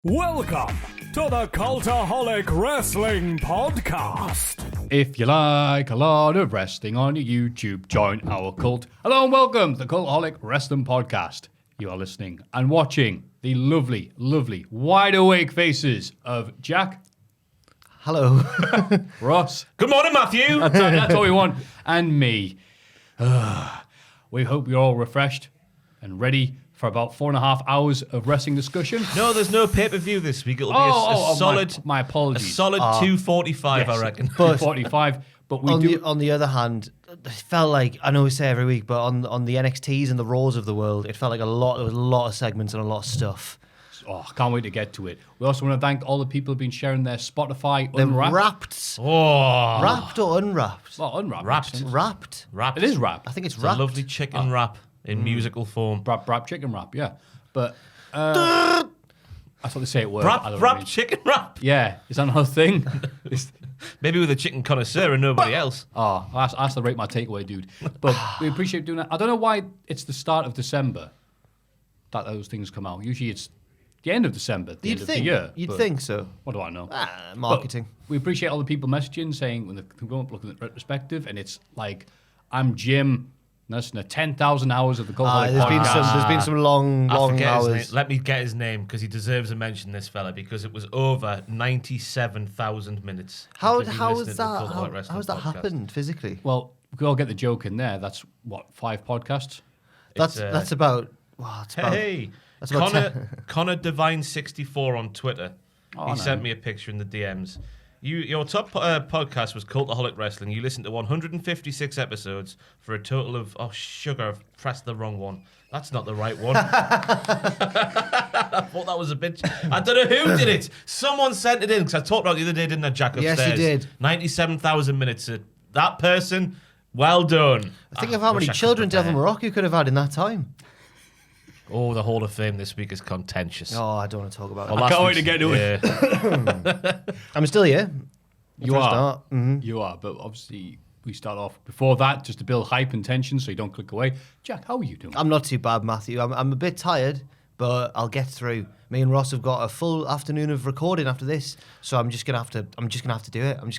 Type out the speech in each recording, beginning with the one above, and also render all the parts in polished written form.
Welcome to the Cultaholic Wrestling Podcast. If you like a lot of wrestling on your YouTube, join our cult. Hello and welcome to the Cultaholic Wrestling Podcast. You are listening and watching the lovely, lovely, wide awake faces of Jack. Hello. Ross. Good morning, Maffew. That's all we want. And me. We hope you're all refreshed and ready for about 4.5 hours of wrestling discussion. No, there's no pay-per-view this week. It'll be a solid... My apologies. A solid 2:45, Yes, I reckon. 2:45. But we on the other hand, it felt like, I know we say every week, but on the NXTs and the Raws of the world, it felt like there was a lot of segments and a lot of stuff. Oh, I can't wait to get to it. We also want to thank all the people who've been sharing their Spotify The Unwrapped. wrapped. Oh. Wrapped or unwrapped? Well, Unwrapped. Wrapped. Wrapped. Wrapped. It is wrapped. I think it's It's wrapped. a lovely chicken wrap in musical form. Wrap chicken wrap, yeah. But that's what they say at work. I don't know what it Wrap means. chicken wrap. Yeah, is that another thing? Maybe with a chicken connoisseur and nobody else. Oh, that's the rate my takeaway, dude. But we appreciate doing that. I don't know why it's the start of December that those things come out. Usually it's the end of December, the end of the year. You'd but think so. What do I know? Marketing. But we appreciate all the people messaging, saying when they come up looking at retrospective, and it's like, I'm Jim. That's 10,000 hours of the Cultaholic Podcast. There's been some long I forget his name. hours. Let me get his name because he deserves a mention, this fella, because it was over 97,000 minutes. How including has listening to the that? Cultaholic Wrestling How's that Podcast. happened physically? Well, we all get the joke in there. That's, what, 5 podcasts? That's about. Wow, it's about. Hey, That's about Connor Divine 64 on Twitter. Oh, he no. sent me a picture in the DMs. Your top podcast was Cultaholic Wrestling. You listened to 156 episodes for a total of... Oh, sugar, I've pressed the wrong one. That's not the right one. I thought that was a bit... I don't know who did it. Someone sent it in, because I talked about it the other day, didn't I, Jack, upstairs? Yes, you did. 97,000 minutes. That person, well done. Think of how many wish I could children prepare. Devil Morocco could have had in that time. Oh, the Hall of Fame this week is contentious. Oh, I don't want to talk about it. Well, I can't wait last to get to it. yeah. I'm still here. You For a are. start. Mhm. You are, but obviously we start off before that just to build hype and tension so you don't click away. Jack, how are you doing? I'm not too bad, Matthew. I'm a bit tired, but I'll get through. Me and Ross have got a full afternoon of recording after this, so I'm just gonna have to do it. I'm just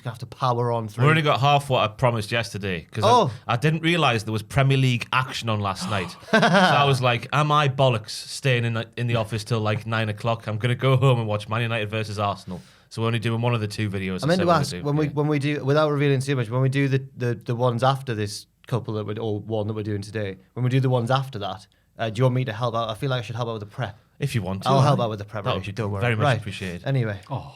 gonna have to power on through. We only got half what I promised yesterday because I didn't realise there was Premier League action on last night. So I was like, "Am I bollocks staying in the office till like 9 o'clock? I'm gonna go home and watch Man United versus Arsenal." So we're only doing one of the two videos. I meant to ask when we do, without revealing too much, when we do the ones after this couple that one that we're doing today, when we do the ones after that, do you want me to help out? I feel like I should help out with the prep. If you want to, I'll help out with the That would preparation. be Don't worry. very much Right. appreciated. Anyway, Oh,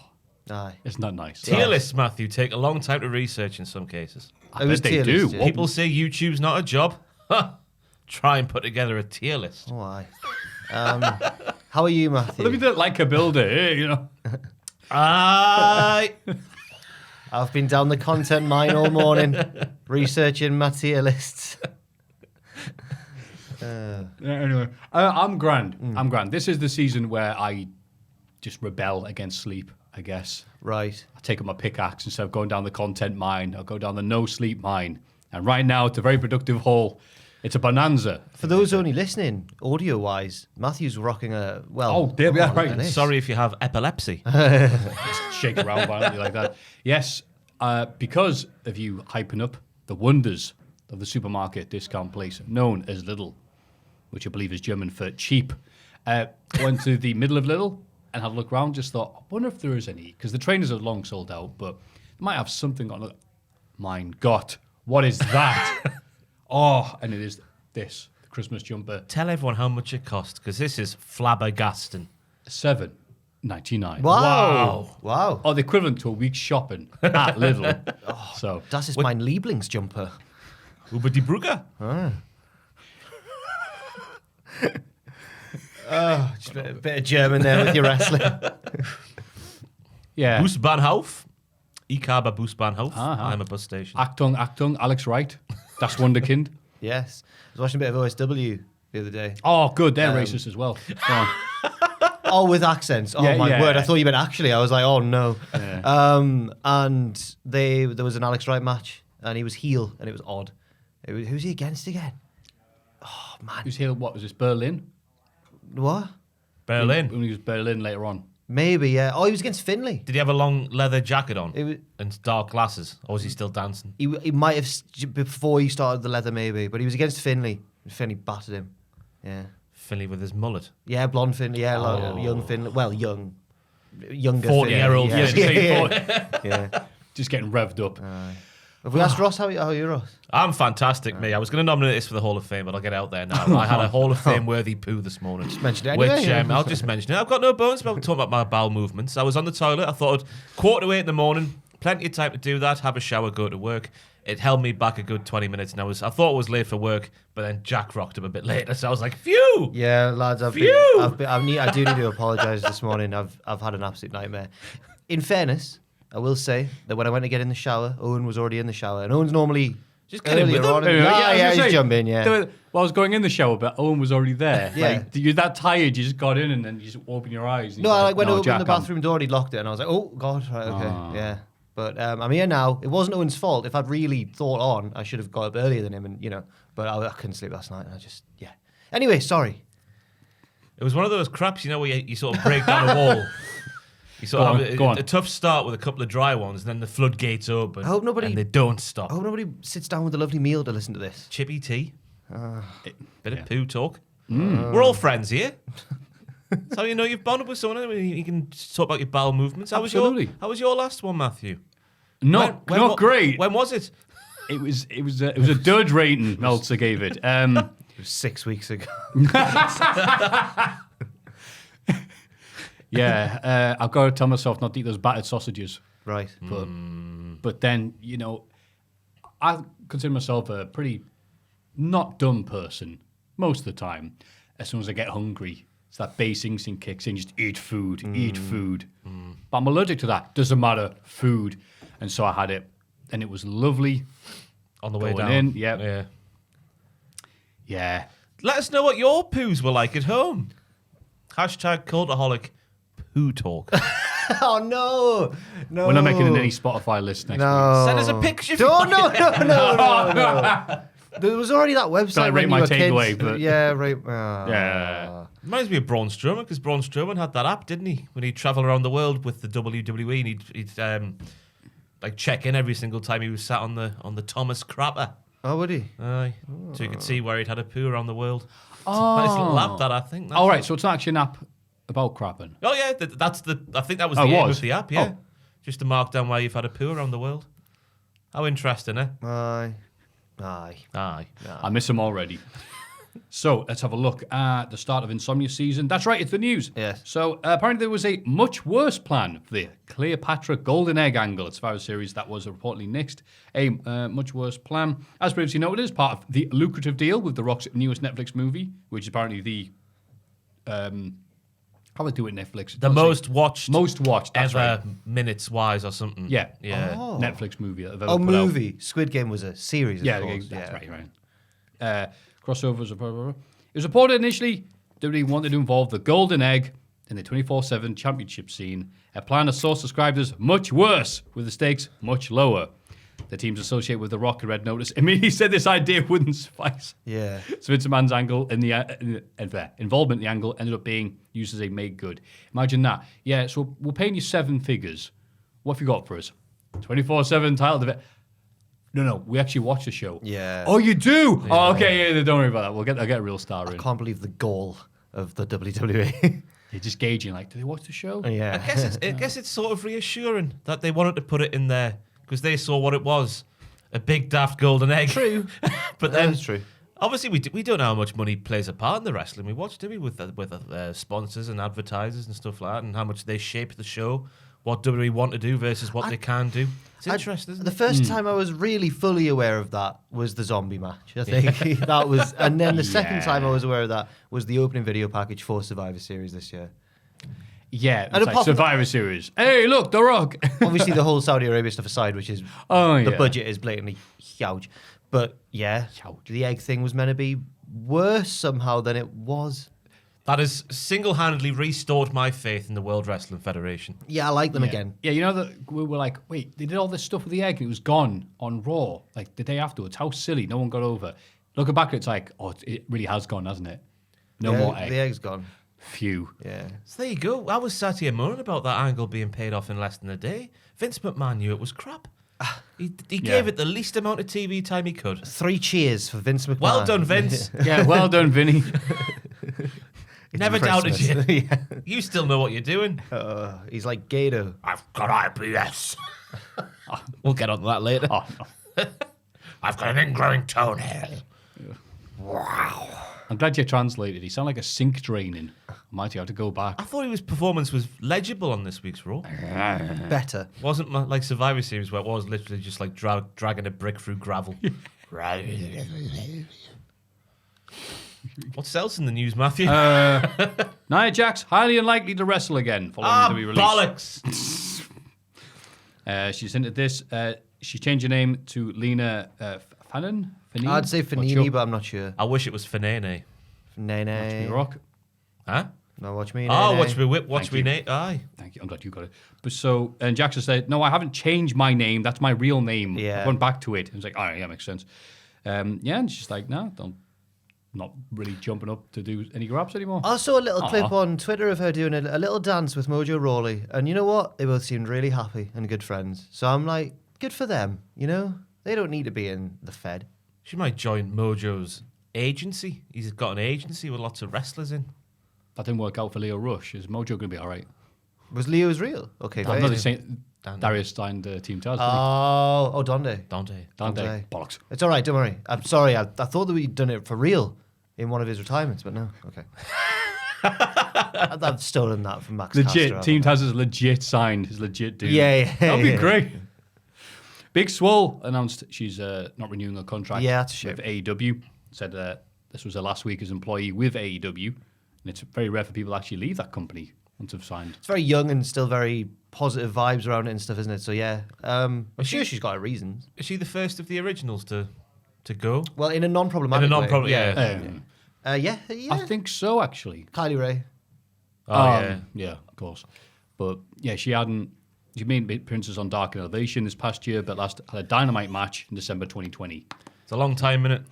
aye. isn't that nice? Tier lists, Matthew, take a long time to research in some cases. I It was bet they tier do. list, yeah. People say YouTube's not a job. Try and put together a tier list. Oh, aye. How are you, Matthew? Let me do it like a builder, you know. Aye. I've been down the content mine all morning, researching my tier lists. Yeah, anyway, I'm grand. I'm grand. This is the season where I just rebel against sleep, I guess. Right. I take up my pickaxe instead of going down the content mine. I'll go down the no sleep mine. And right now, it's a very productive hole. It's a bonanza. For those only listening, audio-wise, Matthew's rocking a Oh, there we are, look right. at this. Sorry if you have epilepsy. Shake around violently like that. Yes, because of you hyping up the wonders of the supermarket discount place known as Lidl, which I believe is German for cheap, went to the middle of Lidl and had a look around. Just thought, I wonder if there is any, because the trainers are long sold out, but they might have something on it. Mein Gott, what is that? Oh, and it is this, the Christmas jumper, Tell everyone how much it cost, because this is flabbergasting. $7.99. Wow. Or the equivalent to a week's shopping at Lidl. So Das ist mein Lieblingsjumper. Über die Brücke. Just a bit of German there with your wrestling. yeah. Busbahnhof. Ich habe Busbahnhof. Aha. I'm a bus station. Achtung, Achtung, Alex Wright. Das Wunderkind. Yes. I was watching a bit of OSW the other day. Oh, good. They're racist as well. Go on. Oh, with accents. Oh, Yeah, my yeah. word. I thought you meant actually. I was like, oh, no. Yeah. And there was an Alex Wright match, and he was heel, and it was odd. Who's he against again? Oh, man. Who's here? What was this? Berlin? What? Berlin. When he was Berlin later on. Maybe, yeah. Oh, he was against Finlay. Did he have a long leather jacket on It was, and dark glasses? Or was he still dancing? he might have, before he started the leather, maybe. But he was against Finlay. Finlay battered him. Yeah. Finlay with his mullet. Yeah, blonde Finlay. Yeah, like, young Finlay. Well, younger 40-year-old Finlay. Finlay. Yeah. Just getting revved up. Have we asked Ross how are you, Ross? I'm fantastic, me. I was going to nominate this for the Hall of Fame, but I'll get out there now. I had a Hall of Fame worthy poo this morning. Just mention it anyway. Which, I'll just mention it. I've got no bones about talking about my bowel movements. I was on the toilet. I thought, 8:15 in the morning, plenty of time to do that, have a shower, go to work. It held me back a good 20 minutes, and I thought I was late for work, but then Jack rocked up a bit later, so I was like, phew! Yeah, lads, I do need to apologise this morning. I've had an absolute nightmare. In fairness, I will say that when I went to get in the shower, Owen was already in the shower, and Owen's normally just get in with him. He's jumping. Yeah. Well, I was going in the shower, but Owen was already there. Yeah. Like, you're that tired, you just got in and then you just open your eyes. No, I went to open Jack, the bathroom door and he'd locked it, and I was like, oh, God, right, okay, yeah. But I'm here now. It wasn't Owen's fault. If I'd really thought on, I should have got up earlier than him, and but I couldn't sleep last night, and yeah. Anyway, sorry. It was one of those craps, where you sort of break down a wall. You sort of have a tough start with a couple of dry ones, and then the floodgates open. I hope nobody... And they don't stop. I hope nobody sits down with a lovely meal to listen to this. Chippy tea. Bit of poo talk. We're all friends here. That's how you know you've bonded with someone. You can talk about your bowel movements. How was your last one, Maffew? Not great. When was it? It was a dud rating Meltzer gave it. It was 6 weeks ago. Yeah, I've got to tell myself not to eat those battered sausages. Right. But then, I consider myself a pretty not dumb person most of the time. As soon as I get hungry, it's that base instinct kicks in, just eat food. But I'm allergic to that. Doesn't matter, food. And so I had it, and it was lovely. On the way Going down. Yeah. Let us know what your poos were like at home. #Cultaholic Poo Talk. Oh, no. We're not making any Spotify list next week. Send us a picture. No. There was already that website. Don't rate my takeaway, but yeah, right. Yeah. Reminds me of Braun Strowman, because Braun Strowman had that app, didn't he? When he'd travel around the world with the WWE, and he'd check in every single time he was sat on the Thomas Crapper. Oh, would he? Aye. So you could see where he'd had a poo around the world. Oh. Nice little app, that, I think. All right, so it's not actually an app about crapping. Oh, yeah. I think that was the aim of the app, yeah. Oh. Just to mark down where you've had a poo around the world. How interesting, eh? Aye. I miss them already. So let's have a look at the start of Insomnia season. That's right, it's the news. Yes. So apparently there was a much worse plan for the Cleopatra Golden Egg angle. It's Survivor Series that was reportedly nixed. A much worse plan. As previously noted, is part of the lucrative deal with The Rock's newest Netflix movie, which is apparently the... how do they do it Netflix? The most watched that's ever, right. minutes-wise or something. Yeah. Oh. Netflix movie that they've ever Oh, put movie. out. Squid Game was a series, of Yeah, course. that's right. Crossovers. It was reported initially WWE wanted to involve the Golden Egg in the 24/7 championship scene. A plan a source described as much worse, with the stakes much lower. The teams associated with The Rock and Red Notice immediately said this idea wouldn't suffice. Yeah. So Vince McMahon's angle in the involvement in the angle ended up being used as a make good. Imagine that. Yeah, so we're paying you 7 figures. What have you got for us? 24/7 title event. No, we actually watch the show. Yeah. Oh, you do? Yeah. Oh, okay, yeah, don't worry about that. I'll get a real star in. I can't believe the goal of the WWE. You're just gauging, like, do they watch the show? Yeah. I guess it's sort of reassuring that they wanted to put it in there because they saw what it was. A big daft golden egg. True. But then, that's true. Obviously, we don't know how much money plays a part in the wrestling we watch, do we? With sponsors and advertisers and stuff like that, and how much they shape the show, what WWE want to do versus what they can do. It's interesting, isn't it? The first time I was really fully aware of that was the zombie match. I think that was, and then the second time I was aware of that was the opening video package for Survivor Series this year. Yeah, it's like Survivor Series. Hey, look, The Rock. Obviously, the whole Saudi Arabia stuff aside, which is the budget is blatantly huge. But yeah, the egg thing was meant to be worse somehow than it was. That has single-handedly restored my faith in the World Wrestling Federation. Yeah, I like them again. Yeah, you know that we were like, wait, they did all this stuff with the egg and it was gone on Raw, like the day afterwards. How silly! No one got over. Looking back, it's like, oh, it really has gone, hasn't it? No more egg. The egg's gone. Phew. Yeah. So there you go. I was sat here moaning about that angle being paid off in less than a day. Vince McMahon knew it was crap. He gave it the least amount of TV time he could. 3 cheers for Vince McMahon. Well done, Vince. Yeah, well done, Vinny. Never doubted you. Yeah. You still know what you're doing. He's like Gato. I've got IBS. We'll get on to that later. Oh, no. I've got an ingrowing toenail. Wow. I'm glad you translated. He sounded like a sink draining. I might have to go back. I thought his performance was legible on this week's Raw. Better. Wasn't like Survivor Series where it was literally just like dragging a brick through gravel. What's else in the news, Maffew? Nia Jax, highly unlikely to wrestle again following the release. Bollocks! She's into this. She changed her name to Lena Fannin? Fanini? I'd say Fanini, but I'm not sure. I wish it was Fanene. Nene. Rock. Huh? No, watch me. Oh, Nene. watch me whip, watch Thank me you. Nate. Aye. Thank you. I'm glad you got it. But so, and Jackson said, no, I haven't changed my name. That's my real name. Yeah. I went back to it. I was like, all right, yeah, makes sense. Yeah, and she's like, no, not really jumping up to do any grabs anymore. I saw a little clip on Twitter of her doing a little dance with Mojo Rawley. And you know what? They both seemed really happy and good friends. So I'm like, good for them, you know? They don't need to be in the Fed. She might join Mojo's agency. He's got an agency with lots of wrestlers in. That didn't work out for Leo Rush. Is Mojo going to be all right? Was Leo's real? Okay, I'm not great. saying Darius signed Team Taz. Dante. Dante. Dante. Bollocks. It's all right, don't worry. I'm sorry. I thought that we'd done it for real in one of his retirements, but no. Okay. I've stolen that from Max Legit. Castro, Team haven't Taz is legit signed. His legit dude. Yeah. That'd be yeah. great. Big Swole announced she's not renewing her contract Yeah, that's a shame. with AEW. Said this was her last week as employee with AEW. And it's very rare for people to actually leave that company once they've signed. It's very young and still very positive vibes around it and stuff, isn't it? So yeah. I'm sure she's got her reasons. Is she the first of the originals to go? Well, in a non-problematic In a non-problem- way. yeah. Yeah. I think so, actually. Kylie Ray. Yeah, of course. But yeah, she made appearances on Dark Innovation this past year, but last had a Dynamite match in December 2020. It's a long time, innit?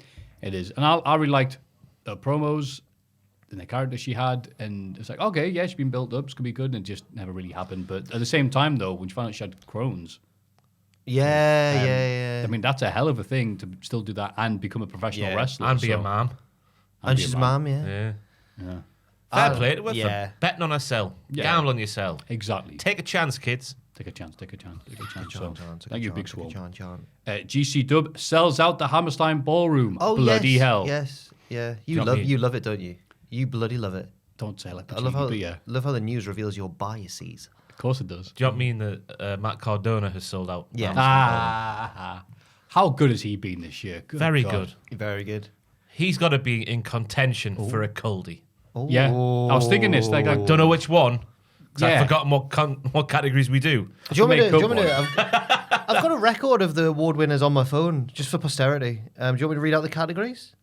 It is. And I really liked the promos and the character she had. And it's like, okay, yeah, she's been built up. It's going to be good. And it just never really happened. But at the same time, though, when she found out she had Crohn's, Yeah. I mean, that's a hell of a thing to still do that and become a professional wrestler. And be a mom. And she's a mom, yeah. Yeah. Fair play to her yeah. for betting on herself. Yeah. Gamble on yourself. Exactly. Take a chance, kids. Take a chance. John, Thank you, Big Swole. John. GC Dub sells out the Hammerstein Ballroom. Oh, Bloody yes, hell. Yes, yeah. you know what I mean? You love it, don't you? You bloody love it. Don't say it like I that, love how but yeah, love how the news reveals your biases. of course it does. Do you not mean that Matt Cardona has sold out? Yeah. How good has he been this year? Good Very God. good. Very good. He's got to be in contention for a Culdie. Yeah, I was thinking this. Like, Don't know which one. 'Cause Yeah. I've forgotten what categories we do. Do you want me to? Make I've got a record of the award winners on my phone just for posterity. Do you want me to read out the categories?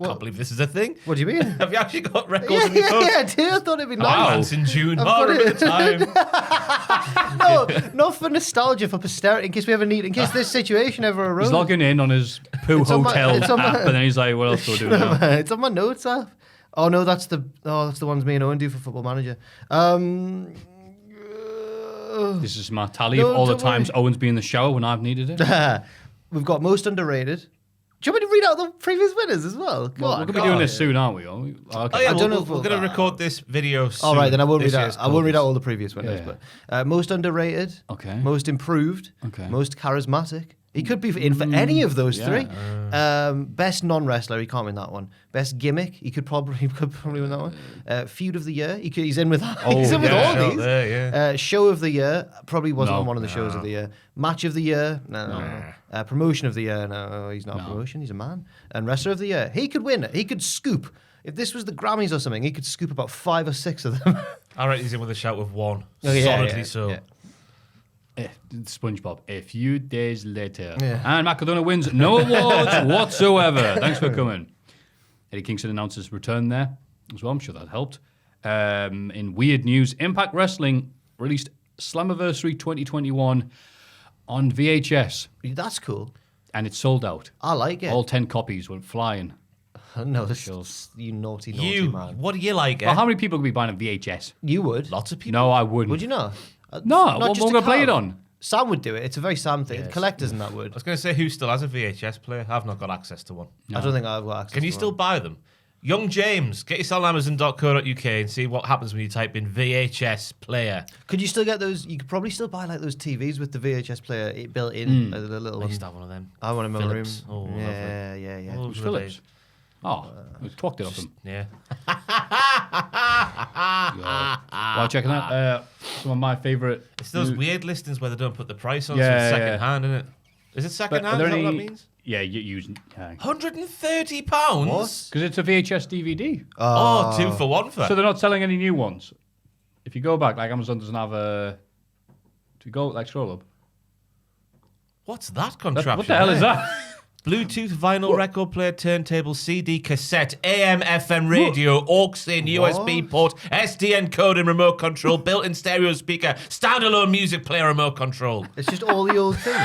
Can't believe this is a thing. What do you mean? Have you actually got records yeah, on your phone? I do. I thought it'd be Oh, nice. Dance in June. I've Oh, got remember it. the time. No, not for nostalgia, for posterity, in case we ever need, in case this situation ever arose. he's logging in on his Pooh It's on my- Hotel it's on my- app, and then he's like, "What else do I do now?" It's on my notes app. Oh no, that's the ones me and Owen do for Football Manager. This is my tally No, of all the don't worry. times Owen's been in the shower when I've needed it. We've got most underrated. Do you want me to read out the previous winners as well? Come Well, on, we're going to come be doing on. this soon, aren't we? Okay. Oh, yeah, I don't know if we're we'll- going to record this video soon. All right, then I won't This read year's out. I won't read out Culdie. all the previous winners, Yeah. but most underrated, Okay. most improved, Okay. most charismatic. He could be in for any of those yeah. three. Best non-wrestler, he can't win that one. Best gimmick, he could probably win that one. Feud of the year, he's in with he's in with yeah. all Out these. there, yeah. Show of the year, probably wasn't No. on one of the shows of the year. Match of the year, no. Promotion of the year, no, he's not a promotion, he's a man. And wrestler of the year, he could win it. He could scoop. If this was the Grammys or something, he could scoop about 5 or 6 of them. I reckon he's in with a shout of one. Oh, yeah, Solidly yeah, so. yeah. SpongeBob. A few days later. Yeah. And Macedonia wins no awards whatsoever. Thanks for coming. Eddie Kingston announced his return there as well. I'm sure that helped. In weird news, Impact Wrestling released Slammiversary 2021 on VHS. That's cool. And it sold out. I like it. All 10 copies went flying. No, you naughty man. What do you like? Well, how many people could be buying a VHS? You would. Lots of people. No, I wouldn't. Would you not? No, Not what just am I a going to play it cow. on? Sam would do it. It's a very Sam thing. Yes. Collectors and that I would. was going to say, who still has a VHS player? I've not got access to one. I don't think I've got access Can you to still one. buy them? Young James, get yourself on Amazon.co.uk and see what happens when you type in VHS player. Could you still get those? You could probably still buy like those TVs with the VHS player built in. The little I one. used to have one of them. I want them in my room. Philips. Oh, yeah, yeah. Oh, It was Phillips. Oh, we talked it off him. Yeah. While checking out some of my favourite. It's those weird listings where they don't put the price on, Yeah, so it's yeah. second hand, isn't it? Is it second hand? Is that what that means? Yeah, you use. £130? What? Because it's a VHS DVD. Oh, 2 for 1 for. So they're not selling any new ones. If you go back, like Amazon doesn't have a. To go, like, scroll up. What's that contraption? What the hell is there? that? Bluetooth, vinyl, record player, turntable, CD, cassette, AM, FM, radio, aux in, USB port, SD encoding, remote control, built-in stereo speaker, standalone music player, remote control. It's just all the old things.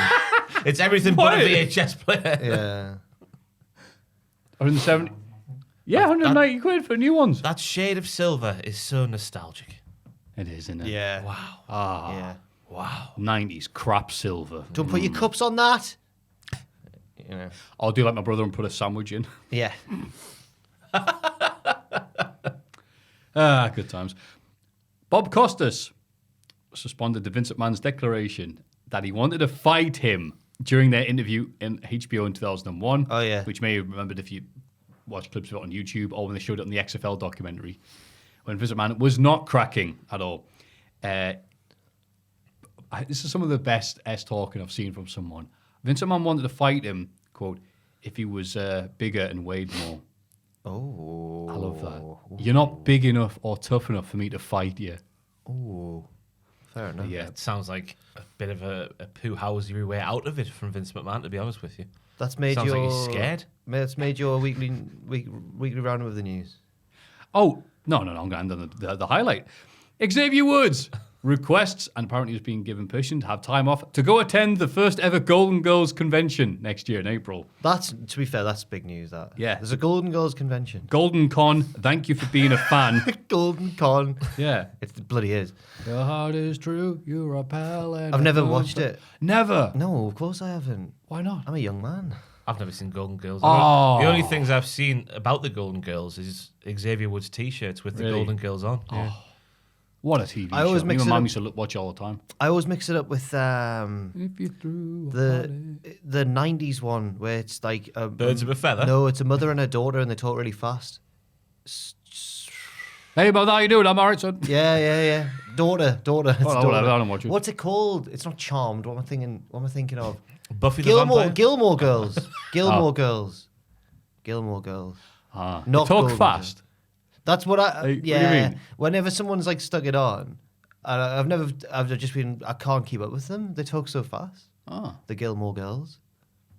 It's everything but a VHS player. Yeah. 170. Yeah, 190 quid for new ones. That shade of silver is so nostalgic. It is, isn't it? Yeah. Wow. Yeah. Wow. 90s crap silver. Don't put your cups on that. You know. I'll do like my brother and put a sandwich in. Yeah. Good times. Bob Costas responded to Vince McMahon's declaration that he wanted to fight him during their interview in HBO in 2001. Oh, yeah. Which may have remembered if you watch clips of it on YouTube or when they showed it on the XFL documentary. When Vince McMahon was not cracking at all. This is some of the best talking I've seen from someone. Vince McMahon wanted to fight him, quote, if he was bigger and weighed more. Oh. I love that. You're not big enough or tough enough for me to fight you. Oh. Fair enough. Yeah. It sounds like a bit of a poo-housery way out of it from Vince McMahon, to be honest with you. That's made Sounds your. like he's scared. That's made your weekly roundup of the news. Oh, no, I'm going to end on the highlight. Xavier Woods requests, and apparently he's being given permission to have time off, to go attend the first ever Golden Girls convention next year in April. That's, to be fair, that's big news, that. Yeah. There's a Golden Girls convention. Golden Con, thank you for being a fan. Golden Con. Yeah. It bloody is. Your heart is true, you're a pal. And I've never a watched friend. it. Never. No, of course I haven't. Why not? I'm a young man. I've never seen Golden Girls. Oh. The only things I've seen about the Golden Girls is Xavier Woods t-shirts with the Really? Golden Girls on. Yeah. What a TV I always show. mix Me and it my up- mum used to watch it all the time. I always mix it up with If you threw the 90s one where it's like Birds of a feather? No, it's a mother and a daughter and they talk really fast. Hey, mother, how you doing? I'm all right, son. Yeah. Daughter. It's Well, daughter. whatever, I don't watch it. What's it called? It's not Charmed. What am I thinking of? Buffy the Vampire? Gilmore Girls. Gilmore Girls. Ah, Not talk Golden fast. That's what I. What do you Yeah. mean? Whenever someone's like stuck it on, I've just been. I can't keep up with them. They talk so fast. Ah, The Gilmore Girls,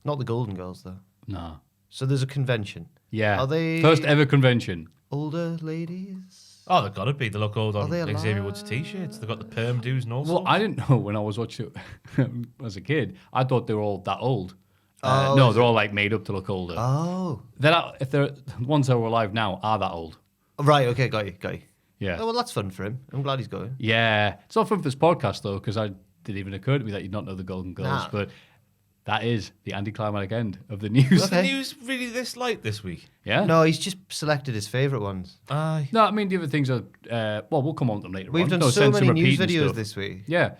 not the Golden Girls though. no. So there's a convention. Yeah. Are they- First ever convention. Older ladies. Oh, they've got to be. They look old on they Xavier Woods t-shirts. They've got the perm dues and all Well, sorts. I didn't know when I was watching it as a kid. I thought they were all that old. Oh, no, is they're all like made up to look older. Oh. If they're the ones that are alive now are that old. Right. Okay. Got you. Yeah. Oh, well, that's fun for him. I'm glad he's going. Yeah. It's not fun for this podcast though, because I didn't even occur to me that you'd not know the Golden Girls. Nah. But that is the anticlimactic end of the news. Is the Okay. news really this light this week? Yeah. No, he's just selected his favourite ones. Aye. No, I mean the other things are. Well, we'll come on to them later. We've on. done No so sense in many news repeating videos stuff. this week. Yeah.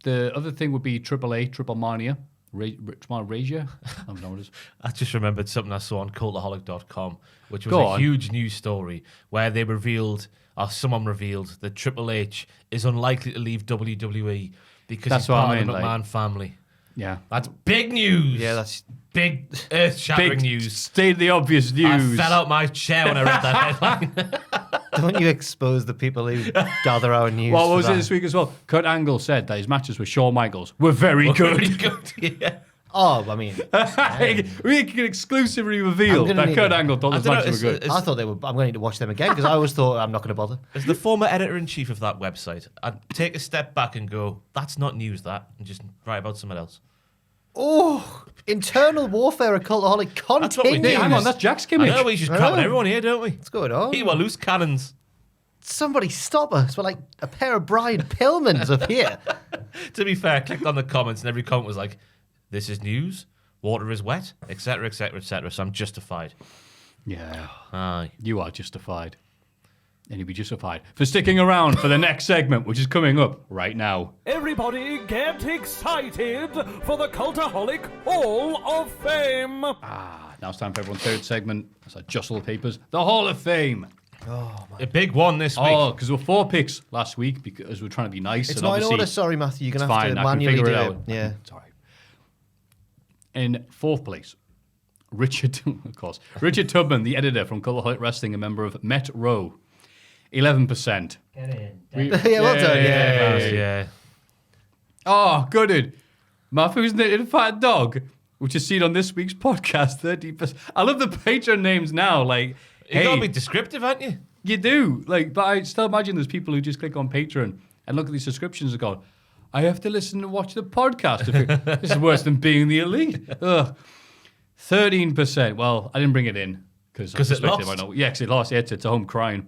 The other thing would be AAA, Triple Mania. Rasia? I don't know what it is. I just remembered something I saw on Cultaholic.com, which was Go a on. huge news story where they revealed, or someone revealed, that Triple H is unlikely to leave WWE because That's he's what I part of mean, the like- McMahon family. Yeah. That's big news. Yeah, that's big earth-shattering Big news. state the obvious news. I fell out my chair when I read that headline. Don't you expose the people who gather our news? What for was it that. this week as well? Kurt Angle said that his matches with Shawn Michaels were very good. Really good. Yeah. Oh, I mean, We can exclusively reveal I'm gonna that need Kurt to- Angle thought I his don't know, matches were good. it's- I thought they were. I'm going to need to watch them again because I always thought I'm not going to bother. As the former editor-in-chief of that website, I'd take a step back and go, that's not news, that, and just write about something else. Oh, internal warfare at Cultaholic That's what we continues. need. Hang on, that's Jack's gimmick. I know, we just crapping everyone here, don't we? What's going on? He were loose cannons. Somebody stop us. We're like a pair of Brian Pillmans up here. To be fair, I clicked on the comments and every comment was like, this is news, water is wet, etc., etc., etc. So I'm justified. Yeah, Aye. you are justified. And you'll be justified for sticking around for the next segment, which is coming up right now. Everybody get excited for the Cultaholic Hall of Fame. Now it's time for everyone's third segment. That's our Jostle Papers, the Hall of Fame. A big one this week. Oh, because there were 4 picks last week because we were trying to be nice. It's and not in obviously order, sorry, Matthew. You're going it's to have fine, to I can manually figure do it it. out. Yeah. It's all right. In 4th place, Richard, of course, Richard Tubman, the editor from Cultaholic Wrestling, a member of Met Row, 11%. Get in. Yeah, well done. Yeah. Yeah. Oh, good. Maffew's knitted fat dog, which is seen on this week's podcast, 30%. I love the patron names now. Like, You gotta be descriptive, aren't you? You do. Like, but I still imagine there's people who just click on Patreon and look at these subscriptions and go, I have to listen and watch the podcast. This is worse than being the elite. Ugh. 13%. Well, I didn't bring it in because it lost. Yeah, because it lost. It's a home crying.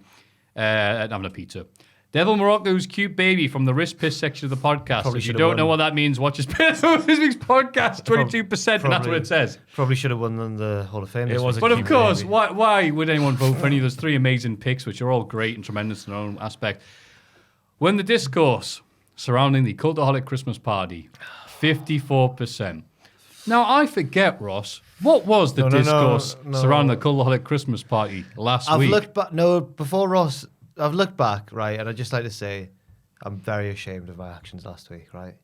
Having a pizza. Devil Morocco's cute baby from the wrist piss section of the podcast. Probably If you should've don't know won. what that means, watch his piss on this week's podcast. 22%, and that's what it says. Probably should have won the Hall of Fame. It this was week. a But of cute course, baby. why would anyone vote for any of those 3 amazing picks, which are all great and tremendous in their own aspect? When the discourse surrounding the Cultaholic Christmas party, 54%. Now, I forget, Ross, what was the discourse surrounding the Cultaholic Christmas party last I've week? looked back. No, before Ross, I've looked back, right, and I'd just like to say I'm very ashamed of my actions last week, right?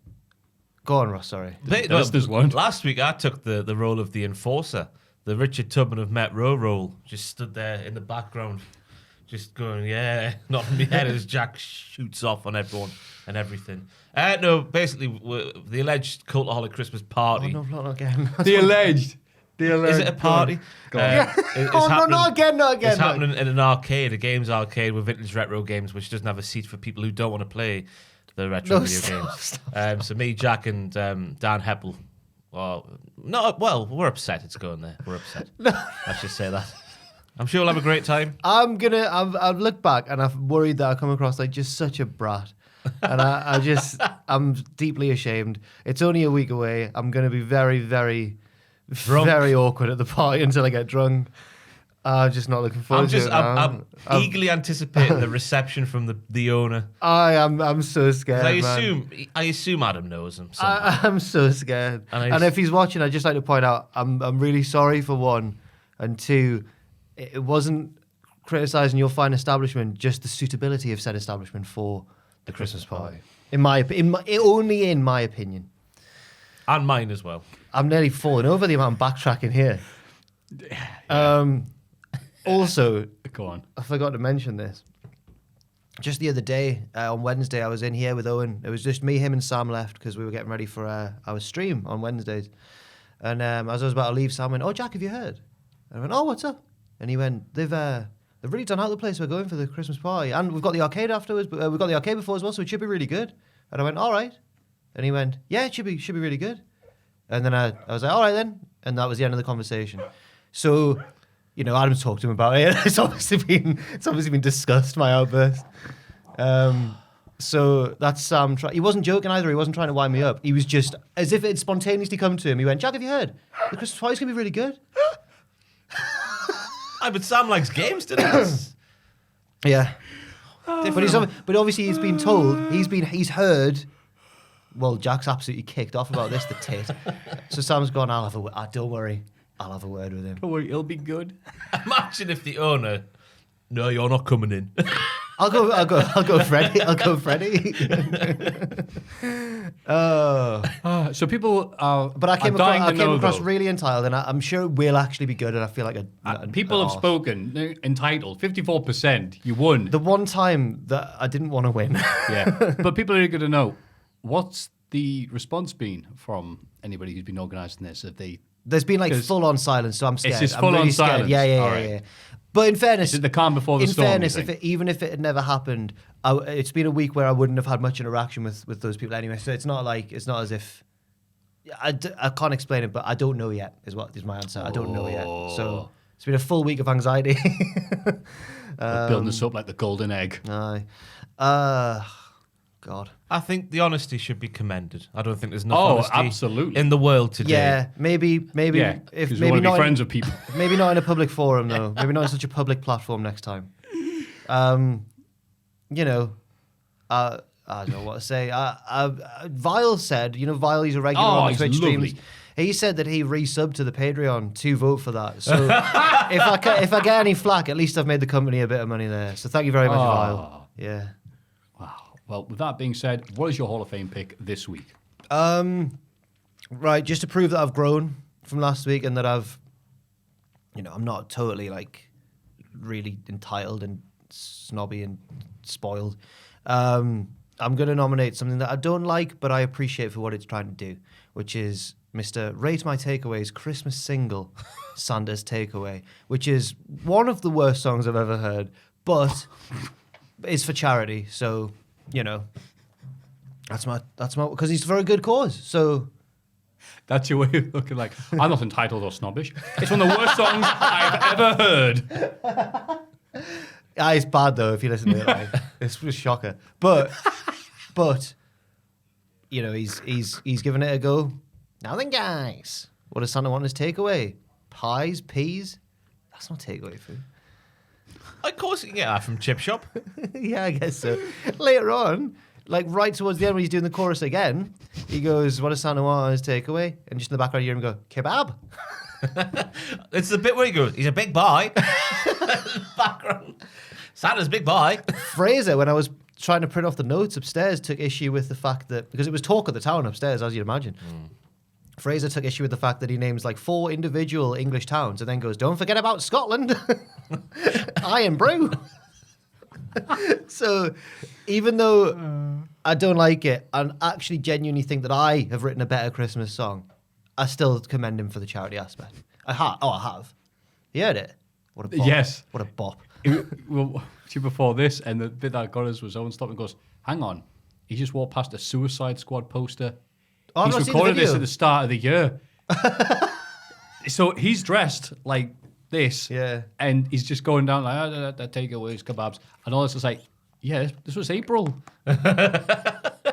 Go on, Ross, sorry. Listeners won't. Last week I took the role of the enforcer, the Richard Tubman of Met Row role. Just stood there in the background, just going, yeah, nodding my head as Jack shoots off on everyone and everything. No, basically, the alleged Cultaholic Christmas party. Oh, no, not again. The alleged. Is it a party? Go on. Not again. It's happening in an arcade, a games arcade with vintage retro games, which doesn't have a seat for people who don't want to play the retro video games. So me, Jack, and Dan Heppel. We're upset it's going there. We're upset. Let's just say that. I'm sure we'll have a great time. I've looked back and I've worried that I come across like just such a brat. And I'm deeply ashamed. It's only a week away. I'm going to be very, very, very awkward at the party until I get drunk. I'm just not looking forward to it. I'm eagerly anticipating the reception from the owner. I'm so scared. I assume Adam knows him. somehow. I'm so scared. And if he's watching, I'd just like to point out I'm really sorry for 1, and 2, it wasn't criticizing your fine establishment, just the suitability of said establishment for the Christmas party. Only in my opinion. And mine as well. I'm nearly falling over the amount of backtracking here. Also, Go on. I forgot to mention this. Just the other day, on Wednesday, I was in here with Owen. It was just me, him, and Sam left because we were getting ready for our stream on Wednesdays. And as I was about to leave, Sam went, "Oh, Jack, have you heard?" And I went, "Oh, what's up?" And he went, They've really done out the place we're going for the Christmas party. And we've got the arcade afterwards, but we've got the arcade before as well, so it should be really good." And I went, "All right." And he went, "Yeah, it should be really good." And then I was like, "All right then." And that was the end of the conversation. So, Adam's talked to him about it. It's obviously been discussed, my outburst. So that's Sam. He wasn't joking either. He wasn't trying to wind me up. He was just, as if it had spontaneously come to him. He went, "Jack, have you heard? The Christmas party's going to be really good." But Sam likes games, doesn't he? Yeah. But obviously he's been told, he's heard, well, Jack's absolutely kicked off about this, the tit. So Sam's gone, don't worry, I'll have a word with him. Don't worry, it'll be good. Imagine if the owner, "No, you're not coming in." I'll go Freddie. So people are. But I came dying to across know, though. really entitled, and I'm sure it will actually be good, and I feel like People have spoken. Entitled, 54%. You won. The one time that I didn't want to win. Yeah, but people are going to know what's the response been from anybody who's been organising this. Have they? There's been like full-on silence, so I'm scared. just I'm full-on really scared. silence? Yeah. All right. But in fairness, Is it the calm before the storm? In fairness, you think? even if it had never happened, it's been a week where I wouldn't have had much interaction with those people anyway. So it's not as if, I can't explain it, but I don't know yet. Is my answer. I don't know yet. So it's been a full week of anxiety. Building this up like the golden egg. Aye. God. I think the honesty should be commended. I don't think there's enough honesty absolutely. in the world today. Yeah, maybe. Yeah, If we maybe want to not be friends with people. Maybe not in a public forum though. Maybe not in such a public platform next time. You know, I don't know what to say. Vile said, you know, Vile, he's a regular on the Twitch lovely. streams. He said that he resubbed to the Patreon to vote for that. So if I get any flack, at least I've made the company a bit of money there. So thank you very much, Vile. Yeah. Wow. Well, with that being said, what is your Hall of Fame pick this week? Right, just to prove that I've grown from last week and that I've, you know, I'm not totally like really entitled and snobby and spoiled. I'm going to nominate something that I don't like, but I appreciate for what it's trying to do, which is Mr. Rate My Takeaway's Christmas single, Santa's Takeaway, which is one of the worst songs I've ever heard, but it's for charity, so, you know, that's my, because he's for a good cause, so... That's your way of looking like, I'm not entitled or snobbish. It's one of the worst songs I've ever heard. It's bad though if you listen to it. Like, it's a shocker, but you know he's given it a go. Now then, guys, what does Santa want as takeaway? Pies, peas? That's not takeaway food. Of course, you can get that from Chip Shop. Yeah, I guess so. Later on, like right towards the end when he's doing the chorus again, he goes, "What does Santa want as takeaway?" And just in the background, you hear him go, "Kebab." It's the bit where he goes, "He's a big boy." Background. Santa's big boy. Fraser, when I was trying to print off the notes upstairs, took issue with the fact that, because it was talk of the town upstairs, as you'd imagine. Fraser took issue with the fact that he names like 4 individual English towns and then goes, "Don't forget about Scotland." Iron Brew. So even though I don't like it and actually genuinely think that I have written a better Christmas song, I still commend him for the charity aspect. I have. You heard it? What a bop. Yes. What a bop. Well, before this, and the bit that got us was Owens stopped and goes, "Hang on, he just walked past a Suicide Squad poster. Oh, I've He's not seen the recorded this video. at the start of the year." So he's dressed like this, Yeah. and he's just going down like, takeaways, kebabs, and all this is like, yeah, this was April.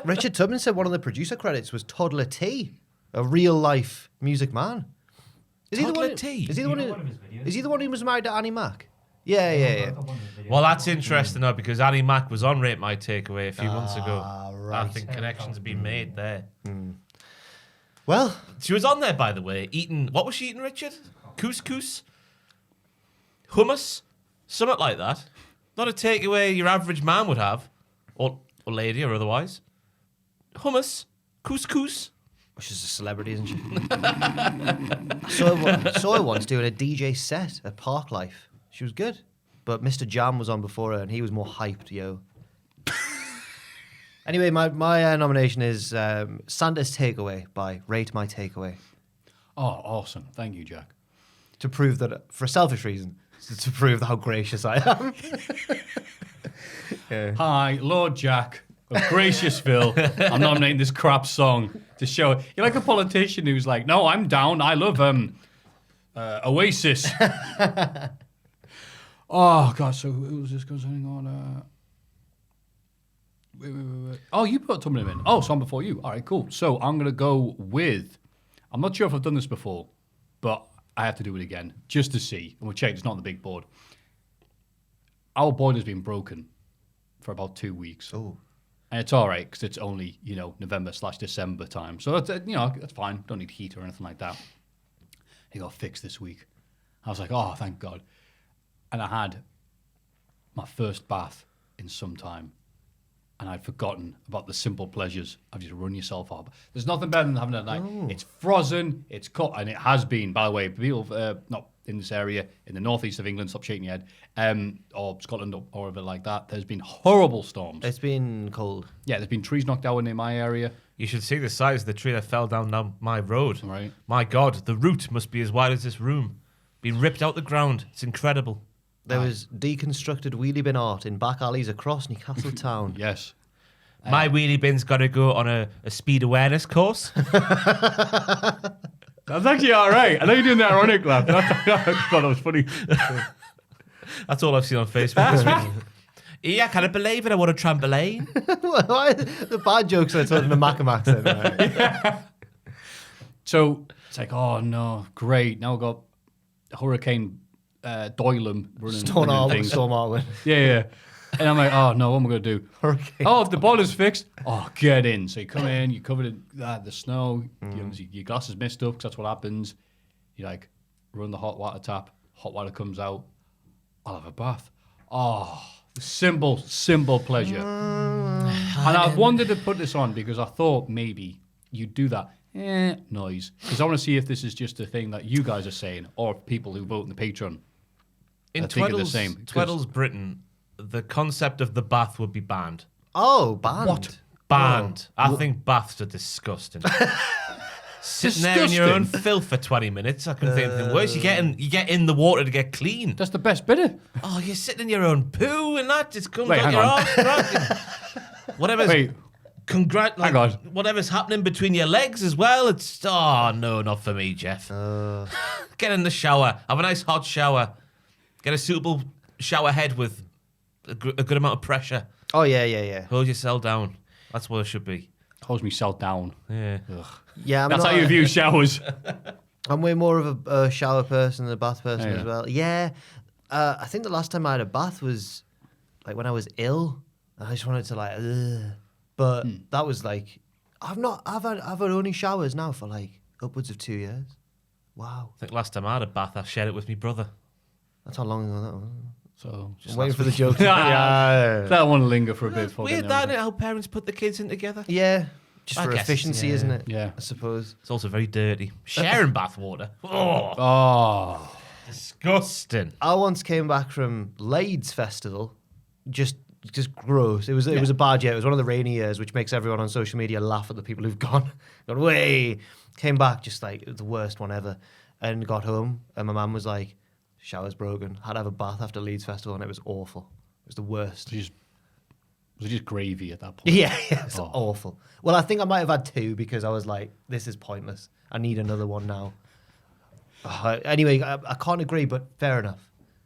Richard Tubman said one of the producer credits was Toddler T, a real life music man. Is he the Toddler one? T? Is he the one? You know one of his videos? Is he the one who was married to Annie Mac? Yeah. Well, that's interesting though, because Annie Mac was on Rate My Takeaway a few months ago. right. I think connections have been made there. Well, She was on there, by the way, eating, what was she eating, Richard? Couscous? Hummus? Something like that. Not a takeaway your average man would have, or lady, or otherwise. Hummus? Couscous? she's a celebrity, isn't she? Saw her once doing a DJ set at Parklife. She was good, but Mr. Jam was on before her, and he was more hyped, yo. Anyway, my nomination is Santa's Takeaway by Rate My Takeaway. Oh, awesome. Thank you, Jack. To prove that, for a selfish reason, to prove how gracious I am. Hi, Lord Jack of Graciousville. I'm nominating this crap song to show. You're like a politician who's like, "No, I'm down. I love Oasis." Oh God! So who was this going on? Wait. Oh, you put Tubman in. Oh, so I'm before you. All right, cool. So I'm gonna go with. I'm not sure if I've done this before, but I have to do it again just to see. And we'll check. It's not on the big board. Our boiler's been broken for about 2 weeks. Oh. And it's all right because it's only, November/December time. So, that's fine. Don't need heat or anything like that. It got fixed this week. I was like, oh, thank God. And I had my first bath in some time. And I'd forgotten about the simple pleasures of just running yourself up. There's nothing better than having that night. It's frozen, it's cut, and it has been, by the way, people not in this area, in the northeast of England, stop shaking your head, or Scotland or wherever like that, there's been horrible storms. It's been cold. Yeah, there's been trees knocked down in my area. You should see the size of the tree that fell down my road. Right. My God, the root must be as wide as this room. Been ripped out the ground. It's incredible. There was deconstructed wheelie bin art in back alleys across Newcastle town. Yes. My wheelie bin's got to go on a speed awareness course. That's actually all right. I know you're doing the ironic laugh. I thought that was funny. That's all I've seen on Facebook this week. Yeah, I can't believe it. I want a trampoline. Why the bad jokes are told in a Macam accent? Right? Yeah. So it's like, oh no, great. Now we've got Hurricane Doylem running things. Storm Arwen. Yeah. And I'm like, oh no, what am I going to do? Hurricane. Oh, if the boiler's fixed, get in. So you come in, you cover the snow, your glasses messed up because that's what happens. You like run the hot water tap, hot water comes out. I'll have a bath. Oh, simple pleasure. And I wanted to put this on because I thought maybe you'd do that noise. Because I want to see if this is just a thing that you guys are saying or people who vote in the Patreon think of the same. Tweddle's Britain, the concept of the bath would be banned. Oh, banned. What? Banned. I think baths are disgusting. Sitting there in your own filth for 20 minutes, I couldn't think of anything worse. You get in the water to get clean. That's the best bit of it. Oh, you're sitting in your own poo and that just comes Wait, out hang your on. arse. Hang on. Whatever's happening between your legs as well. It's no, not for me, Jeff. Get in the shower. Have a nice hot shower. Get a suitable shower head with a good amount of pressure. Oh, yeah. Hold yourself down. That's what it should be. Holds myself down. Yeah. Yeah, That's how you view showers. I'm way more of a shower person than a bath person Yeah. as well. Yeah, I think the last time I had a bath was like when I was ill. And I just wanted to but that was like I've had only showers now for like upwards of 2 years. Wow, I think last time I had a bath, I shared it with my brother. that's how long ago that was. So I'm waiting for the joke. that one will linger for a bit. Weird that, isn't it, how parents put the kids in together. Yeah, just I for guess, efficiency, yeah. isn't it? Yeah. I suppose. It's also very dirty. Sharing bath water. Oh, Oh, disgusting. I once came back from Leeds Festival, just gross. It was a bad year. It was one of the rainy years, which makes everyone on social media laugh at the people who've gone way. Came back just like the worst one ever, and got home, and my mum was like, "Shower's broken." Had to have a bath after Leeds Festival, and it was awful. It was the worst. was it just gravy at that point? Yeah, it's awful. Well, I think I might have had two because I was like, "This is pointless. I need another one now." Anyway, I can't agree, but fair enough.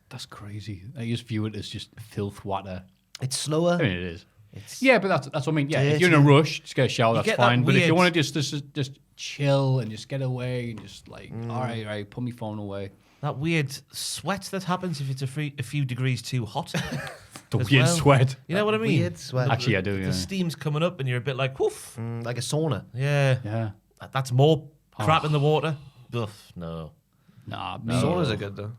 That's crazy. I just view it as just filth water. It's slower. I mean, it is. It's Yeah, but that's what I mean. Yeah, if you're in a rush, just get a shower. That's get that fine. But if you weird- want to just chill and just get away and just like, all right, put my phone away. That weird sweat that happens if it's a few degrees too hot. The as weird well. sweat. You know what I mean? Weird sweat. Actually, I do. Yeah. The steam's coming up and you're a bit like, woof. Like a sauna. Yeah. Yeah. That's more crap in the water. Ugh, no. Nah, Saunas are good though.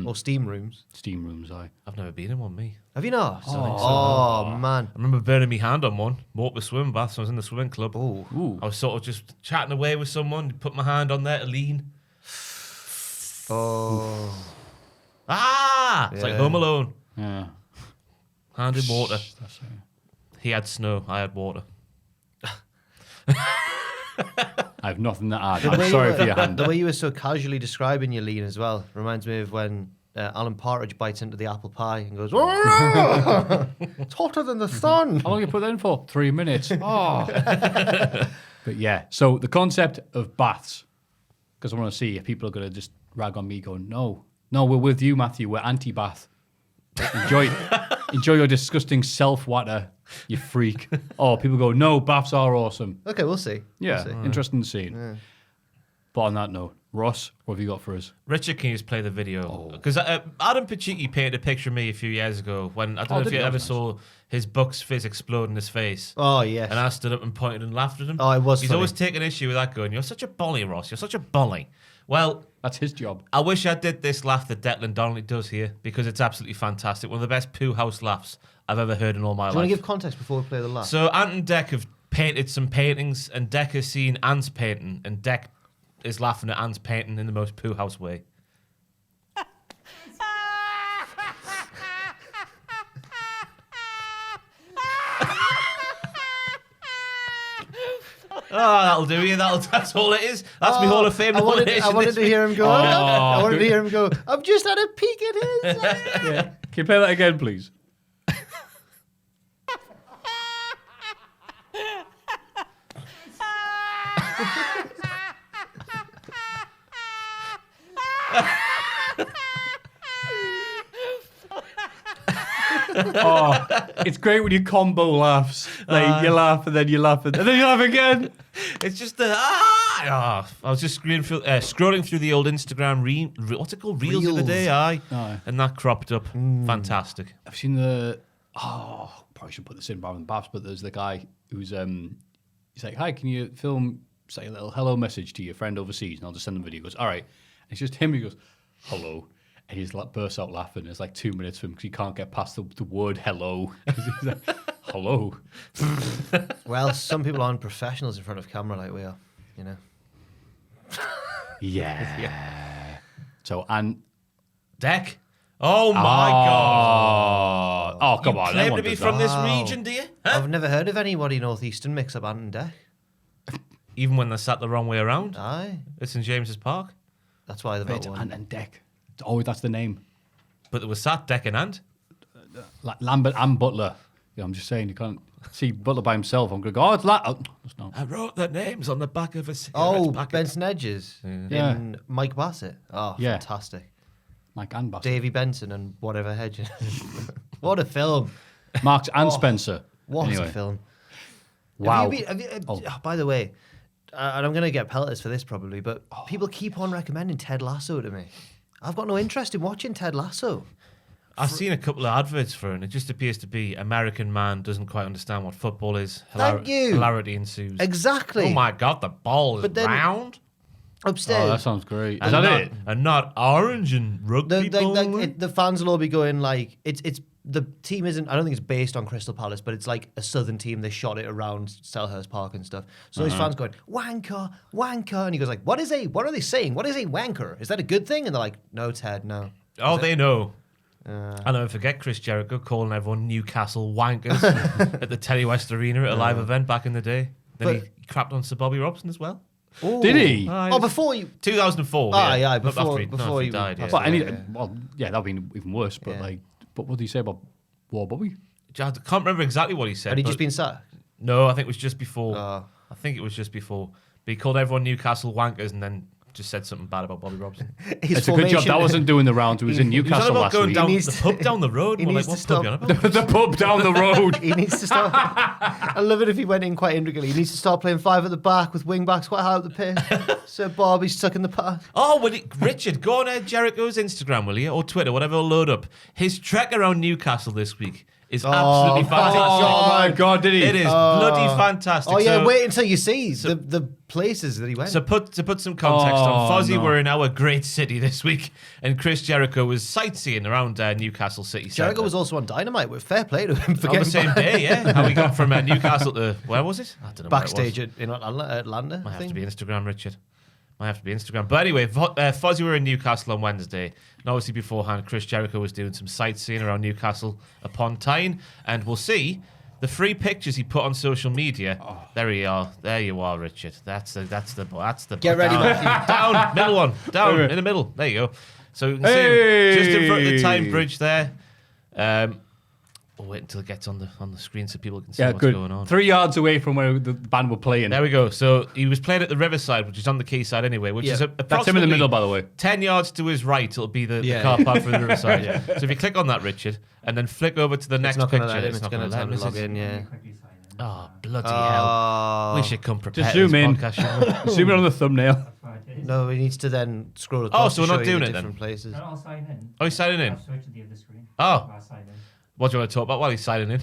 Or steam rooms. Steam rooms, I've never been in one, me. Have you not? Oh. Oh, man. I remember burning my hand on one. Walked the swimming bath, so I was in the swimming club. Oh. Ooh. I was sort of just chatting away with someone, put my hand on there to lean. Oh. Ah! It's like Yeah. Home Alone. Yeah. Hand in water. That's it. He had snow, I had water. I have nothing to add. The I'm way sorry you for your were- hand. The way you were so casually describing your lean as well reminds me of when Alan Partridge bites into the apple pie and goes, "Oh, it's hotter than the sun." How long you put that in for? 3 minutes. Oh. But yeah, so the concept of baths, because I want to see if people are going to just rag on me going, no, we're with you, Maffew. We're anti-bath. Enjoy your disgusting self-water, you freak. Oh, people go, no, baths are awesome. Okay, we'll see. Yeah, We'll see. interesting scene. But on that note, Ross, what have you got for us? Richard, can you just play the video? Because Adam Pacitti painted a picture of me a few years ago when, I don't know if did you he? ever That's nice. saw his Bucks fizz explode in his face. Oh, yes. And I stood up and pointed and laughed at him. Oh, it was He's funny. always taking issue with that, going, "You're such a bully, Ross. You're such a bully." Well, That's his job. I wish I did this laugh that Declan Donnelly does here because it's absolutely fantastic. One of the best poo house laughs I've ever heard in all my Do you want life. to give context before we play the laugh? So Ant and Deck have painted some paintings, and Deck has seen Ant's painting, and Deck is laughing at Ant's painting in the most poo house way. Oh, that'll do you. That's all it is. That's my Hall of Fame I wanted nomination. to hear him go. I wanted to hear him go. I've just had a peek at his. Yeah. Can you play that again, please? Oh, it's great when you combo laughs. Like, you laugh and then you laugh and then you laugh again. It's just the I was just scrolling through the old Instagram what's it called? Reels of the day, and that cropped up. Fantastic. I've seen probably should put this in rather than Babs, but there's the guy who's he's like, hi, can you film, say a little hello message to your friend overseas, and I'll just send them a video. He goes, all right. And it's just him. He goes, hello. And he's like bursts out laughing. It's like 2 minutes for him because he can't get past the word hello. He's like, hello. Well, some people aren't professionals in front of camera like we are, you know. Yeah. So, and Deck. Oh my God. Oh, come on. Claim to be from this region, do you? Huh? I've never heard of anybody northeastern mix up Ant and Deck. Even when they're sat the wrong way around. Aye. It's in James's Park. That's why they've got one. Ant and Deck. Oh, that's the name. But it was sat Deck and Ant. Like Lambert and Butler. Yeah, I'm just saying, you can't see Butler by himself. I'm going to go, oh, it's it's not. I wrote their names on the back of a cigarette packet. Benson Edges and Mike Bassett. Oh, yeah. Fantastic. Mike and Bassett. Davy Benson and whatever Hedges. What a film. Marks and Spencer. What anyway. a film. Wow. By the way, and I'm going to get pelters for this probably, but people keep on recommending Ted Lasso to me. I've got no interest in watching Ted Lasso. I've seen a couple of adverts for it, and it just appears to be American man doesn't quite understand what football is. Thank you. Hilarity ensues. Exactly. Oh my God, the ball is round. Upstairs. Oh, that sounds great. And it? And not orange and rugby ball. The fans will all be going like, it's the team isn't, I don't think it's based on Crystal Palace, but it's like a southern team. They shot it around Selhurst Park and stuff. So his fans going, wanker, wanker. And he goes like, what are they saying? What is a wanker? Is that a good thing? And they're like, no, Ted, no. Oh, they know. I'll never forget Chris Jericho calling everyone Newcastle wankers at the Telly West Arena at a live event back in the day. Then he crapped on Sir Bobby Robson as well. Ooh. Did he? Before you... 2004. Before he died. Yeah. But that'd be even worse. But but what did he say about War Bobby? I can't remember exactly what he said. Had he just been sacked? No, I think it was just before. I think it was just before. But he called everyone Newcastle wankers and then just said something bad about Bobby Robson. It's a good job that wasn't doing the rounds. He was in Newcastle last week. Down the pub down the road. He needs to stop. The pub down the road. He needs to stop. I love it if he went in quite intricately. He needs to start playing 5 at the back with wing backs quite high up the pitch. So Bobby's stuck in the path. Oh, Richard, go on Jericho's Instagram, will you? Or Twitter, whatever will load up. His trek around Newcastle this week is absolutely fantastic. Oh my God, did he? It is bloody fantastic. Oh yeah, wait until you see the places that he went. So to put some context on, Fozzy were in our great city this week, and Chris Jericho was sightseeing around Newcastle city centre. Jericho was also on Dynamite. With fair play to him for on the same back. day, yeah. How we got from Newcastle to where was it? I don't know. Backstage in Atlanta. Might have to be Instagram, Richard. Might have to be Instagram. But anyway, Fozzy were in Newcastle on Wednesday. And obviously beforehand, Chris Jericho was doing some sightseeing around Newcastle upon Tyne. And we'll see the 3 pictures he put on social media. There you are, Richard. That's the Get ready, Matthew. Down, middle one. Down, in the middle. There you go. So you can see him just in front of the Tyne Bridge there. We'll wait until it gets on the screen so people can see what's going on. 3 yards away from where the band were playing. There we go. So he was playing at the Riverside, which is on the quayside anyway, which is that's him in the middle, by the way. 10 yards to his right, it'll be the car park for the Riverside. So if you click on that, Richard, and then flick over to the next picture, it's not going to let him log in. Yeah. Oh, bloody hell. We should come prepared. Just zoom in. Zoom in on the thumbnail. No, he needs to then scroll across. So we're not to show you doing the it different then? places. No, I'll sign in. Oh, he's signing in? I'll switch to the other screen. Oh. I'll sign in. What do you want to talk about while he's signing in?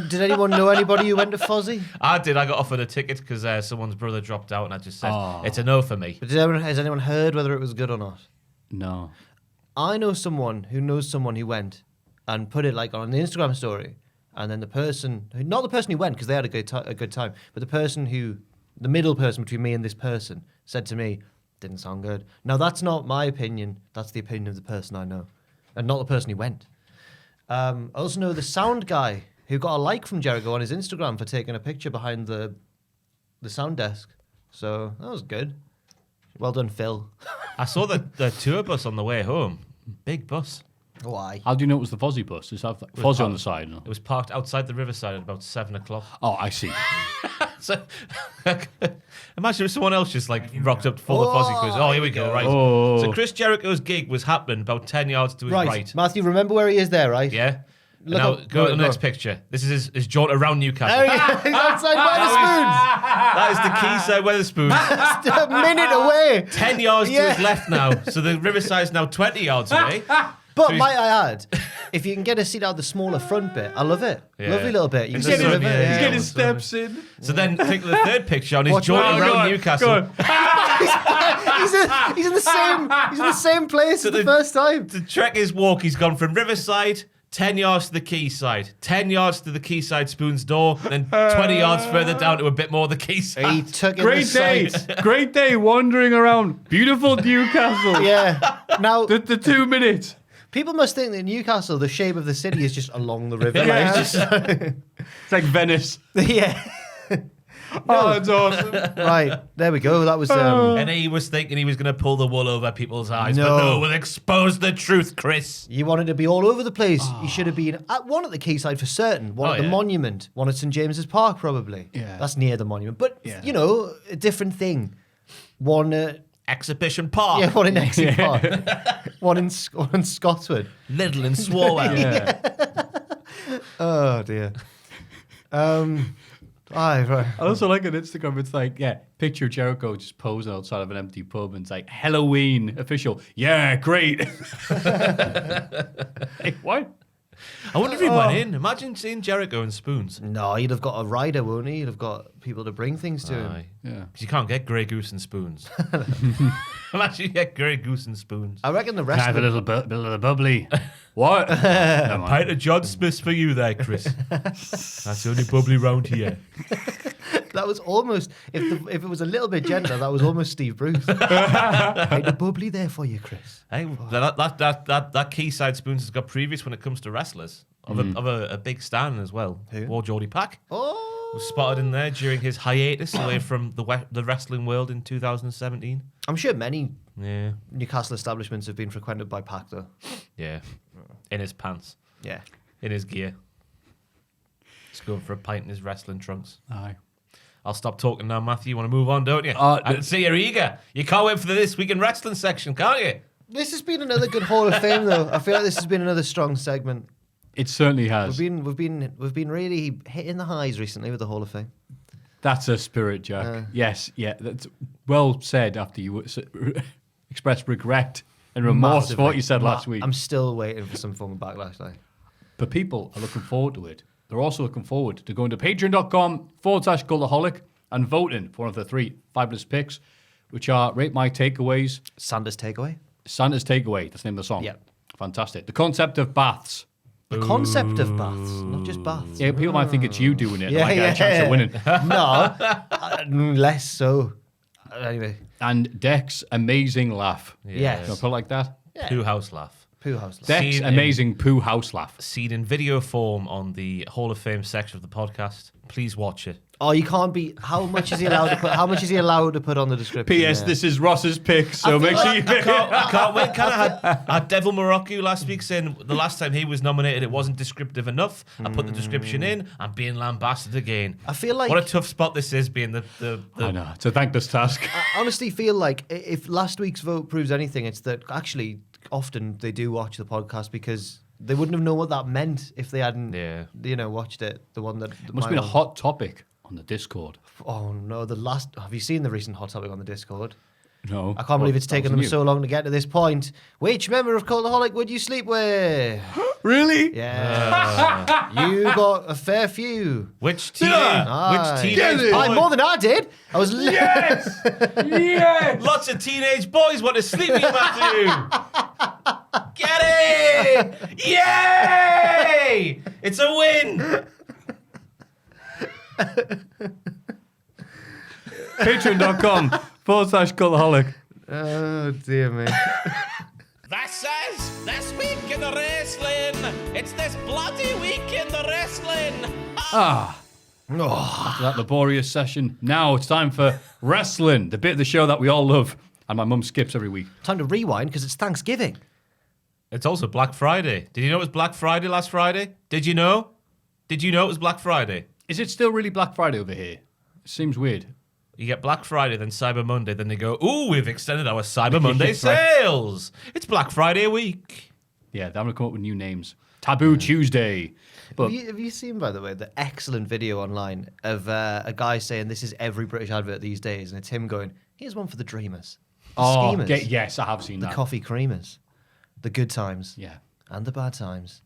Did anyone know anybody who went to Fozzy? I did. I got offered a ticket because someone's brother dropped out, and I just said, it's a no for me. But has anyone heard whether it was good or not? No. I know someone who knows someone who went and put it like on the Instagram story, and then not the person who went because they had a good time, but the middle person between me and this person said to me, didn't sound good. Now that's not my opinion. That's the opinion of the person I know, and not the person who went. I also know the sound guy who got a like from Jericho on his Instagram for taking a picture behind the sound desk. So that was good. Well done, Phil. I saw the tour bus on the way home. Big bus. Why? How do you know it was the Fozzy bus? Does it have Fozzy on the side? No? It was parked outside the Riverside at about 7 o'clock. Oh, I see. So, imagine if someone else just rocked up full of Fozzy goes, here we go, right. So Chris Jericho's gig was happening about 10 yards to his right. Matthew, remember where he is there, right? Yeah. Now, go to the next picture. This is his jaunt around Newcastle. Oh, yeah. He's outside Wetherspoons. That is the Quayside Wetherspoons. Just a minute away. 10 yards to his left now. So the Riverside's now 20 yards away. But might I add, if you can get a seat out the smaller front bit, I love it. Yeah. Lovely little bit. You can He's see the getting- river. yeah, He's Yeah. getting his steps in. So then think of the third picture on his Watch jaunt out. around Go on, Newcastle. go on. He's in the same place for the first time. To track his walk, he's gone from Riverside, 10 yards to the Quayside, 10 yards to the Quayside Spoon's door, then 20 yards further down to a bit more of the Quayside. He took in Great the day. sights. Great day wandering around beautiful Newcastle. Yeah. Now, The 2 minutes. people must think that Newcastle, the shape of the city, is just along the river. Yeah. Like, it's just- It's like Venice. yeah. Oh, that's awesome. Right. There we go. That was. And he was thinking he was going to pull the wool over people's eyes. No. But no, we'll expose the truth, Chris. You wanted to be all over the place. You should have been at one at the Quayside for certain, one Oh, at the yeah. Monument, one at St James's Park probably. Yeah. That's near the Monument. But, Yeah. you know, a different thing. One at... Exhibition Park. Yeah, one in Exeter Park. one in Scotswood. Little and Swalwell. Yeah. Oh, dear. Right. I also like on Instagram, it's like, picture Jericho just posing outside of an empty pub and it's like, Halloween official. Yeah, great. Hey, what? I wonder if he went in. Imagine seeing Jericho and Spoons. No, he'd have got a rider, won't he? He'd have got people to bring things to him. Aye. Yeah. 'Cause you can't get Grey Goose and Spoons. Imagine you get Grey Goose and Spoons. I reckon the Can I rest have of a it... little bit of the bubbly? What? Never mind. Pint of John Smith's for you there, Chris. That's the only bubbly round here. That was almost... If it was a little bit gentler, that was almost Steve Bruce. Hey, the bubbly there for you, Chris. Hey, that Quayside Spoons has got previous when it comes to wrestlers of a big stand as well. Who? War Geordie Pack Oh... was spotted in there during his hiatus away from the wrestling world in 2017. I'm sure many Yeah, Newcastle establishments have been frequented by Pac, though. yeah, in his pants, Yeah. in his gear. He's going for a pint in his wrestling trunks. Aye. I'll stop talking now, Matthew. You want to move on, don't you? Uh, I can see you're eager. You can't wait for the This Week in Wrestling section, can't you? This has been another good Hall of Fame, though. I feel like this has been another strong segment. It certainly has. We've been really hitting the highs recently with the Hall of Fame. That's a spirit, Jack. Yes, yeah. That's well said after you expressed regret and remorse for what you said last week. I'm still waiting for some form of backlash. Like. But people are looking forward to it. They're also looking forward to going to patreon.com/Cultaholic and voting for one of the 3 fabulous picks, which are Rate My Takeaways, Sanders takeaway. Santa's Takeaway, that's the name of the song. Yeah. Fantastic. The concept of baths. The concept of baths, not just baths. Yeah, people might think it's you doing it. Yeah, Yeah, get a chance of winning. No, less so. Anyway, And Deck's amazing laugh. Yes. Can I put it like that? Pooh House Laugh. Pooh House. Deck's Seen in- amazing poo house laugh. Seen in video form on the Hall of Fame section of the podcast. Please watch it. Oh, you can't be. How much is he allowed to put? How much is he allowed to put on the description? P.S. Yeah. This is Ross's pick, so make sure you pick it. I can't wait. Kind of had Devil Morocco last week saying the last time he was nominated, it wasn't descriptive enough. I put the description in. I'm being lambasted again. I feel like What a tough spot this is, being the I know. It's a thankless task. I honestly feel like if last week's vote proves anything, it's that actually often they do watch the podcast because they wouldn't have known what that meant if they hadn't, watched it. The one that It must have been a hot topic on the Discord. Oh no! Have you seen the recent hot topic on the Discord? No. I can't believe it's taken them you. so long to get to this point. Which member of Cultaholic would you sleep with? Really? Yeah, you got a fair few. which Aye. teenage Aye, boy? more than I did. I was Yes! Yes! Lots of teenage boys want to sleep with you, Matthew. Get it! Yay! It's a win. Patreon.com/Cultaholic. Oh dear me. That says this week in the wrestling. It's this bloody week in the wrestling. After that laborious session, now it's time for wrestling, the bit of the show that we all love, and my mum skips every week. Time to rewind because it's Thanksgiving. It's also Black Friday. Did you know it was Black Friday last Friday? Did you know? Did you know it was Black Friday? Is it still really Black Friday over here? It seems weird. You get Black Friday, then Cyber Monday, then they go, ooh, we've extended our Cyber Monday Yes, right. sales. It's Black Friday week. Yeah, they're going to come up with new names. Taboo Tuesday. But Have you seen, by the way, the excellent video online of a guy saying this is every British advert these days, and it's him going, "Here's one for the dreamers, the schemers, yes, I have seen the that. coffee creamers, the good times, Yeah. and the bad times,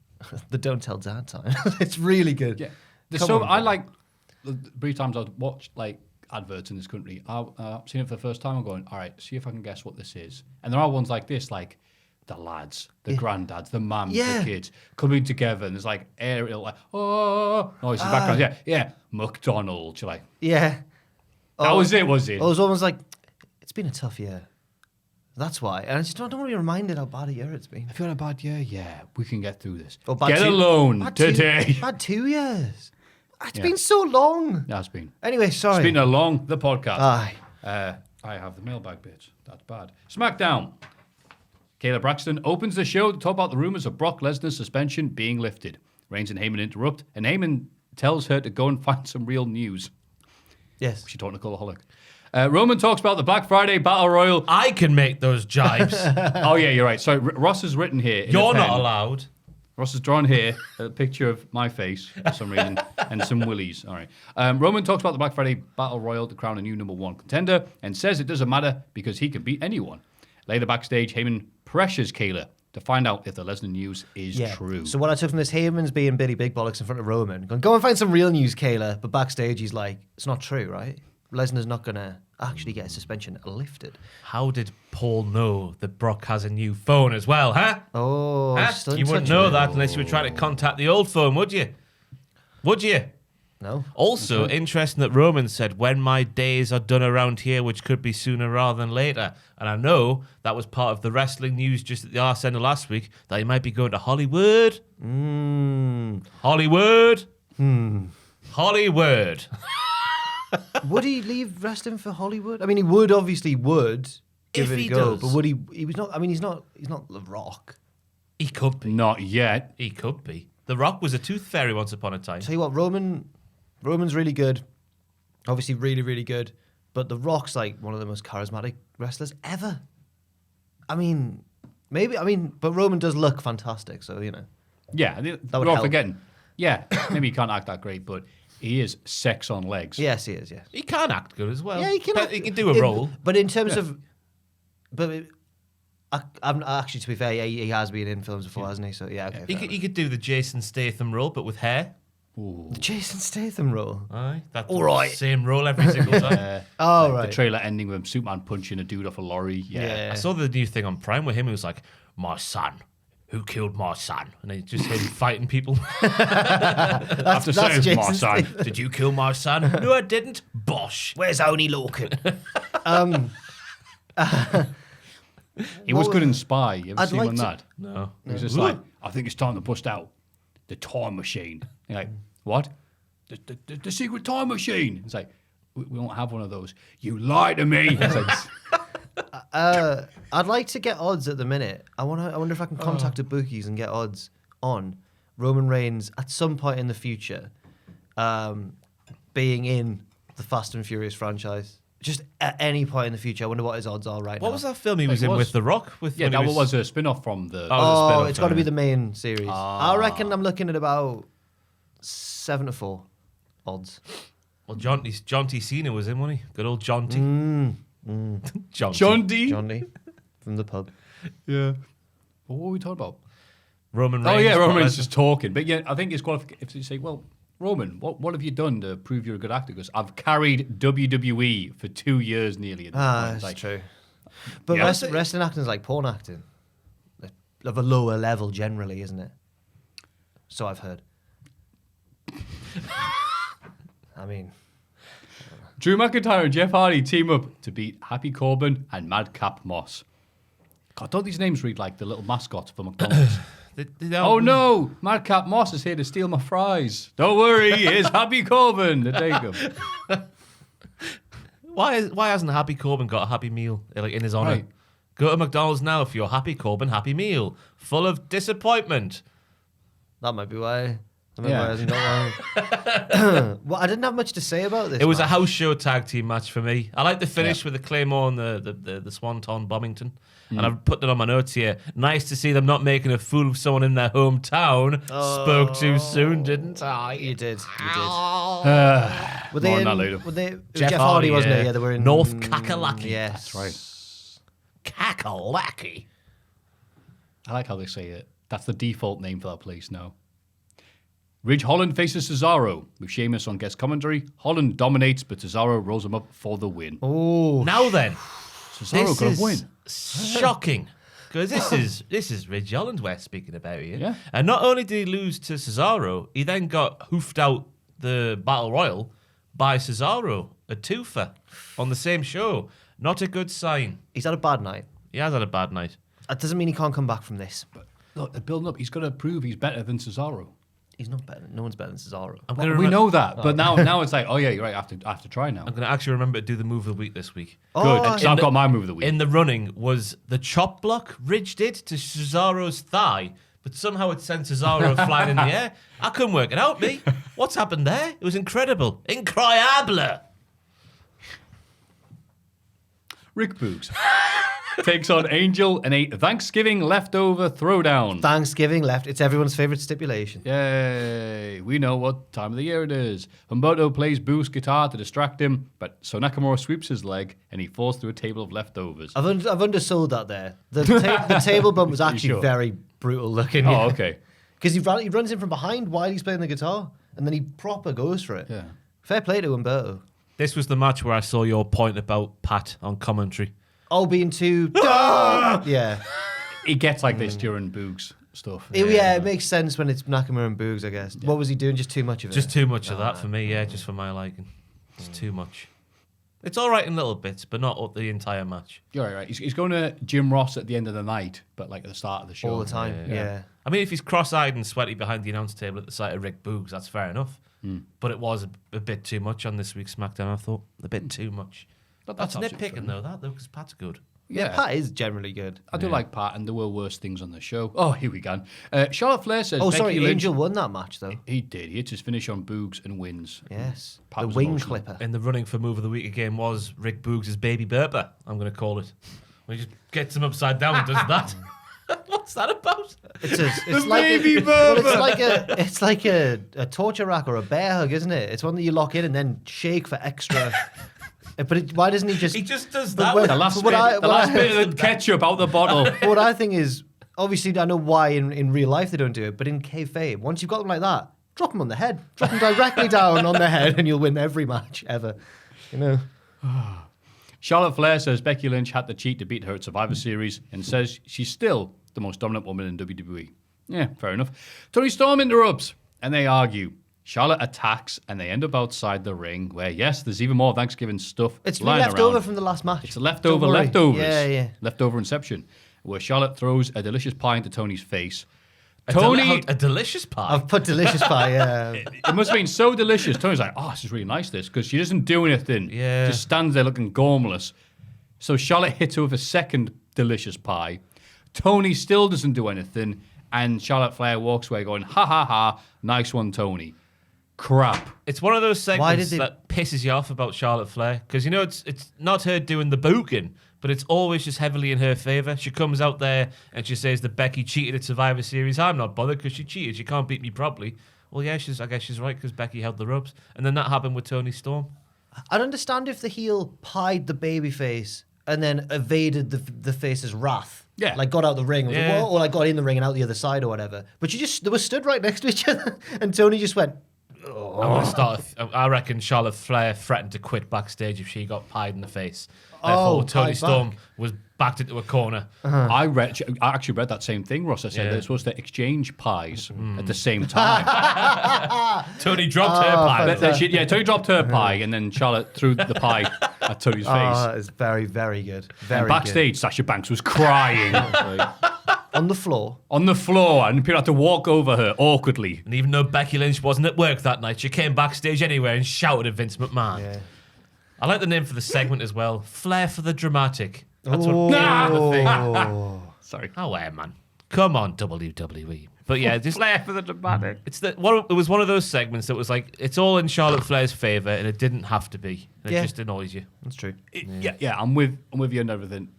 the don't tell dad time." It's really good. Yeah. I like the brief times I've watched like adverts in this country. I've seen it for the first time. I'm going, all right, see if I can guess what this is. And there are ones like this, like the lads, the granddads, the mums, the kids coming together, and there's like aerial, like noise in the background. Yeah, McDonald's. You're like, Yeah. that was it, was it? It was almost like, it's been a tough year. That's why. And I just don't want to be reminded how bad a year it's been. If you had a bad year, yeah, we can get through this. Or bad Get a loan bad today. Bad 2 years. It's Yeah. been so long. That's been. Anyway, sorry. It's been a long, the podcast. Aye. I have the mailbag bits. That's bad. SmackDown. Kayla Braxton opens the show to talk about the rumors of Brock Lesnar's suspension being lifted. Reigns and Heyman interrupt, and Heyman tells her to go and find some real news. Yes. She's talking to Cultaholic. Roman talks about the Black Friday Battle Royal. I can make those jibes. Oh, yeah, you're right. So Ross has written here. in a You're not pen. allowed. Ross has drawn here a picture of my face for some reason and some willies. All right. Roman talks about the Black Friday Battle Royal to crown a new number one contender and says it doesn't matter because he can beat anyone. Later backstage, Heyman pressures Kayla to find out if the Lesnar news is true. So what I took from this, Heyman's being Billy Big Bollocks in front of Roman. Going, go and find some real news, Kayla. But backstage, he's like, it's not true, right? Lesnar's not going to actually get a suspension lifted. How did Paul know that Brock has a new phone as well, huh? Oh, Huh? still in You wouldn't touch know with that it. unless you were trying to contact the old phone, would you? Would you? No. Also, interesting that Roman said, when my days are done around here, which could be sooner rather than later. And I know that was part of the wrestling news just at the arse end of last week, that he might be going to Hollywood. Hollywood. Hollywood. Would he leave wrestling for Hollywood? I mean, he would obviously give If it he a go. does. But would he? He was not. I mean, he's not The Rock. He could be. Not yet. He could be. The Rock was a tooth fairy once upon a time. Tell you what, Roman's really good. Obviously, really, really good. But The Rock's like one of the most charismatic wrestlers ever. I mean, maybe. I mean, but Roman does look fantastic. So you know. Yeah, would we're all help. forgetting. Yeah, maybe he can't act that great, but he is sex on legs. Yes, he is. Yes. He can act good as well. Yeah, he can. But act- he can do a role. But in terms of, I'm actually, to be fair, he has been in films before, hasn't he? So yeah, okay. He could do the Jason Statham role, but with hair. The Jason Statham role. Aye, that's All right. the same role every single time. Oh The right. trailer ending with Superman punching a dude off a lorry. Yeah. I saw the new thing on Prime with him. He was like, "My son, who killed my son?" And then just him fighting people. After that's saying, my Jason son. Did you kill my son? No, I didn't. Bosh. Where's Oni Lorcan? He was good in Spy. You ever I'd seen like one to- that? No. He was just like, I think it's time to bust out the time machine. You're like, what? The secret time machine. It's like, we don't have one of those. You lie to me. It's like, I'd like to get odds at the minute. I wonder if I can contact the bookies and get odds on Roman Reigns at some point in the future, being in the Fast and Furious franchise. Just at any point in the future. I wonder what his odds are right now. What was that film he was in was- with The Rock? With yeah, when he that was a spin-off from the... Oh, spin-off, it's got to be yeah. the main series. I reckon I'm looking at about 7-4 odds. Well, John T. Cena was in, wasn't he? Good old John T. John T. John D. Johnny from the pub. Yeah. What were we talking about? Roman Reigns. Oh, yeah, Roman Brock is Lesnar. just talking. But yeah, I think it's qualification. If you say, well, Roman, what have you done to prove you're a good actor? Because I've carried WWE for 2 years nearly. At this point. That's It's like, true. But Yeah. wrestling acting is like porn acting. Of a lower level generally, isn't it? So I've heard. I mean... Drew McIntyre and Jeff Hardy team up to beat Happy Corbin and Madcap Moss. God, don't these names read like the little mascots for McDonald's? Oh no, Madcap Moss is here to steal my fries. Don't worry, here's Happy Corbin to take them. Why hasn't Happy Corbin got a Happy Meal like in his honor? Right. Go to McDonald's now for your Happy Corbin Happy Meal, full of disappointment. That might be why. remember I hasn't got one. Well, I didn't have much to say about this. It was a match. house show tag team match for me. I like the finish with the Claymore and the Swanton Bombington. And I've put that on my notes here. Nice to see them not making a fool of someone in their hometown. Spoke too soon, didn't I? You did. Were More on that later. Were they, it was Jeff Jeff Hardy, Hardy, wasn't yeah. it? Yeah, they were in North Kakalaki. Yes, That's right. Kakalaki. I like how they say it. That's the default name for that place now. Ridge Holland faces Cesaro with Sheamus on guest commentary. Holland dominates, but Cesaro rolls him up for the win. Oh, Now then, Cesaro this got is a win. shocking. Because this is Ridge Holland we're speaking about here. Yeah. And not only did he lose to Cesaro, he then got hoofed out the Battle Royal by Cesaro, a twofer, on the same show. Not a good sign. he's had a bad night. He has had a bad night. That doesn't mean he can't come back from this. Look, they're building up. He's got to prove he's better than Cesaro. He's not better. No one's better than Cesaro. We know that, but now it's like, oh yeah, you're right. I have to try now. I'm going to actually remember to do the move of the week this week. Good, because I've got my move of the week. In the running was the chop block Ridge did to Cesaro's thigh, but somehow it sent Cesaro flying in the air. I couldn't work it out, me. What's happened there? It was incredible. Incroyable. Rick Boogs takes on Angel in a Thanksgiving leftover throwdown. Thanksgiving left. It's everyone's favorite stipulation. Yay! We know what time of the year it is. Humberto plays Boo's guitar to distract him, but so Nakamura sweeps his leg and he falls through a table of leftovers. I've undersold that there. The table bump was actually sure? very brutal looking. Oh, okay. Because he runs in from behind while he's playing the guitar, and then he proper goes for it. Yeah. Fair play to Humberto. This was the match where I saw your point about Pat on commentary. Oh, being too... yeah. He gets like this during Boogs stuff. Yeah, it makes sense when it's Nakamura and Boogs, I guess. What was he doing? Just too much of it? Just too much of that for me, yeah, just for my liking. It's too much. It's all right in little bits, but not up the entire match. You're right. He's going to Jim Ross at the end of the night, but like at the start of the show. all the time. Yeah. I mean, if he's cross-eyed and sweaty behind the announce table at the sight of Rick Boogs, that's fair enough. But it was a bit too much on this week's SmackDown, I thought. A bit too much. That's absolutely nitpicking, though, because Pat's good. Yeah. Pat is generally good. I do like Pat, and there were worse things on the show. Oh, here we go. Charlotte Flair says. Oh, Becky sorry, Lynch, Angel won that match, though. He did. He hits his finish on Boogs and wins. Yes. Pat The was wing emotional. clipper. In the running for Move of the Week again was Rick Boogs' baby burper, I'm going to call it. When he just gets him upside down and does that. What's that about? It's like baby well, it's like a torture rack or a bear hug, isn't it? It's one that you lock in and then shake for extra. But why doesn't he just? He just does But that. when- The last, But bit, what I- bit of the ketchup out the bottle. What I think is, obviously, I know why in real life they don't do it, but in kayfabe, once you've got them like that, drop them on the head, drop them directly down on the head, and you'll win every match ever. You know. Charlotte Flair says Becky Lynch had to cheat to beat her at Survivor Series and says she's still the most dominant woman in WWE. Yeah, fair enough. Tony Storm interrupts and they argue. Charlotte attacks and they end up outside the ring where, yes, there's even more Thanksgiving stuff It's lying left around. over from the last match. It's a leftover Don't worry. leftovers. Yeah. Leftover inception. Where Charlotte throws a delicious pie into Tony's face. A delicious pie. I've put delicious pie. Yeah. It must have been so delicious. Tony's like, oh, this is really nice, this, because she doesn't do anything. Yeah. Just stands there looking gormless. So Charlotte hits her with a second delicious pie. Tony still doesn't do anything, and Charlotte Flair walks away going, ha ha ha, nice one, Tony. Crap. It's one of those Why did segments they- that pisses you off about Charlotte Flair because you know it's not her doing the booking, but it's always just heavily in her favour. She comes out there and she says that Becky cheated at Survivor Series. I'm not bothered because she cheated. She can't beat me properly. Well, yeah, I guess she's right because Becky held the ropes, and then that happened with Toni Storm. I'd understand if the heel pied the baby face and then evaded the face's wrath. Yeah. Like got out the ring. Yeah. Or like got in the ring and out the other side or whatever. But they were stood right next to each other and Tony just went, I'm gonna start. I reckon Charlotte Flair threatened to quit backstage if she got pied in the face. Therefore, Toni pied Storm back. was backed into a corner. I actually read that same thing, Ross. I said Yeah. they're supposed to exchange pies at the same time. Tony dropped her pie. Tony dropped her pie, and then Charlotte threw the pie at Tony's oh, face. that is very, very good. Very And backstage, Sasha Banks was crying good. On the floor. on the floor, and people had to walk over her awkwardly. And even though Becky Lynch wasn't at work that night, she came backstage anyway and shouted at Vince McMahon. Yeah. I like the name for the segment as well. Flair for the dramatic. That's Oh. what came out of the thing. Oh. Sorry. Oh, man. Come on, WWE. But yeah, just Flair for the dramatic. it was one of those segments that was like it's all in Charlotte Flair's favor, and it didn't have to be. It just annoys you. That's true. Yeah, I'm with you on everything.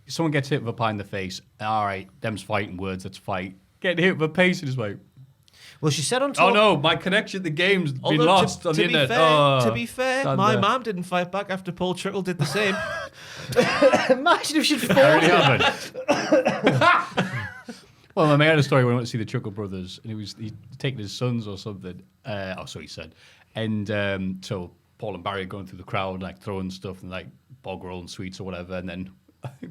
Someone gets hit with a pie in the face. All right, them's fighting words. Let's fight. Getting hit with a pace in his way. Well, she said on Oh top. no, my connection to the game's been Although, lost on the internet. To be fair, Thunder. my mum didn't fight back after Paul Trickle did the same. Imagine if she'd I really fought. haven't. Well, my mate had a story when I went to see the Trickle Brothers, and he'd taken his sons or something. So he said. And so Paul and Barry are going through the crowd, like throwing stuff and like bog roll and sweets or whatever, and then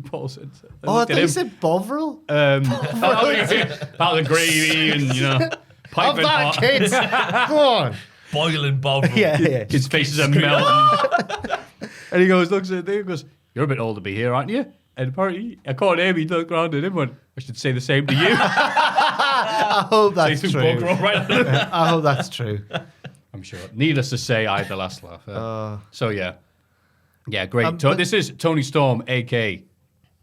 Paul said, Oh, I thought you said Bovril. about the gravy and, you know, Have piping that, hot. kids. Go on. Boiling Bovril. Yeah. His faces are melting. And he goes, looks at the thing, goes, you're a bit old to be here, aren't you? And apparently, I caught him, he looked around at him and went, I should say the same to you. I hope that's Say some true. bog roll right on. I hope that's true. I'm sure. Needless to say, I had the last laugh. So, yeah. Yeah, great. This is Tony Storm, a.k.a.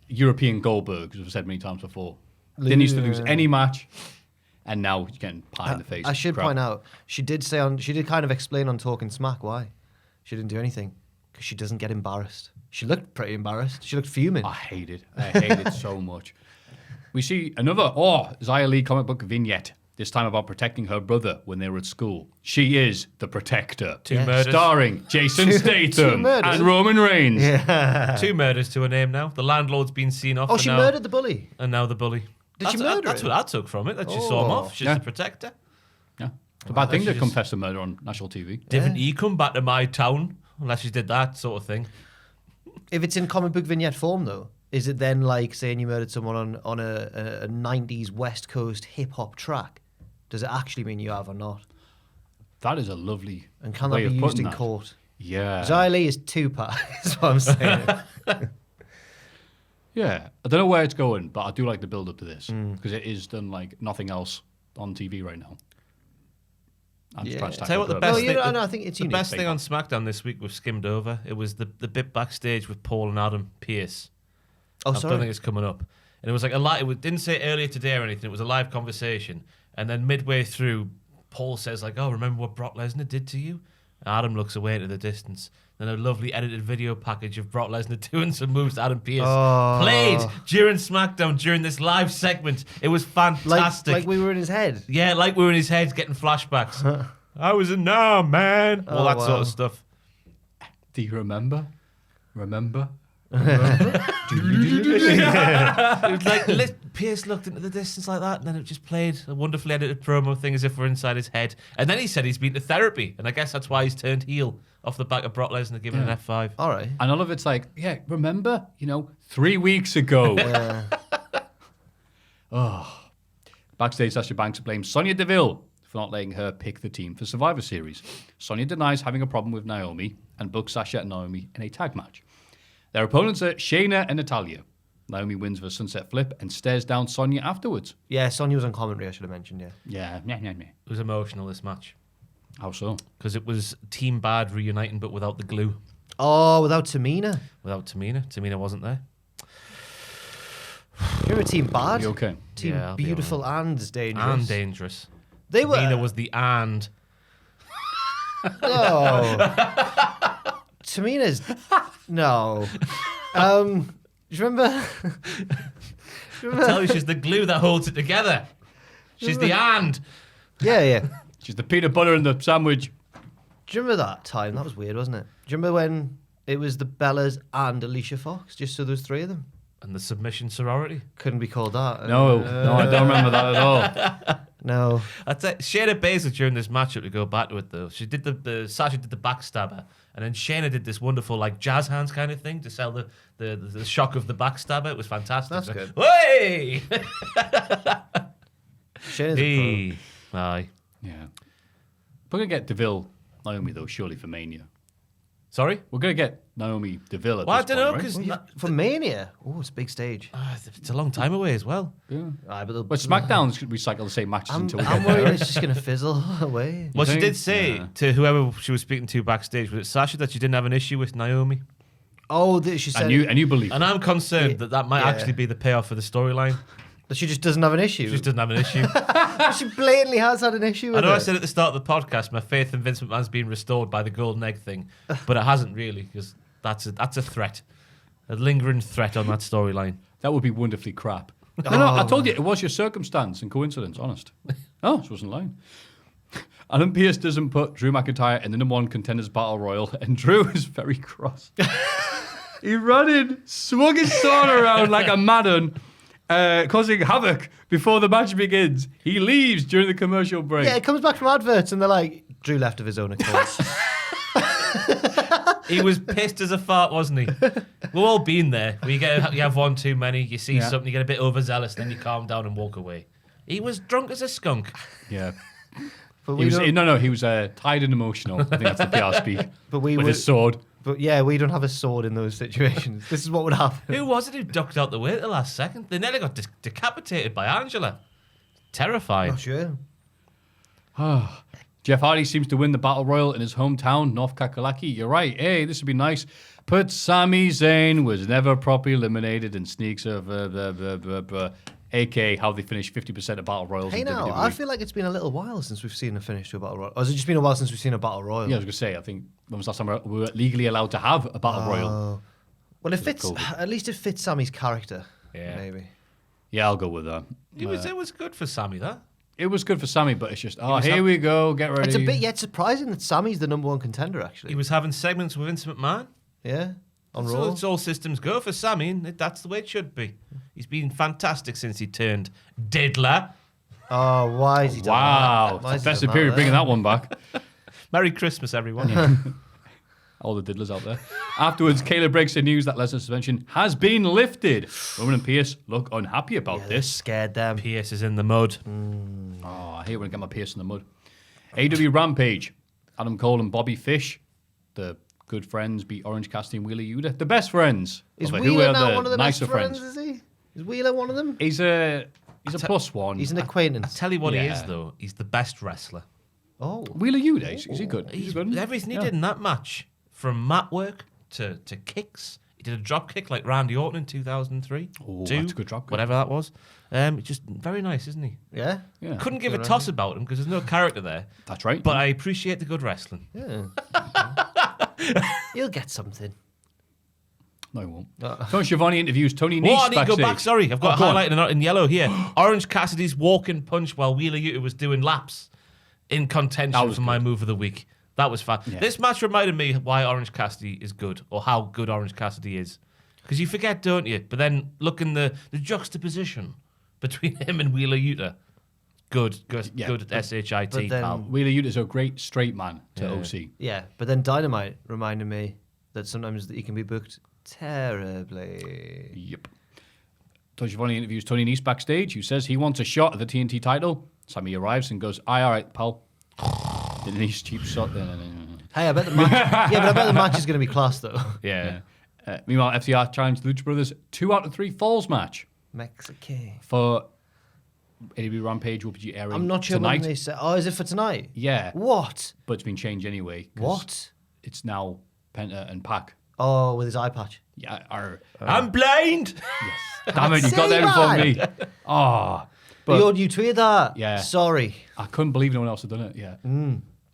European Goldberg, as I've said many times before. Didn't used to lose any match, and now he's getting pie in the face. I should Crap. point out, she did kind of explain on Talking Smack why she didn't do anything. Because she doesn't get embarrassed. She looked pretty embarrassed. She looked fuming. I hate it so much. We see another, Xia Li comic book vignette, this time about protecting her brother when they were at school. She is the protector. Two murders. Starring Jason Two Statham murders. and Roman Reigns. Two murders to her name now. The landlord's been seen off. Oh, and she now, murdered the bully. And now the bully. Did she murder That's him? what I took from it. That she saw him Oh. off. She's Yeah. the protector. Yeah. It's a bad thing to she just- confess to murder on national TV. Didn't he come back to my town? Unless she did that sort of thing. If it's in comic book vignette form, though, is it then like saying you murdered someone on a 90s West Coast hip hop track? Does it actually mean you have or not? That is a lovely And can way that of be used putting in that. court? Yeah. Xia Li is Tupac, is what I'm saying. Yeah. I don't know where it's going, but I do like the build up to this because it is done like nothing else on TV right now. I'm just trying to stack Tell you what, up the there. best No, thing, I think it's the unique. best thing on SmackDown this week we've skimmed over. It was the bit backstage with Paul and Adam Pearce. Oh, I don't sorry. think it's coming up. And it was like it didn't say earlier today or anything. It was a live conversation. And then midway through, Paul says like, "Oh, remember what Brock Lesnar did to you?" And Adam looks away into the distance. Then a lovely edited video package of Brock Lesnar doing some moves to Adam Pearce played during SmackDown during this live segment. It was fantastic. Like we were in his head. Yeah, like we were in his head getting flashbacks. I was in now, man. All that sort wow. of stuff. Do you remember? Remember? It was like Pierce looked into the distance like that, and then it just played a wonderfully edited promo thing as if we're inside his head. And then he said he's been to therapy, and I guess that's why he's turned heel off the back of Brock Lesnar giving an F5. All right. And all of it's like, yeah, remember? 3 weeks ago. Backstage, Sasha Banks blames Sonya Deville for not letting her pick the team for Survivor Series. Sonya denies having a problem with Naomi and books Sasha and Naomi in a tag match. Their opponents are Shayna and Natalya. Naomi wins with a sunset flip and stares down Sonya afterwards. Yeah, Sonya was on commentary, I should have mentioned, yeah. Yeah. It was emotional, this match, How so? because it was Team Bad reuniting, but without the glue. Oh, without Tamina. Without Tamina. Tamina wasn't there. Remember Team Bad? You okay? Team Yeah, I'll be Beautiful and Dangerous. And dangerous. They were. Tamina was the and. Oh. Tamina's. No. Do you remember? I tell you, she's the glue that holds it together. She's the and. Yeah. She's the peanut butter in the sandwich. Do you remember that time? That was weird, wasn't it? Do you remember when it was the Bellas and Alicia Fox? Just so there was three of them. And the submission sorority. Couldn't be called that. No, I don't remember that at all. No. I'd say Shayna Baszler during this matchup, to go back to it though, she did the Sasha did the backstabber, and then Shayna did this wonderful like jazz hands kind of thing to sell the shock of the backstabber. It was fantastic. That's Like, good. Way! Shayna's a Hey. Aye. Yeah. We're going to get Deville, Naomi, though, surely for Mania. Sorry? We're going to get Naomi Deville at Well, I this don't know, point, because pro. For Mania. Oh, it's a big stage. it's a long time away as well. right? Yeah. Aye, but But SmackDown's going to recycle the same matches I'm until we get worried there. it's just going to fizzle away. Well, she think? did say Yeah. to whoever she was speaking to backstage, was it Sasha, that she didn't have an issue with Naomi? Oh, she said. And you believe And I'm concerned that might Yeah. actually be the payoff for the storyline. But she just doesn't have an issue. She just doesn't have an issue. She blatantly has had an issue with I know it. I said at the start of the podcast my faith in Vince McMahon's been restored by the golden egg thing, but it hasn't really, because that's a threat. A lingering threat on that storyline. That would be wonderfully crap. No, I told you, it was your circumstance and coincidence, honest. Oh, she wasn't lying. Adam Pearce doesn't put Drew McIntyre in the #1 Contenders Battle Royal, and Drew is very cross. He ran in, swung his sword around like a madman, causing havoc before the match begins. He leaves during the commercial break. Yeah, it comes back from adverts and they're like, Drew left of his own accord. He was pissed as a fart, wasn't he? We've all been there. You have one too many, you see something, you get a bit overzealous, then you calm down and walk away. He was drunk as a skunk. Yeah. But He was tired and emotional. I think that's the PR speak. But with his sword. But yeah, we don't have a sword in those situations. This is what would happen. Who was it who ducked out the way at the last second? They nearly got decapitated by Angela. Terrifying. Oh, sure. Jeff Hardy seems to win the Battle Royal in his hometown, North Kakalaki. You're right. Hey, this would be nice. But Sami Zayn was never properly eliminated and sneaks over AK how they finished 50% of Battle Royals Hey in now, WWE. I feel like it's been a little while since we've seen a finish to a Battle Royal. Or has it just been a while since we've seen a Battle Royal? Yeah, I was going to say, I think when was the last time we were legally allowed to have a Battle Royal? Well, it fits. COVID. At least it fits Sammy's character. Yeah. Maybe. Yeah, I'll go with that. It was good for Sammy, that. It was good for Sammy, but it's just, here we go, get ready. It's a bit yet surprising that Sammy's the #1 contender, actually. He was having segments with Vince McMahon. Yeah. On So Raw. it's all systems go for Sammy, and that's the way it should be. He's been fantastic since he turned diddler. Oh, why is he done Wow. that? Why is he Festive done period, that? bringing that one back. Merry Christmas, everyone. All the diddlers out there. Afterwards, Kayla breaks the news that Lesnar's suspension has been lifted. Roman and Pierce look unhappy about this. Scared them. Pierce is in the mud. Oh, I hate when I get my Pierce in the mud. AEW Rampage. Adam Cole and Bobby Fish, the good friends, beat Orange Cassidy and Wheeler Yuta. The best friends. Is Although who Wheeler are now the one of the nicer best friends, is he? Is Wheeler one of them? He's a plus one. He's an acquaintance. Tell you what he Yeah. is, though. He's the best wrestler. Oh. Wheeler Yuta, is he good? He's good. everything he did in that match, from mat work to kicks. He did a drop kick like Randy Orton in 2003. Oh, Two, that's a good drop kick. Whatever that was. Just very nice, isn't he? Yeah? Yeah. Couldn't give a toss about him because there's no character there. That's right. But I appreciate the good wrestling. Yeah. You'll get something. No, he won't. Tony Schiavone interviews Tony Nese Oh, I need to go backstage. back. Sorry, I've got go on. highlighted in yellow here. Orange Cassidy's walking punch while Wheeler Yuta was doing laps in contention That was for my good. move of the week. That was fun. Yeah. This match reminded me why Orange Cassidy is good, or how good Orange Cassidy is. Because you forget, don't you? But then look in the juxtaposition between him and Wheeler Yuta. Good SHIT, but then- pal. Wheeler Yuta's a great straight man to OC. Yeah, but then Dynamite reminded me that sometimes he can be booked terribly. Yep. Tony Schiavone interviews Tony Nese backstage, who says he wants a shot at the TNT title. Sammy arrives and goes, aye, all right, pal. The Nese cheap shot. Hey, I bet the match. Yeah, but I bet the match is going to be class though. Yeah. Meanwhile, FTR challenged the Lucha Brothers 2 out of 3 falls match Mexican. for AEW Rampage will be airing I'm not sure tonight. when they say. Oh, is it for tonight? Yeah. What? But it's been changed anyway. 'cause What? It's now Penta and Pac. Oh, with his eye patch. Yeah. I'm blind! Damn it, you got that before me. Oh. But you tweeted that. Yeah. Sorry. I couldn't believe no one else had done it. Yeah.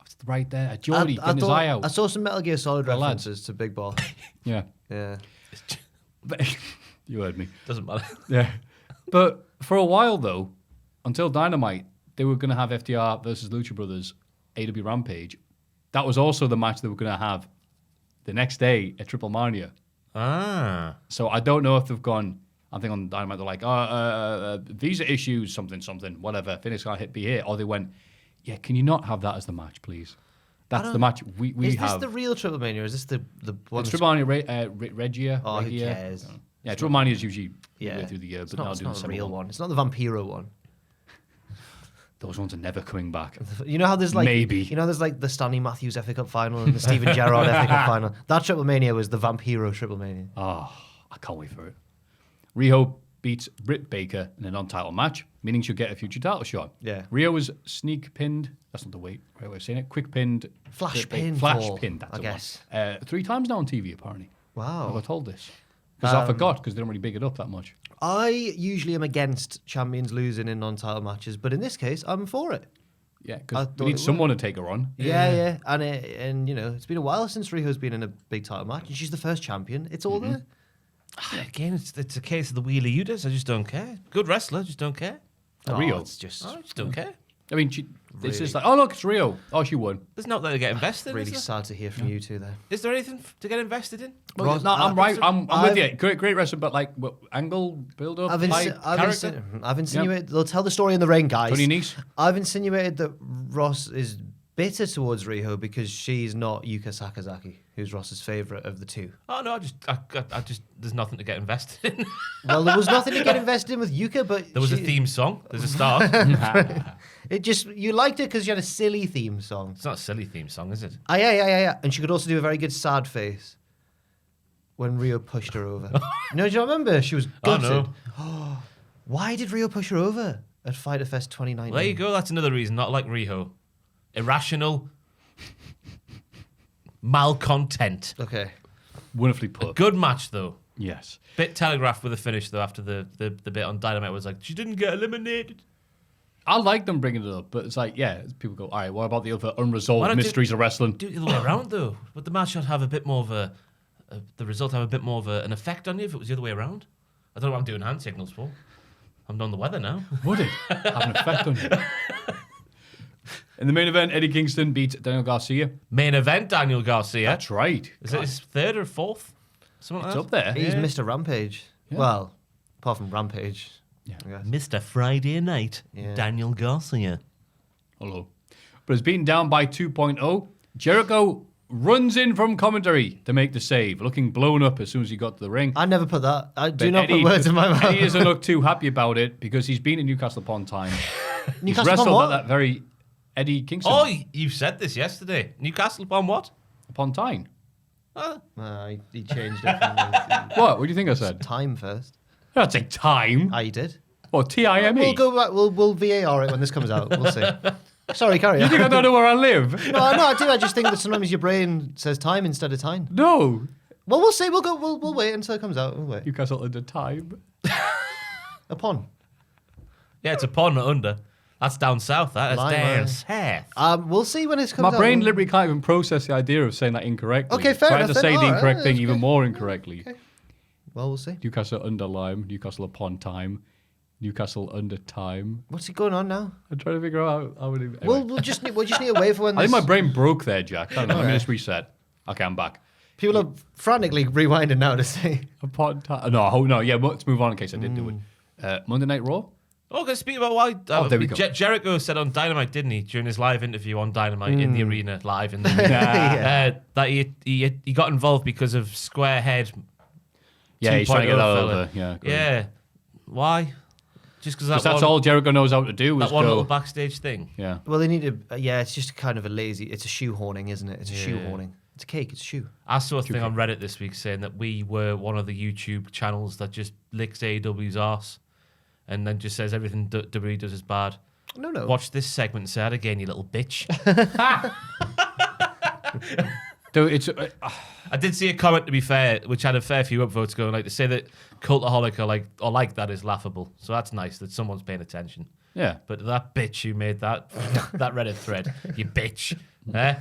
It's right there. Geordie getting his eye out. I saw some Metal Gear Solid The lads. references to Big Ball. Yeah. Yeah. You heard me. Doesn't matter. Yeah. But for a while, though, until Dynamite, they were going to have FTR versus Lucha Brothers, AEW Rampage. That was also the match they were going to have the next day at Triple Mania. Ah. So I don't know if they've gone, I think on Dynamite, they're like, visa issues, something, whatever. Phoenix can't be here. Or they went, yeah, can you not have that as the match, please? That's the match we Is have. this the real Triple Mania or is this the one? It's Triple Mania, Regia. Oh, who Regia. cares? Yeah, Triple Mania is usually Yeah. midway through the year, It's but not, now it's doing not the a summer real one. It's not the Vampiro one. Those ones are never coming back. You know how there's like Maybe. You know there's like the Stanley Matthews FA Cup final and the Steven Gerrard FA Cup final. That Triple Mania was the Vampiro Triple Mania. Oh, I can't wait for it. Riho beats Britt Baker in an untitled match, meaning she'll get a future title shot. Yeah. Rio was sneak pinned. That's not the right way of saying it. Quick pinned. Flash Britt Baker- pin Flash fall, pinned. That's I the guess. one. 3 times now on TV apparently. I Wow. got told this. Because I forgot, because they don't really big it up that much. I usually am against champions losing in non-title matches, but in this case, I'm for it. Yeah, I because we thought need it someone to take her on. Yeah. And you know, it's been a while since Riho's been in a big title match, and she's the first champion. It's all there. Again, it's a case of the Wheeler Udas. I just don't care. Good wrestler, just don't care. Rio. It's just I just don't care. I mean, it's just like, oh, look, it's Rio. Oh, she won. There's not that to get invested in. really sad to hear from you two there. Is there anything to get invested in? Well, no, I'm right. I'm with you. Great wrestler, but like, angle, build up, character. I've insinuated they'll tell the story in the ring, guys. Tony Nese? I've insinuated that Ross is bitter towards Riho because she's not Yuka Sakazaki, who's Ross's favourite of the two. Oh no, I just there's nothing to get invested in. Well, there was nothing to get invested in with Yuka, but There was a theme song. There's a start. It just you liked it because you had a silly theme song. It's not a silly theme song, is it? Yeah. And she could also do a very good sad face when Rio pushed her over. No, do you remember? She was gutted. Oh, Why did Rio push her over at Fyter Fest 2019? There you go. That's another reason. Not like Riho. Irrational. Malcontent. Okay. Wonderfully put. Good match though. Yes. Bit telegraphed with a finish though. After the bit on Dynamite was like she didn't get eliminated. I like them bringing it up, but it's like, yeah, people go, all right, what about the other unresolved mysteries of wrestling? Do it the other way around though. Would the match not have a bit more of the result have a bit more of an effect on you if it was the other way around? I don't know what I'm doing hand signals for. I'm on the weather now. Would it have an effect on you? In the main event, Eddie Kingston beats Daniel Garcia. Main event, Daniel Garcia. That's right. Is it his third or fourth? Something It's like up there. He's Mr. Rampage. Yeah. Well, apart from Rampage. Yeah. I guess. Mr. Friday Night, Yeah. Daniel Garcia. Hello. But it's beaten down by 2.0. Jericho runs in from commentary to make the save, looking blown up as soon as he got to the ring. I never put that. I do But not put words in my mouth. Eddie doesn't look too happy about it because he's been in Newcastle upon time. He's Newcastle wrestled upon what? at that very Eddie Kingston Oh, you said this yesterday. Newcastle upon what? upon time. He changed it from What do you think I said? time first. That's a time. You did. Or T-I-M-E. We'll go back. We'll VAR it when this comes out. We'll see. Sorry, carry You on. think I don't know where I live? No, I do. I just think that sometimes your brain says time instead of time. No. Well, we'll see. We'll go. We'll wait until it comes out. We'll wait. Newcastle under time. Upon. Yeah, it's upon, not under. That's down south. That's Line, down line. south. We'll see when it comes out. My brain literally can't even process the idea of saying that incorrectly. Okay, fair Trying enough, to say then. the All incorrect right, thing that's even okay. more incorrectly. Okay. Well, we'll see. Newcastle under lime, Newcastle upon time, Newcastle under time. What's going on now? I'm trying to figure out how it. Anyway. We'll just need to wait for when I this. think my brain broke there, Jack. I don't know. Let me Okay. just reset. Okay, I'm back. People are frantically rewinding now to say. Upon time. No. Yeah, let's move on in case I did do it. Monday Night Raw. Oh, can I speak about why? There we go. Jericho said on Dynamite, didn't he, during his live interview on Dynamite in the arena, live in the arena, Yeah. that he got involved because of Squarehead. Yeah, he's trying to get 2.0 that fella. over. Yeah. great. Yeah. Why? Just because Because that's all Jericho knows how to do is that one go. little backstage thing. Yeah. Well, they need to. It's just kind of a lazy. It's a shoehorning, isn't it? It's a shoehorning. It's a cake. It's a shoe. I saw a thing on Reddit this week saying that we were one of the YouTube channels that just licks AEW's arse and then just says everything WWE does is bad. No. Watch this segment and say that again, you little bitch. Dude, it's I did see a comment, to be fair, which had a fair few upvotes going, like to say that Cultaholic or like that is laughable. So that's nice that someone's paying attention. yeah. But that bitch who made that Reddit thread, you bitch, eh?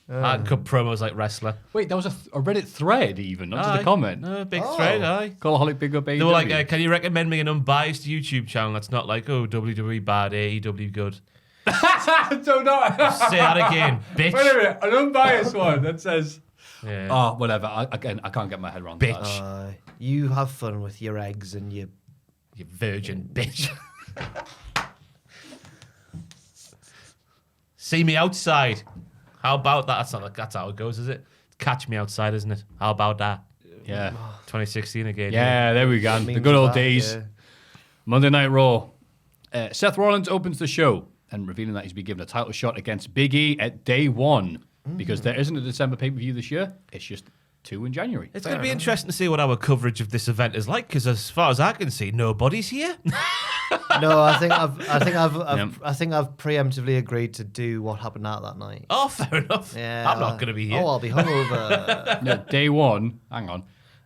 I can cut promos like wrestler. Wait, that was a Reddit thread even, not just a comment. No, big thread, aye. Cultaholic big up AEW. They were like, can you recommend me an unbiased YouTube channel that's not like, oh, WWE bad, AEW good? so no. Say that again, bitch. Wait a minute, an unbiased one that says, Yeah. oh, whatever. I can't get my head around that. Bitch. You have fun with your eggs and your. You virgin bitch. See me outside. How about that? That's how it goes, is it? Catch me outside, isn't it? How about that? Yeah. 2016 again. Yeah, there we go. The memes good of old that, days. yeah. Monday Night Raw. Seth Rollins opens the show and revealing that he's been given a title shot against Biggie at day one because there isn't a December pay-per-view this year. It's just 2 in January. It's going to be interesting to see what our coverage of this event is like, because as far as I can see, nobody's here. No, I think I've preemptively agreed to do what happened out that night. Oh, fair enough. Yeah. I'm not going to be here. Oh, I'll be hungover. No, day one. Hang on.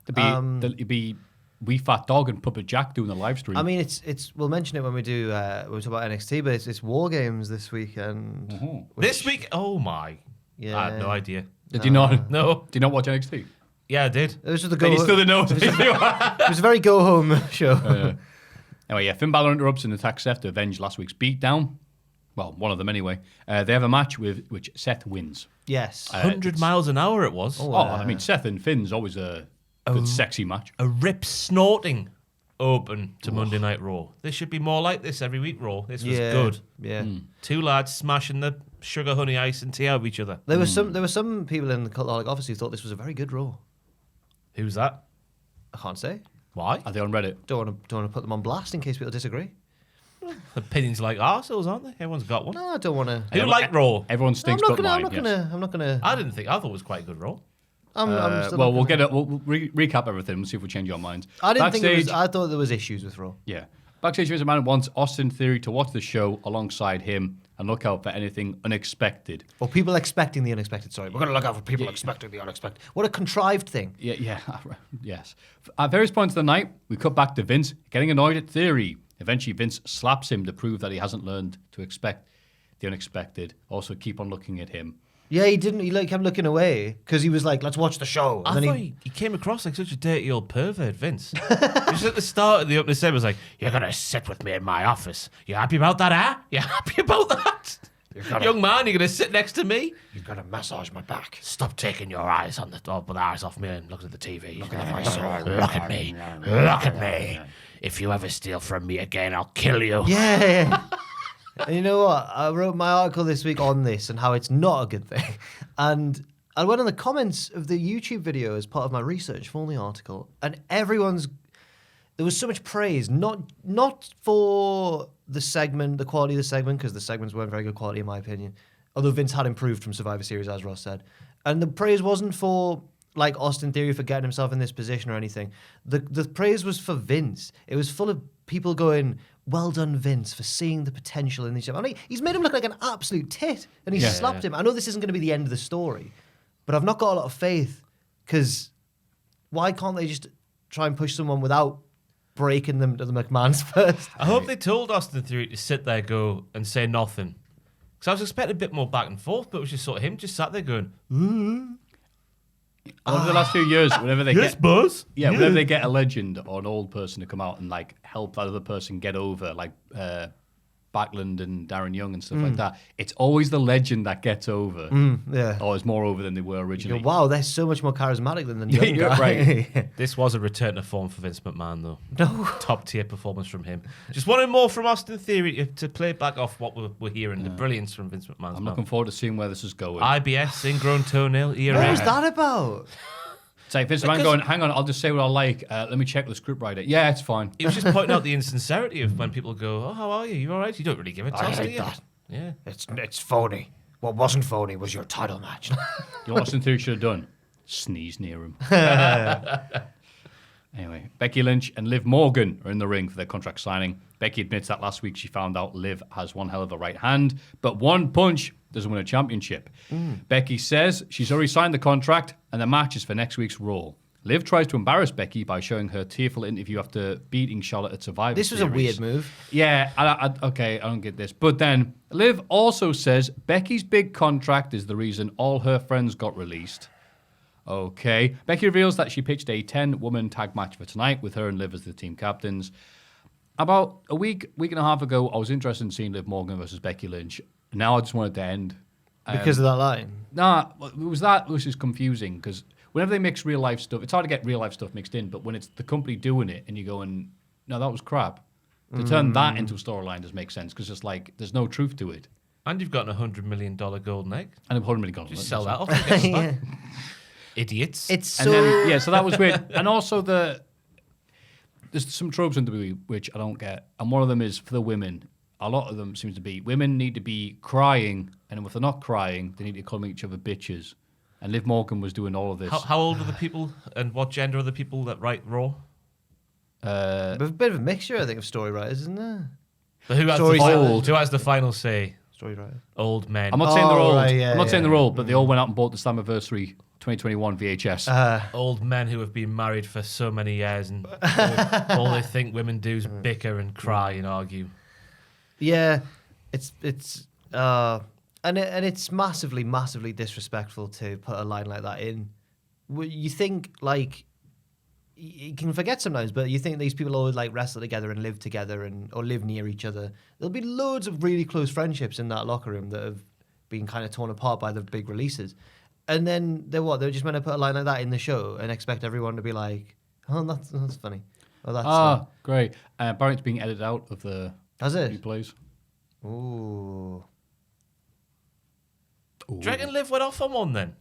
It'll be Wee Fat Dog and Puppet Jack doing the live stream. I mean, it's. We'll mention it when we do. When we talk about NXT, but it's WarGames this weekend. This week? Oh my! Yeah. I had no idea. Did you not? No. Did you not watch NXT? Yeah, I did. It was just the And go. you still didn't know. It was a very go home show. Anyway, yeah, Finn Balor interrupts and attacks Seth to avenge last week's beatdown. Well, one of them anyway. They have a match with which Seth wins. Yes. 100 miles an hour it was. I mean, Seth and Finn's always a good, sexy match. A rip snorting open to Monday Night Raw. This should be more like this every week, Raw. This was good. Yeah. Two lads smashing the sugar, honey, ice and tea out of each other. There were some people in the Cultaholic office who thought this was a very good Raw. Who's that? I can't say. Why? Are they on Reddit? Don't want to put them on blast in case people disagree. Opinions like arseholes, aren't they? Everyone's got one. No, I don't want to. Who liked Raw? Everyone I'm stinks not but gonna. mine. I'm not gonna. I thought it was quite a good Raw. I'm still Well, not gonna- we'll recap everything and see if we change our minds. I didn't think it was. Backstage- I thought there was issues with Raw. Yeah. Backstage, Vince McMahon wants Austin Theory to watch the show alongside him and look out for anything unexpected. Or people expecting the unexpected. Sorry, we're gonna look out for people expecting the unexpected. What a contrived thing. Yeah, yes. At various points of the night, we cut back to Vince getting annoyed at Theory. Eventually, Vince slaps him to prove that he hasn't learned to expect the unexpected. Also, keep on looking at him. Yeah, he didn't. He kept looking away because he was like, "Let's watch the show." I And thought then he came across like such a dirty old pervert, Vince. Just at the start of the opening segment was like, "You're gonna sit with me in my office. You happy about that, huh? You happy about that? Young man, you're gonna sit next to me? you're gonna massage my back. Stop taking your eyes on the eyes off me and looking at the TV. Look at me. Look at me. If you ever steal from me again, I'll kill you." Yeah. And you know what? I wrote my article this week on this and how it's not a good thing. And I went on the comments of the YouTube video as part of my research for the article, and there was so much praise, not for the segment, the quality of the segment, because the segments weren't very good quality in my opinion. Although Vince had improved from Survivor Series, as Ross said. And the praise wasn't for like Austin Theory for getting himself in this position or anything. The praise was for Vince. It was full of people going, "Well done, Vince, for seeing the potential in these." I mean, he's made him look like an absolute tit, and he slapped him. I know this isn't going to be the end of the story, but I've not got a lot of faith, because why can't they just try and push someone without breaking them to the McMahons first? I hope they told Austin Theory to sit there, go and say nothing. Because I was expecting a bit more back and forth, but it was just sort of him just sat there going, Over the last few years, whenever they get Buzz. whenever they get a legend or an old person to come out and like help that other person get over, like Backlund and Darren Young and stuff like that, it's always the legend that gets over. Yeah. Or is more over than they were You originally. go, wow, they're so much more charismatic than the young Yeah, guy. right. This was a return to form for Vince McMahon, though. No. Top tier performance from him. Just wanted more from Austin Theory to play back off what we're hearing, the brilliance from Vince McMahon's I'm mouth. looking forward to seeing where this is going. IBS, ingrown toenail, What earache. was that about? It's like Vince McMahon going, hang on, I'll just say what I like. Let me check with the scriptwriter. Yeah, it's fine. He was just pointing out the insincerity of when people go, "Oh, how are you? You all right?" You don't really give a toss, do you? Yeah. It's phony. What wasn't phony was your title match. You know what Austin Theory should have done? Sneeze near him. Anyway, Becky Lynch and Liv Morgan are in the ring for their contract signing. Becky admits that last week she found out Liv has one hell of a right hand, but one punch doesn't win a championship. Becky says she's already signed the contract and the match is for next week's Raw. Liv tries to embarrass Becky by showing her tearful interview after beating Charlotte at Survivor This was a Series. weird move. Yeah, okay, I don't get this. But then Liv also says Becky's big contract is the reason all her friends got released. Okay. Becky reveals that she pitched a 10-woman tag match for tonight with her and Liv as the team captains. About a week and a half ago, I was interested in seeing Liv Morgan versus Becky Lynch. Now I just want it to end. Because of that line. Nah, it was that which is confusing because whenever they mix real life stuff, it's hard to get real life stuff mixed in, but when it's the company doing it and you're going, no, that was crap. To turn that into a storyline does make sense because it's like there's no truth to it. And you've got a $100 million golden egg. And I'm really gone. Just sell that off and get some back. Idiots. It's And so... then, yeah, so that was weird. And also there's some tropes in WWE which I don't get. And one of them is for the women. A lot of them seems to be women need to be crying, and if they're not crying, they need to call each other bitches. And Liv Morgan was doing all of this. How old are the people and what gender are the people that write Raw? a bit of a mixture, I think, of story writers, isn't there? But who has, Story the final, old. who has the final say? Story writers. Old men. I'm not saying they're old. Right, yeah, I'm not saying yeah. they're old, but they all went out and bought the Slammiversary 2021 VHS. Old men who have been married for so many years and all they think women do is bicker and cry and argue. Yeah, it's and it's massively disrespectful to put a line like that in. You think like you can forget sometimes, but you think these people always like wrestle together and live together or live near each other. There'll be loads of really close friendships in that locker room that have been kind of torn apart by the big releases. And then they're just meant to put a line like that in the show and expect everyone to be like, "Oh, that's funny." Oh, that's Great. Barrett's being edited out of the Has it? replays. Ooh. Do you reckon Liv went off on one then?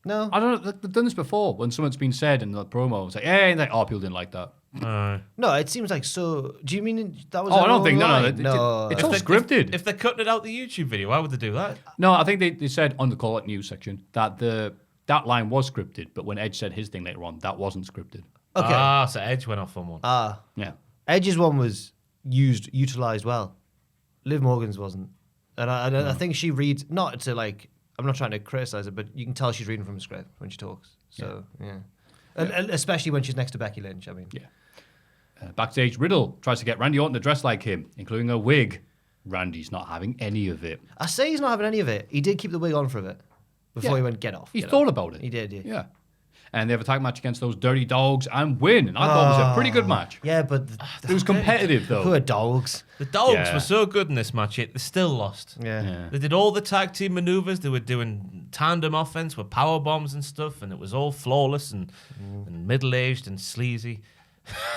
No. I don't know. They've done this before when something's been said in the promo. It's like, hey, and like, oh, people didn't like that. No, it seems like so. Do you mean that was? Oh, I don't think. line? No. It's all If scripted. If they're cutting it out the YouTube video, why would they do that? No, I think they said on the Call It News section that that line was scripted, but when Edge said his thing later on, that wasn't scripted. Okay. So Edge went off on one. Yeah. Edge's one was utilized well. Liv Morgan's wasn't, and I think she reads not to like. I'm not trying to criticize her, but you can tell she's reading from a script when she talks. So yeah. And especially when she's next to Becky Lynch. I mean, Yeah. Backstage, Riddle tries to get Randy Orton to dress like him, including a wig. Randy's not having any of it. I say he's not having any of it. He did keep the wig on for a bit before Yeah. he went get off. He get thought off. about it. He did. Yeah. And they have a tag match against those dirty dogs and win. And I thought it was a pretty good match. Yeah, but It was competitive, though. who are dogs? The dogs Yeah. were so good in this match, yet they still lost. Yeah. They did all the tag team maneuvers. They were doing tandem offense with power bombs and stuff, and it was all flawless and middle aged and sleazy.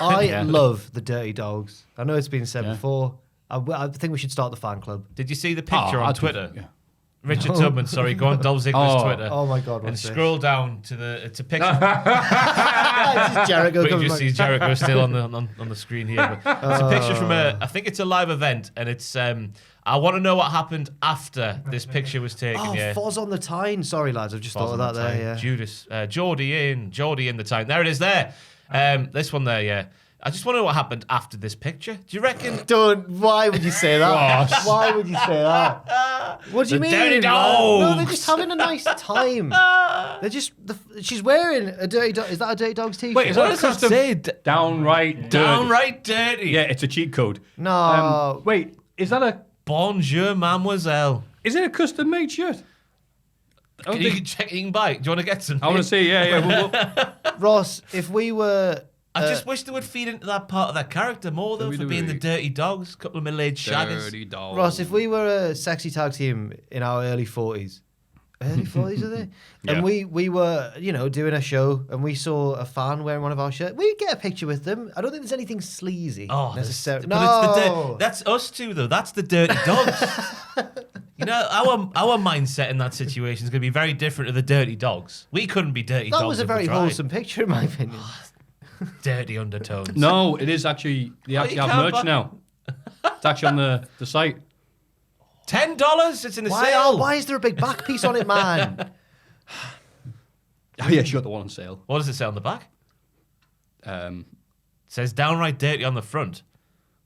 I love the dirty dogs. I know it's been said Yeah. before. I think we should start the fan club. Did you see the picture on I'd do- Twitter? Yeah. Richard Tubman, sorry, go on Dolph Ziggler's Twitter. Oh my God! And what's this? scroll down to the it's a picture. It's just Jericho But you coming just back. see Jericho still on the screen here. But it's a picture from I think it's a live event, and it's I want to know what happened after this picture was taken. Oh, yeah. Foz on the Tyne. Sorry, lads. I've just thought of that there. Yeah. Judas, Geordie in the time. There it is there. This one there, yeah. I just want to know what happened after this picture. Do you reckon? Don't. Why would you say that? Gosh. Why would you say that? What do you The mean? dirty No, they're dogs. just having a nice time. They're just. She's wearing a dirty dog. Is that a dirty dog's t-shirt? Wait, is What that a does that custom? say? Downright dirty. Downright dirty. Yeah, it's a cheat code. No. Wait, is that a... Bonjour, mademoiselle. Is it a custom made shirt? You can check. You can buy it. Do you want to get some? I want to see, yeah. Ross, if we were. I just wish they would feed into that part of their character more, though, for being the dirty dogs. A couple of middle-aged shaggers. Dirty dog. Ross, if we were a sexy tag team in our early 40s, early 40s are they? Yeah. And we were, doing a show and we saw a fan wearing one of our shirts, we'd get a picture with them. I don't think there's anything sleazy necessarily. That's us two, though. That's the dirty dogs. Our mindset in that situation is going to be very different to the dirty dogs. We couldn't be dirty dogs. That was a if we very tried. wholesome picture, in my opinion. Dirty undertones. No, it is actually... They actually you have can't merch buy- now. It's actually on the site. $10. It's in the Why, sale. why is there a big back piece on it, man? Oh, yeah, she got the one on sale. What does it say on the back? Um, It says downright dirty on the front.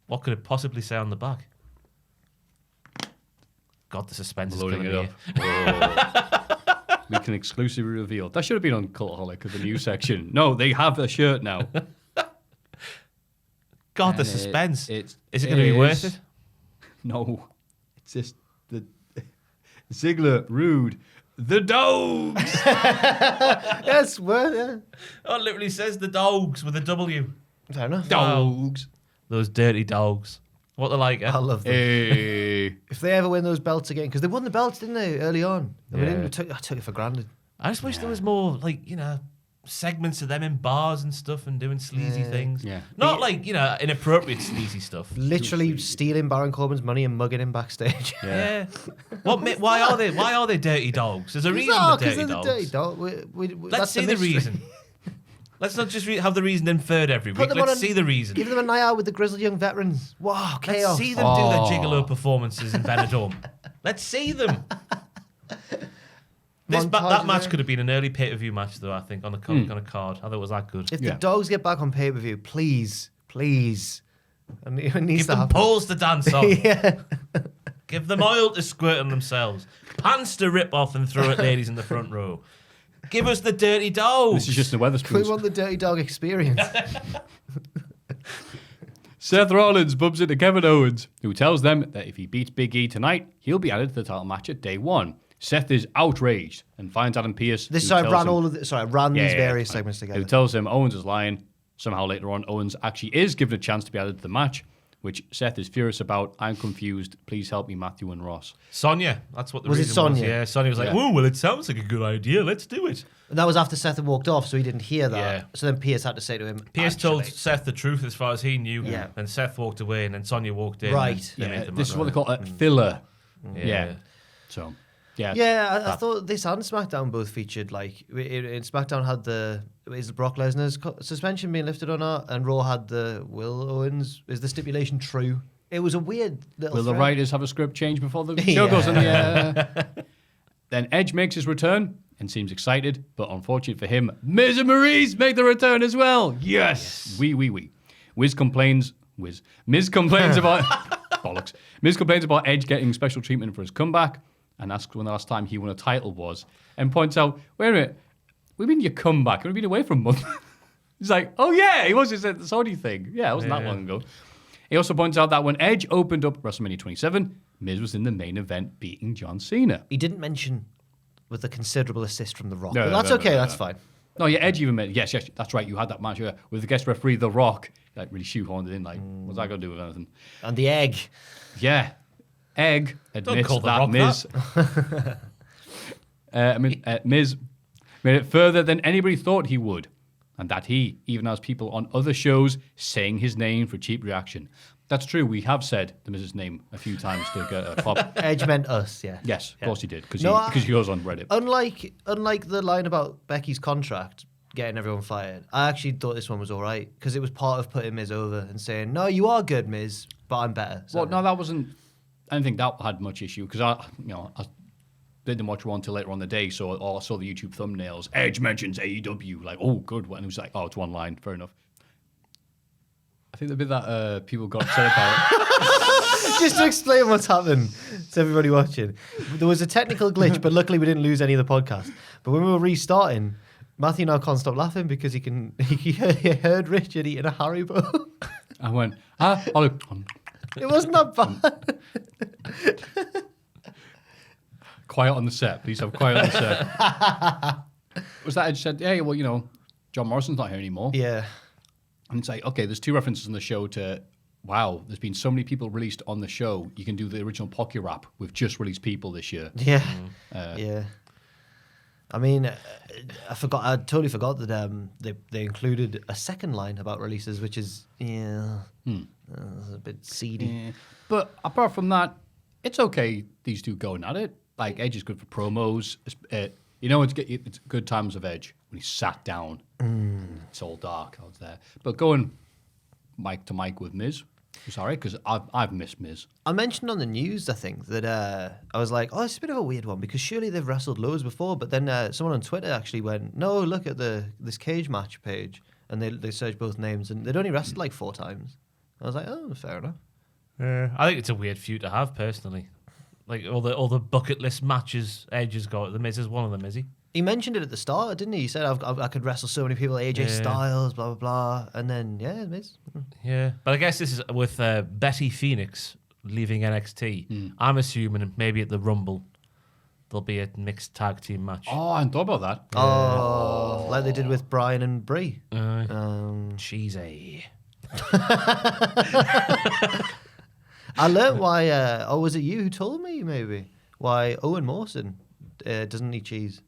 What could it possibly say on the back? God, the suspense is loading killing it me. up. We can exclusively reveal. That should have been on Cultaholic of the news section. No, they have a shirt now. God, the And suspense. Is Is it going to be worth it? No. It's just the Ziggler, Rude, the dogs. Yes, well, Oh, it literally says the dogs with a W. yeah. Fair enough. Dogs. Those dirty dogs. What they're like, I love them. Hey. If they ever win those belts again, because they won the belts, didn't they, early on? I mean, Yeah. I took it for granted. I just wish there was more, segments of them in bars and stuff and doing sleazy things. Yeah. Not inappropriate sleazy stuff. Literally stealing Baron Corbin's money and mugging him backstage. Yeah. Why are they dirty dogs? There's a reason No, they're 'cause dirty they're dogs. the dirty dog. Let's That's see the mystery. reason. Let's not just have the reason inferred every Put week. them Let's on a- see the reason. Give them a night out with the grizzled young veterans. Wow, Let's chaos. see them do their gigolo performances in Benidorm. Let's see them. That Montage match there. could have been an early pay-per-view match, though, I think, on a card. I thought it was that good. If Yeah. the dogs get back on pay-per-view, please. It needs Give to them happen. poles to dance on. Yeah. Give them oil to squirt on themselves. Pants to rip off and throw at ladies in the front row. Give us the dirty dogs. This is just the Weatherspoons. We want the dirty dog experience. Seth Rollins bumps into Kevin Owens, who tells them that if he beats Big E tonight, he'll be added to the title match at day one. Seth is outraged and finds Adam Pearce. I ran these various segments together. Who tells him Owens is lying. Somehow later on, Owens actually is given a chance to be added to the match, which Seth is furious about. I'm confused. Please help me, Maffew and Ross. Sonya, that's what the Was it reason Sonya? was. Yeah, Sonya was like, oh, well, it sounds like a good idea. Let's do it. And that was after Seth had walked off, so he didn't hear that. Yeah. So then Pierce had to say to him, Pierce told "Actually." Seth the truth as far as he knew. Yeah. And Seth walked away, and then Sonya walked in. Right. and they Yeah, made the this is match. what they call a filler. Yeah. Yeah. So, yeah. Yeah, I thought this and SmackDown both featured, like, in SmackDown had is Brock Lesnar's suspension being lifted or not? And Raw had the Will Owens. Is the stipulation true? It was a weird little Will the thread. writers have a script change before the show goes in the air? Then Edge makes his return and seems excited, but unfortunate for him, Miz and Maurice make the return as well. Yes. Miz complains about bollocks. Miz complains about Edge getting special treatment for his comeback and asks when the last time he won a title was, and points out, wait a minute, what do you mean your comeback? You've been away for a month. He's like, oh yeah, he was just at the Saudi thing. Yeah, it wasn't that long ago. He also points out that when Edge opened up WrestleMania 27, Miz was in the main event beating John Cena. He didn't mention with a considerable assist from The Rock. No, But no, that's no, okay, no, that's no. fine. No, yeah, Edge even meant, yes, that's right, you had that match with the guest referee, The Rock, like really shoehorned it in, like, what's that got to do with anything? And the egg. Yeah. Egg admits call The that Rock Miz... Miz made it further than anybody thought he would, and that he even has people on other shows saying his name for cheap reaction. That's true, we have said the Miz's name a few times to get a pop. Edge meant us, yeah. Yes, of course he did, because No, he goes on Reddit. Unlike the line about Becky's contract getting everyone fired, I actually thought this one was all right because it was part of putting Miz over and saying, no, you are good, Miz, but I'm better. So, Well, no, that wasn't... I don't think that had much issue, because I didn't watch Raw until later on in the day, so I saw the YouTube thumbnails. Edge mentions AEW, like, oh, good. And it was like, oh, it's one line, fair enough. I think the bit that people got upset about. Just to explain what's happened to everybody watching, there was a technical glitch, but luckily we didn't lose any of the podcast. But when we were restarting, Matthew now can't stop laughing because he heard Richard eating a Haribo. I went, It wasn't that bad. quiet on the set. Please have quiet on the set. Was that Edge said, hey, well, John Morrison's not here anymore. Yeah. And it's like, okay, there's two references in the show to, wow, there's been so many people released on the show. You can do the original Pocky Rap with just released people this year. Yeah. Yeah. I mean, I totally forgot that they included a second line about releases, which is, a bit seedy. Yeah. But apart from that, it's okay, these two going at it. Like, Edge is good for promos. It's good times of Edge when he sat down. It's all dark out there. But going mic to mic with Miz, sorry, because I've missed Miz. I mentioned on the news, I think, that I was like, oh, it's a bit of a weird one because surely they've wrestled loads before. But then someone on Twitter actually went, no, look at this cage match page. And they searched both names and they'd only wrestled like 4 times. I was like, oh, fair enough. I think it's a weird feud to have, personally. Like, all the bucket list matches Edge has got. The Miz is one of them, is he? He mentioned it at the start, didn't he? He said, I could wrestle so many people, AJ Styles, blah, blah, blah. And then, Miz. Yeah. But I guess this is with Betty Phoenix leaving NXT. I'm assuming maybe at the Rumble there'll be a mixed tag team match. Oh, I hadn't thought about that. Oh, like they did with Brian and Brie. Cheesy. I learnt why, was it you who told me, maybe? Why Owen Mawson doesn't eat cheese.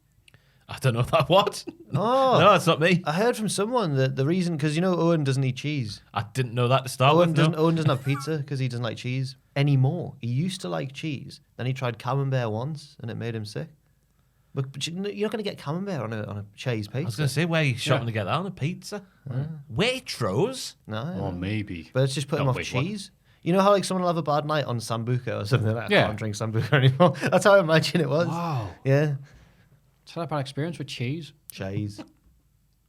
I don't know that what. Oh. No, that's not me. I heard from someone that the reason, because Owen doesn't eat cheese. I didn't know that to start Owen with. doesn't, No. Owen doesn't have pizza because he doesn't like cheese anymore. He used to like cheese. Then he tried camembert once and it made him sick. But you're not going to get camembert on a cheese pizza. I was going to say, where are you shopping to get that on a pizza? Waitrose? No. Or maybe. But it's just put him No, off wait, what? cheese. You know how like someone will have a bad night on Sambuca or something like that? Yeah. I can't drink Sambuca anymore. That's how I imagine it was. Wow. Yeah. It's had a bad experience with cheese. Cheese.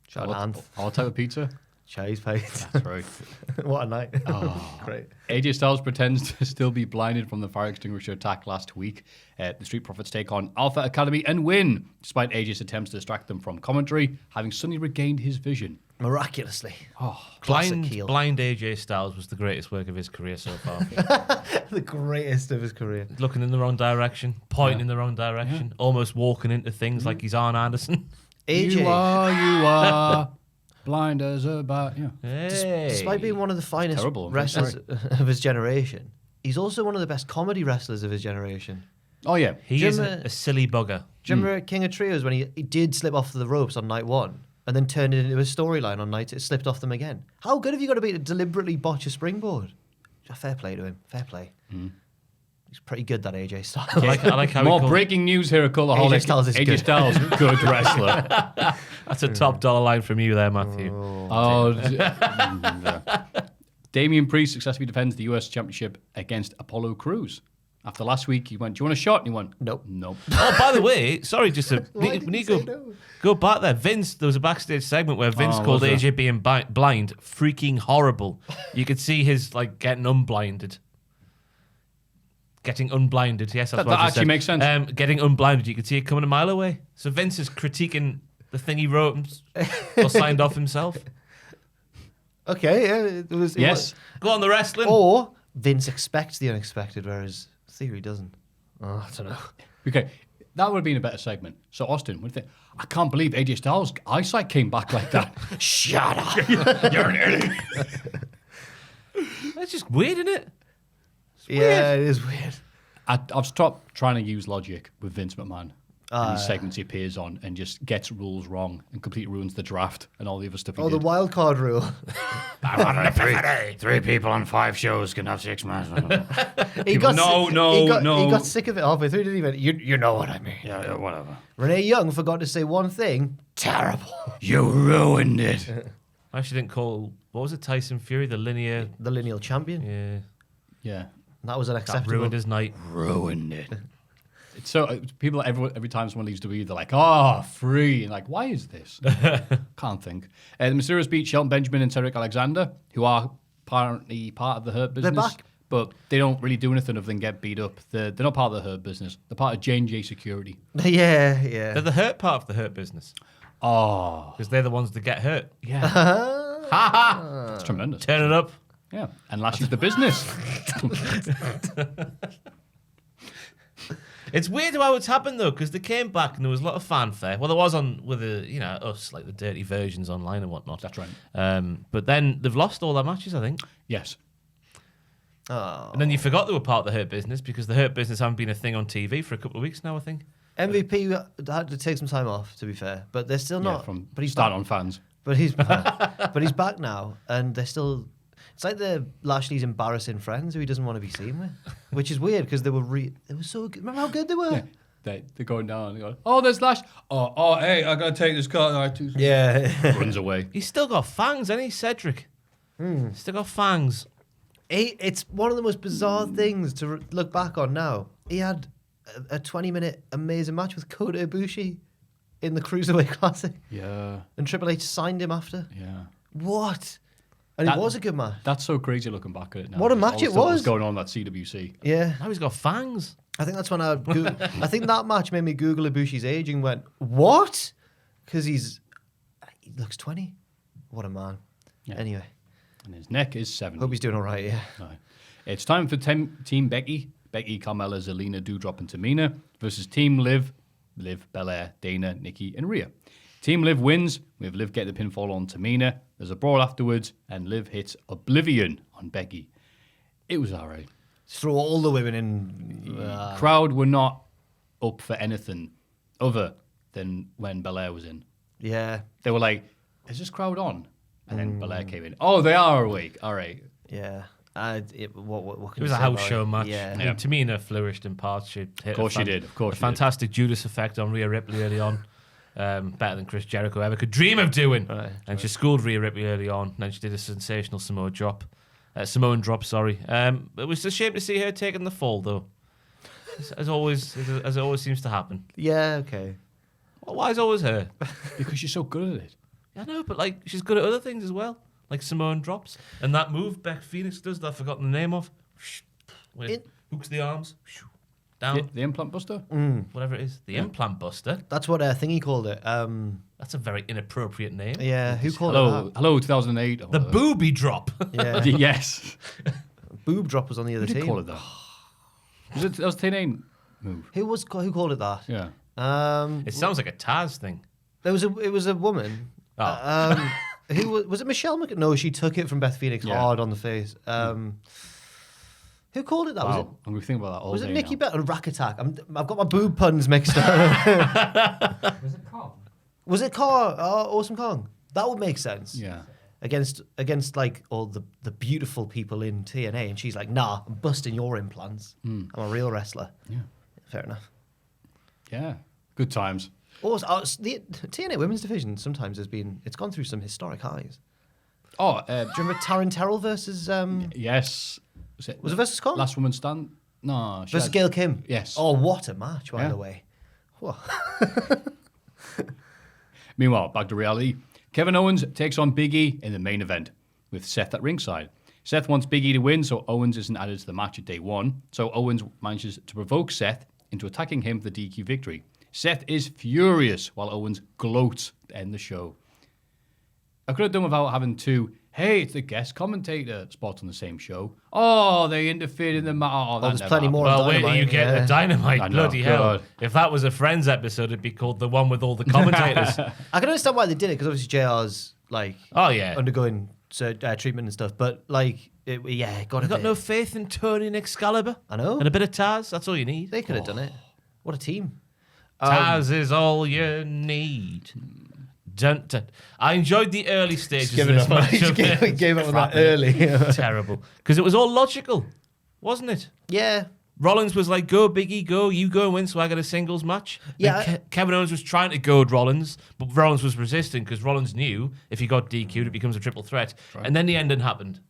Shot hand. All type of pizza. Chase paid. That's right. What a night. Oh. Great. AJ Styles pretends to still be blinded from the fire extinguisher attack last week. The Street Profits take on Alpha Academy and win, despite AJ's attempts to distract them from commentary, having suddenly regained his vision. Miraculously. Oh, Classic heel. Blind AJ Styles was the greatest work of his career so far. The greatest of his career. Looking in the wrong direction, pointing in the wrong direction, almost walking into things like he's Arn Anderson. AJ, you are blind as a bat. Yeah. Hey. despite being one of the finest terrible. I'm wrestlers of his generation, he's also one of the best comedy wrestlers of his generation. Oh, yeah. He Do you is remember- a silly bugger. Do you remember King of Trios when he did slip off the ropes on night one and then turned it into a storyline on night it slipped off them again? How good have you got to be to deliberately botch a springboard? Fair play to him. Fair play. He's pretty good, that AJ Styles. I like how More he breaking news here at Cultaholic. AJ Styles is AJ good. Styles, good wrestler. That's a top dollar line from you there, Maffew. Damian Priest successfully defends the US Championship against Apollo Crews. After last week, he went, "Do you want a shot?" And he went, Nope. Nope. Oh, by the way, sorry, just to Why need did he to say no? go back there. Vince, there was a backstage segment where Vince Oh, called was there? AJ being blind freaking horrible. You could see his like getting unblinded. Getting unblinded, yes, that's That what I just actually said. makes sense. Getting unblinded, you could see it coming a mile away. So Vince is critiquing the thing he wrote or signed off himself. Okay, yeah, it was. Yes. Go on, the wrestling. Or Vince expects the unexpected, whereas Theory doesn't. Oh, I don't know. Okay, that would have been a better segment. So, Austin, what do you think? I can't believe AJ Styles' eyesight came back like that. Shut up. You're an idiot. That's just weird, isn't it? Yeah, it is weird. I've stopped trying to use logic with Vince McMahon. And these Ah. segments he appears on and just gets rules wrong and completely ruins the draft and all the other stuff he Oh, the did. wild card rule. Three people on 5 shows can have 6 matches. He got no, si- no, he got, no. He got sick of it halfway through, didn't he? Went, You know what I mean. Yeah, whatever. Renee Young forgot to say one thing. Terrible. You ruined it. I actually didn't call, what was it, Tyson Fury, the linear. The lineal champion. Yeah. Yeah, That was That unacceptable. ruined his night. ruined it. It's so people every time someone leaves WWE, they're like, "Oh, free!" And like, why is this? Can't think. The Mysterios beat Shelton Benjamin and Cedric Alexander, who are apparently part of the Hurt Business. back. But they don't really do anything other than get beat up. They're not part of the Hurt Business. They're part of J&J Security. Yeah. They're the hurt part of the hurt business. Oh, Because they're the ones that get hurt. yeah, Ha ha! that's tremendous. Turn it up. Yeah, and last year's the business. It's weird how it's happened though, because they came back and there was a lot of fanfare. Well, there was on with us, like the dirty versions online and whatnot. That's right. But then they've lost all their matches, I think. Yes. Oh. And then you forgot they were part of the Hurt Business because the Hurt Business haven't been a thing on TV for a couple of weeks now, I think. MVP had to take some time off, to be fair, but they're still Yeah, not. from but he's start back. on fans. But he's but he's back now, and they're still. It's like the Lashley's embarrassing friends who he doesn't want to be seen with, which is weird because they were so good. Remember how good they were? Yeah. They're going down and going, "Oh, there's Lash. Oh, hey, I gotta take this car." Yeah. Runs away. He's still got fangs, hasn't he, Cedric? Still got fangs. It's one of the most bizarre things to look back on now. He had a 20-minute amazing match with Kota Ibushi in the Cruiserweight Classic, Yeah, and Triple H signed him after. yeah. What? And That- it was a good match. That's so crazy looking back at it now. What a Just match all the it stuff that was. going on at CWC. Yeah. Now he's got fangs. I think that's when I think that match made me Google Ibushi's age and went, what? Because he looks 20. What a man. Yeah. Anyway, And his neck is 70. hope he's doing all right, yeah. Right. It's time for Team Becky. Becky, Carmella, Zelina, Doudrop, and Tamina versus Team Liv, Belair, Dana, Nikki, and Rhea. Team Liv wins, with Liv get the pinfall on Tamina. There's a brawl afterwards, and Liv hits Oblivion on Becky. It was all right. Throw all the women in. Crowd were not up for anything other than when Belair was in. Yeah, They were like, is this crowd on? And then Belair came in. Oh, they are awake. All right. yeah. What can It you was a say house about show it? match. Yeah. I mean, Tamina flourished in parts. She hit Of course she did. Of course a she did. fantastic Judas effect on Rhea Ripley early on. Better than Chris Jericho ever could dream of doing. Right, And she schooled Rhea Ripley early on. And then she did a sensational Samoan drop. It was a shame to see her taking the fall, though. As it always seems to happen. Yeah, okay. Well, why is it always her? Because you're so good at it. I know, but like she's good at other things as well. like Samoan drops. And that move Beck Phoenix does that I've forgotten the name of. Hooks the arms. Down. The implant buster? Whatever it is. The implant buster. That's what Thingy called it. That's a very inappropriate name. Yeah, who called it that? Hello, 2008. The booby drop. Yeah. Yes. Boob drop was on the other Who did team. call it that? That was TNA move. Who called it that? Yeah. It sounds like a Taz thing. It was a woman. Oh. Who was it? Michelle No, she took it from Beth Phoenix hard on the face. Who called it that? Wow. Was it? I'm going to think about that all Was day it Nikki now. Bell? Rack Attack. I've got my boob puns mixed up. Was it Kong? Was it Kong? Oh, Awesome Kong. That would make sense. Yeah. Against like all the beautiful people in TNA, and she's like, "Nah, I'm busting your implants. I'm a real wrestler." Yeah. Fair enough. Yeah. Good times. Also, the TNA Women's Division sometimes it's gone through some historic highs. Oh, Do you remember Taryn Terrell versus yes. was it versus Kong? Last Woman Stand? No. Versus Gail Kim. Yes. Oh, what a match, by Yeah. the way. Whoa. Meanwhile, back to reality. Kevin Owens takes on Biggie in the main event with Seth at ringside. Seth wants Biggie to win, so Owens isn't added to the match at day one. So Owens manages to provoke Seth into attacking him for the DQ victory. Seth is furious while Owens gloats to end the show. I could have done without having two, hey, it's the guest commentator spots on the same show. Oh, they interfered in the match. Oh, There's plenty more. Well, wait till Dynamite, you get yeah. the Dynamite. I know, Bloody hell. God. If that was a Friends episode, it'd be called the one with all the commentators. I can understand why they did it, because obviously JR's like Oh, yeah. undergoing treatment and stuff. But like, it got I've a got bit. no faith in Tony and Excalibur. I know. And a bit of Taz. That's all you need. They could have done it. What a team. Taz is all you need. Dun, dun. I enjoyed the early stages of this match. Gave up on that early. Terrible. Because it was all logical, wasn't it? Yeah. Rollins was like, go Biggie, go, you go and win, so I got a singles match. Yeah, And Kevin Owens was trying to goad Rollins, but Rollins was resisting because Rollins knew if he got DQ'd, it becomes a triple threat. Right. And then the ending happened.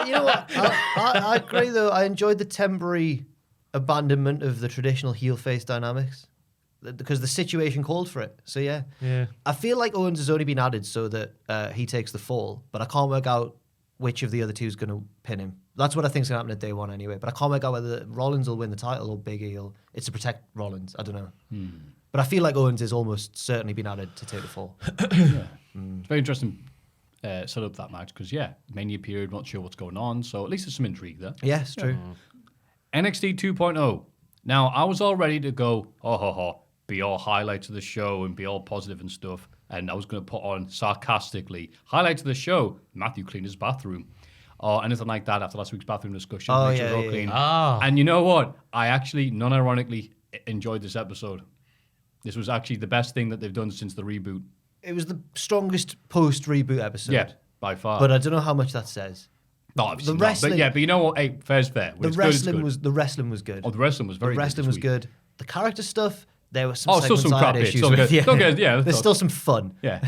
You know what? I agree, though. I enjoyed the temporary abandonment of the traditional heel-face dynamics because the situation called for it. So, yeah. I feel like Owens has only been added so that he takes the fall, but I can't work out which of the other two is going to pin him. That's what I think is going to happen at day one anyway, but I can't work out whether Rollins will win the title or Biggie. It's to protect Rollins. I don't know. But I feel like Owens has almost certainly been added to take the fall. It's very interesting set up that match because, Mania period, not sure what's going on. So at least there's some intrigue there. Yes, true. NXT 2.0. Now, I was all ready to go, be all highlights of the show and be all positive and stuff. And I was going to put on sarcastically, highlights of the show, Maffew cleaned his bathroom. Or anything like that after last week's bathroom discussion. Oh, make sure yeah, they're all yeah, clean. yeah. And you know what? I actually, non-ironically, enjoyed this episode. This was actually the best thing that they've done since the reboot. It was the strongest post-reboot episode. Yeah, by far. But I don't know how much that says. No, obviously the not. wrestling- But you know what? Hey, fair's fair. When The it's good, it's wrestling good. was good. Oh, the wrestling was very The good. wrestling this was week. good. The character stuff, there was some Still some segments I had crap bits. issues Still with. good. Still good, yeah. There's still some fun. Yeah.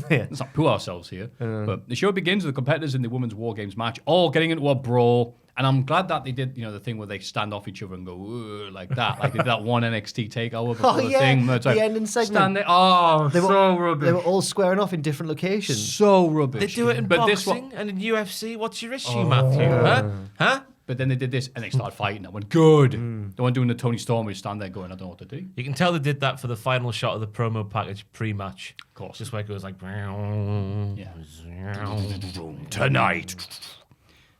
Yeah. Let's not poo ourselves here. But the show begins with the competitors in the women's WarGames match all getting into a brawl. And I'm glad that they did, the thing where they stand off each other and go, "Ugh," like that. Like they did that one NXT takeover before the thing. Where it's the like, ending segment. Stand there. Oh, They were, so rubbish. They were all squaring off in different locations. So rubbish. They do it in but boxing this one, and in UFC. What's your issue, Maffew? Huh? But then they did this and they started fighting. I went, good. They weren't doing the Tony Storm where you stand there going, I don't know what to do. You can tell they did that for the final shot of the promo package pre-match. Of course. Just where it goes like... Tonight.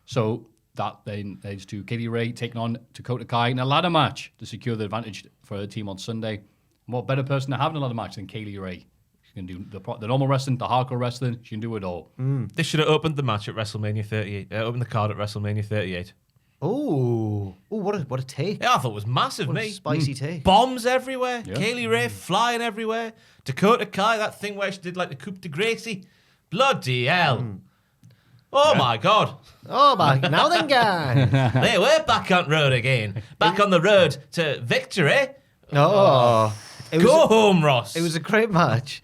So that then leads to Katie Ray taking on Dakota Kai in a ladder match to secure the advantage for her team on Sunday. What better person to have in a ladder match than Kaylee Ray? She can do the normal wrestling, the hardcore wrestling. She can do it all. They should have opened the match at WrestleMania 38. Opened the card at WrestleMania 38. Oh, what a take. Yeah, I thought it was massive, What a mate. spicy take. Bombs everywhere. Yeah. Kaylee Ray flying everywhere. Dakota Kai, that thing where she did like the Coupe de Gracie. Bloody hell. Oh my God. Oh my, now then, guys. Hey, we're back on road again. Back on the road to victory. Oh, Go home, Ross. It was a great match.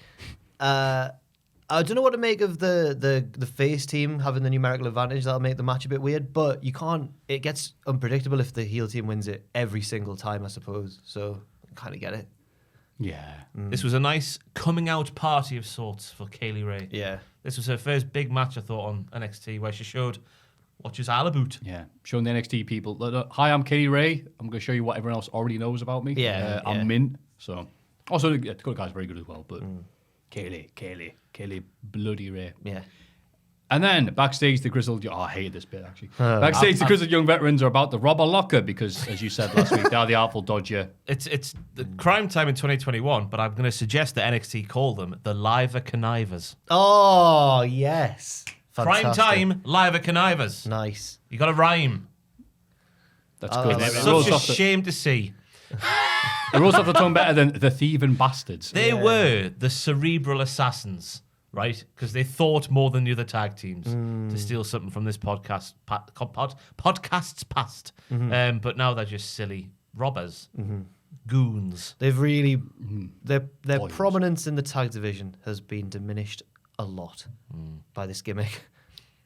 I don't know what to make of the face team having the numerical advantage. That'll make the match a bit weird, but you can't. It gets unpredictable if the heel team wins it every single time, I suppose. So I kind of get it. Yeah. This was a nice coming out party of sorts for Kaylee Ray. Yeah. This was her first big match, I thought, on NXT, where she showed what she's all about. Yeah. Showing the NXT people, hi, I'm Katie Ray. I'm going to show you what everyone else already knows about me. Yeah, I'm Mint. So, also, the good guy's very good as well, but Kaylee, bloody Ray. Yeah. And then backstage, the grizzled. I hated this bit actually. Backstage, the grizzled young veterans are about to rob a locker because, as you said last week, they are the Artful Dodger. It's the crime time in 2021, but I'm going to suggest that NXT call them the Liver Connivers. Oh, yes. Prime time, Liver Connivers. Nice. You got to rhyme. That's good. like It that. rolls Such a off the- shame to see. it rolls off the tongue better than the thieving bastards. They were the cerebral assassins, right? Because they thought more than the other tag teams to steal something from this podcast's past. But now they're just silly robbers, goons. They've really their Volumes. prominence in the tag division has been diminished a lot by this gimmick.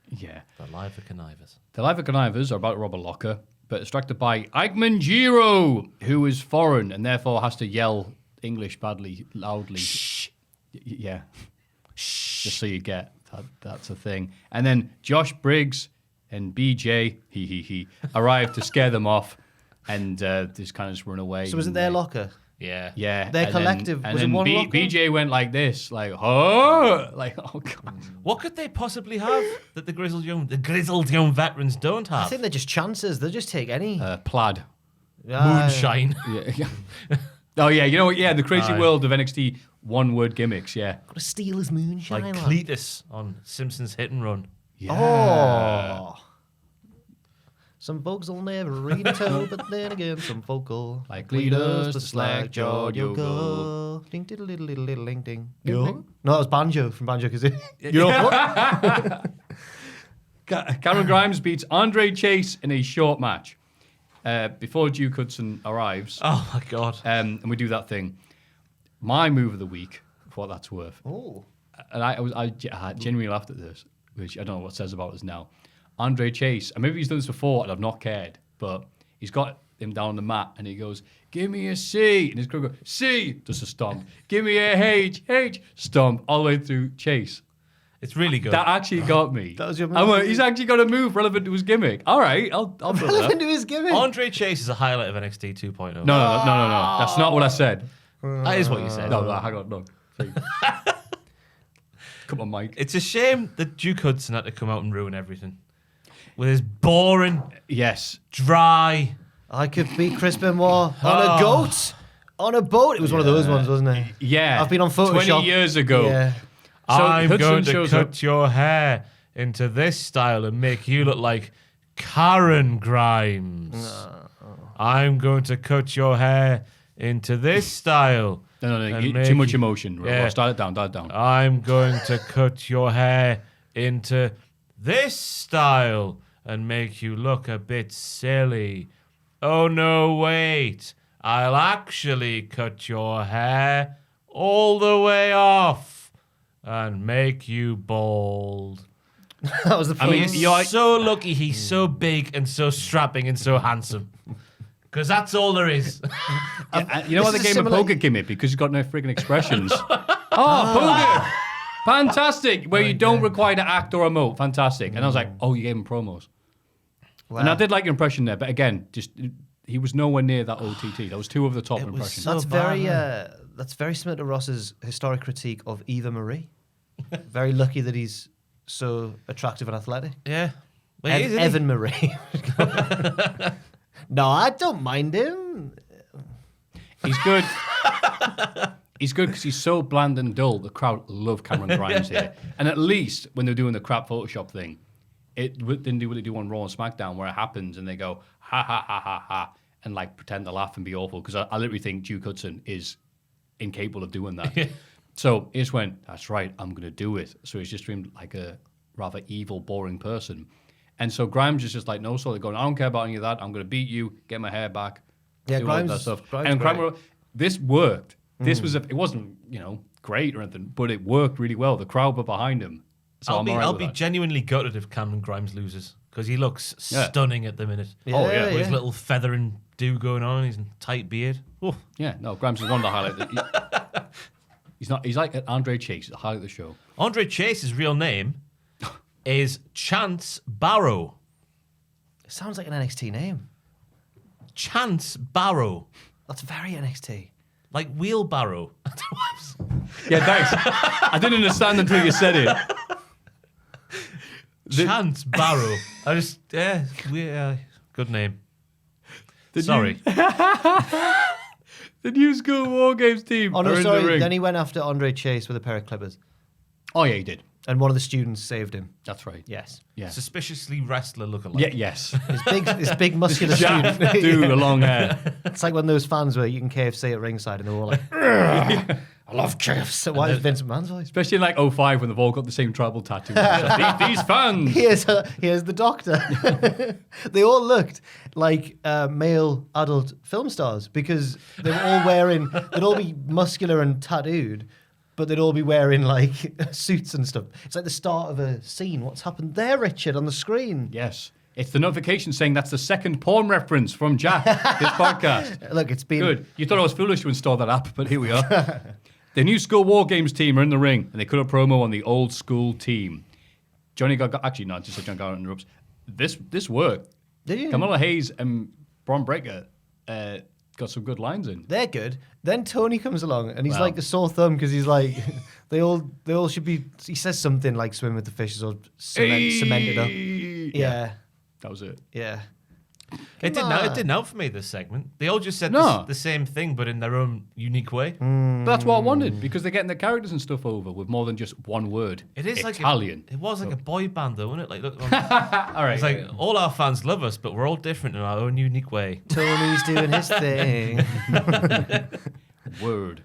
Yeah. The Liver Connivers. The Liver Connivers are about to rob a locker, but distracted by Ikeman Jiro, who is foreign and therefore has to yell English badly, loudly. Shh. Yeah. Shh. Just so you get that's a thing. And then Josh Briggs and BJ, arrive to scare them off and just kind of just run away. So was it their locker? Yeah. Yeah. Their and collective- Then, was and it then one locker? BJ went like this, like, oh, like, oh, God. What could they possibly have that the grizzled young veterans don't I have? think they're just chances. They'll just take any. Plaid. Moonshine. Yeah. Oh, yeah. You know what? Yeah, the crazy Aye. world of NXT one-word gimmicks, yeah. Gotta steal his moonshine. like lad. Cletus on Simpsons Hit and Run. Oh. Some folks will never read a toe, but then again, some folk will. Like lead leaders us to slack jawed go. Ding diddle diddle diddle diddle ding ding. No, that was Banjo from Banjo Kazooie. You know what? Cameron Grimes beats Andre Chase in a short match. Before Duke Hudson arrives, Oh my god. and we do that thing. My move of the week, for what that's worth. Oh. And I genuinely laughed at this, which I don't know what it says about us now. Andre Chase, and maybe he's done this before and I've not cared, but he's got him down on the mat and he goes, give me a C. And his crowd goes, C, does a stomp. Give me a H, stomp, all the way through Chase. It's really good. That actually got me. That was your I move? went, he's actually got a move relevant to his gimmick. All right, I'll do Relevant that. to his gimmick. Andre Chase is a highlight of NXT 2.0. No. That's not what I said. That is what you said. No, hang on, no. Please. Come on, Mike. It's a shame that Duke Hudson had to come out and ruin everything. With his boring, Yes. dry... I could beat Chris Benoit on a goat. On a boat. It was one of those ones, wasn't it? Yeah. I've been on Photoshop. 20 years ago. Yeah. So I'm Hudson going to shows cut up. your hair into this style and make you look like Karen Grimes. I'm going to cut your hair into this style. No, and too make much you- emotion. Yeah. Right, start it down. I'm going to cut your hair into this style and make you look a bit silly. Oh, no, wait. I'll actually cut your hair all the way off and make you bald. That was the I mean, first- you're So lucky he's so big and so strapping and so handsome. Because that's all there is. You know what This the is game of similar- poker gimmick? Because he's got no friggin' expressions. Poker! Fantastic! Where you don't require to act or emote. Fantastic. And I was like, oh, you gave him promos. Wow. And I did like your impression there, but again, just he was nowhere near that OTT. That was two of the top It was impressions. so- That's very similar to Ross's historic critique of Eva Marie. Very lucky that he's so attractive and athletic. Yeah. Well, he is, isn't he? Evan Marie. No, I don't mind him. He's good. He's good because he's so bland and dull. The crowd love Cameron Grimes here. And at least when they're doing the crap Photoshop thing, it didn't do what they do on Raw and SmackDown, where it happens and they go, ha, ha, ha, ha, ha, and like pretend to laugh and be awful. Because I literally think Duke Hudson is incapable of doing that. So he just went, that's right, I'm going to do it. So he's just streamed like a rather evil, boring person. And so Grimes is just like, no, so they're going, I don't care about any of that. I'm going to beat you, get my hair back. Yeah, do all Grimes- that stuff. Grimes And great. this worked. This was it wasn't, great or anything, but it worked really well. The crowd were behind him. So I'll I'm be, all right I'll with be that. genuinely gutted if Cameron Grimes loses because he looks Yeah. stunning at the minute. Oh, yeah, With his yeah. little feather and do going on, his tight beard. Oh, Yeah, no, Grimes is one of the highlights. He's not. He's like Andre Chase, the highlight of the show. Andre Chase's real name is Chance Barrow. It sounds like an NXT name. Chance Barrow. That's very NXT. Like wheelbarrow. Yeah, thanks. I didn't understand until you said it. Chance Barrow. I just, good name. Sorry. The new school WarGames team. Oh, no, are in the sorry. ring. Then he went after Andre Chase with a pair of clippers. Oh, yeah, he did. And one of the students saved him. That's right. Yes. Yeah. Suspiciously wrestler lookalike. Yeah, yes. His big muscular Jack, student. dude, with long hair. It's like one of those fans where you can KFC at ringside and they're all like, I love KFC. Why is Vince McMahon's voice? Especially in like 05 when they've all got the same tribal tattoo. These fans. Here's the doctor. They all looked like male adult film stars because they were all wearing, they'd all be muscular and tattooed, but they'd all be wearing like suits and stuff. It's like the start of a scene. What's happened there, Richard, on the screen? Yes. It's the notification saying that's the second porn reference from Jack, this podcast. Look, it's been... Good. You thought I was foolish to install that app, but here we are. The new school WarGames team are in the ring, and they cut a promo on the old school team. Johnny Gargano... Actually, no, just said John Gargano interrupts. This worked. Did you? Camilla Hayes and Braun Breaker got some good lines in. They're good. Then Tony comes along and he's Wow. like a sore thumb because he's like, they all should be. He says something like "swim with the fishes" or cement it up. Yeah, That was it. yeah. It didn't help for me, this segment. They all just said No. the same thing, but in their own unique way. But that's what I wanted, because they're getting their characters and stuff over with more than just one word. It is Italian. it was like a boy band, though, wasn't it? Like, look, All right. it's like all our fans love us, but we're all different in our own unique way. Tony's doing his thing. Word.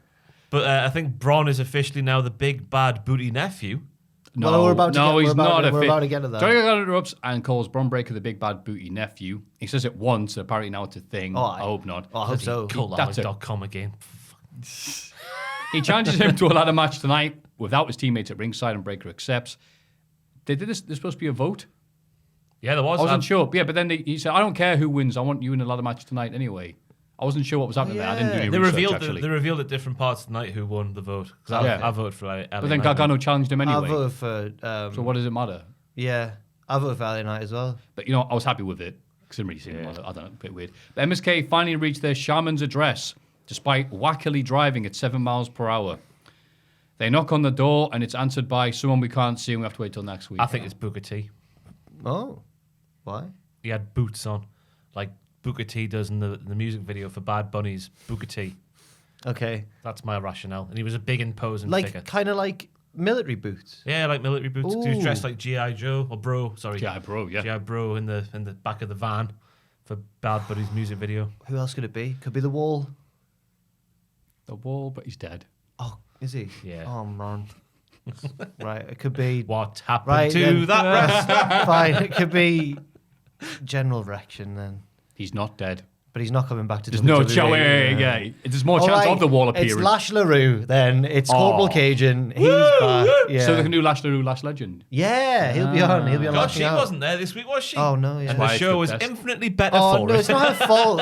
But I think Braun is officially now the big bad booty nephew. No, Well, we're about to no, get- he's we're about not to- a we're fit. about to get to that. Johnny Gargano interrupts and calls Braun Breaker the big bad booty nephew. He says it once, and apparently now it's a thing. Oh, I hope not. Oh, I hope so. Cultaholic.com again. He challenges him to a ladder match tonight without his teammates at ringside, and Breaker accepts. They did this. There's supposed to be a vote. Yeah, there was. I wasn't sure. Yeah, but then he said, "I don't care who wins. I want you in a ladder match tonight anyway." I wasn't sure what was happening there. I didn't do any They research, actually. revealed at different parts of the night who won the vote. 'Cause Yeah. I voted for LA But then Knight. Gargano challenged him I anyway. voted for. So what does it matter? Yeah, I voted for LA Knight as well. But, you know, I was happy with it. Because I didn't really see him. I don't know, a bit weird. But MSK finally reached their shaman's address, despite wackily driving at 7 miles per hour. They knock on the door, and it's answered by someone we can't see, and we have to wait till next week. I think it's Booker T. Oh, why? He had boots on, like Booker T does in the music video for Bad Bunny's Booker T. Okay, That's my rationale. And he was a big imposing like figure. kind of like military boots. Yeah, like military boots. 'Cause He was Ooh. dressed like G.I. Joe or Bro. Sorry, G.I. Bro, yeah. G.I. Bro in the back of the van for Bad Bunny's music video. Who else could it be? Could be the Wall. The wall, but he's dead. Oh, is he? Yeah. Oh man. Right, it could be. What happened Right, to then. that wrestler? Fine, it could be General Rection then. He's not dead. But he's not coming back to There's WWE. no chance. Yeah, there's more All chance right, of the wall It's appearing. Lash LaRue then. It's Corporal Oh. Cajun. He's back. Yeah. So they can do Lash LaRue, Lash Legend. Yeah, he'll be on. He'll be on. God, Lashing she Out. wasn't there this week, was she? Oh no, yeah. And why the it's show the was best. infinitely better Oh for no, it. it's not her fault.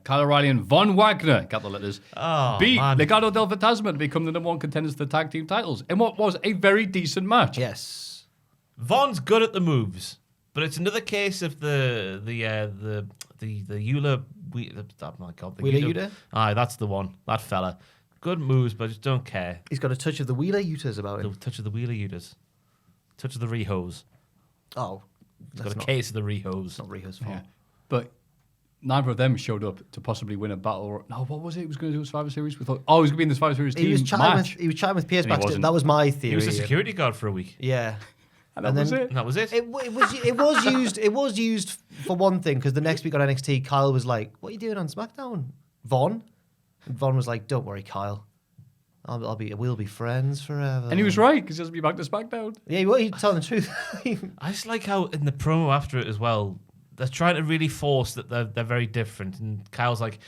Kyle O'Reilly and Von Wagner got the letters. Oh, beat man. Legado del Fantasma to become the #1 contenders to the tag team titles in what was a very decent match. Yes. Von's good at the moves, but it's another case of the Euler. Oh my God, the Wheeler Yuta? Aye, that's the one. That fella. Good moves, but I just don't care. He's got a touch of the Wheeler Utas about The him. touch of the Wheeler Utas. Touch of the Rehos. Oh. He's got That's a not, case of the Rehos. not Riho's fault. Yeah. But neither of them showed up to possibly win a battle. No, what was it? He was going to do a Survivor Series. We thought, he was going to be in the Survivor Series team He was chatting match. with Pierce And he backstage. wasn't. That was my theory. He was a security guard for a week. Yeah. and that and was then- it. And that was it. It was used for one thing because the next week on NXT, Kyle was like, "What are you doing on SmackDown, Von?" And Von was like, "Don't worry, Kyle. We'll be friends forever." And he was right, because he has to be back to SmackDown. Yeah, he's telling the truth. I just like how in the promo after it as well, they're trying to really force that they're very different. And Kyle's like,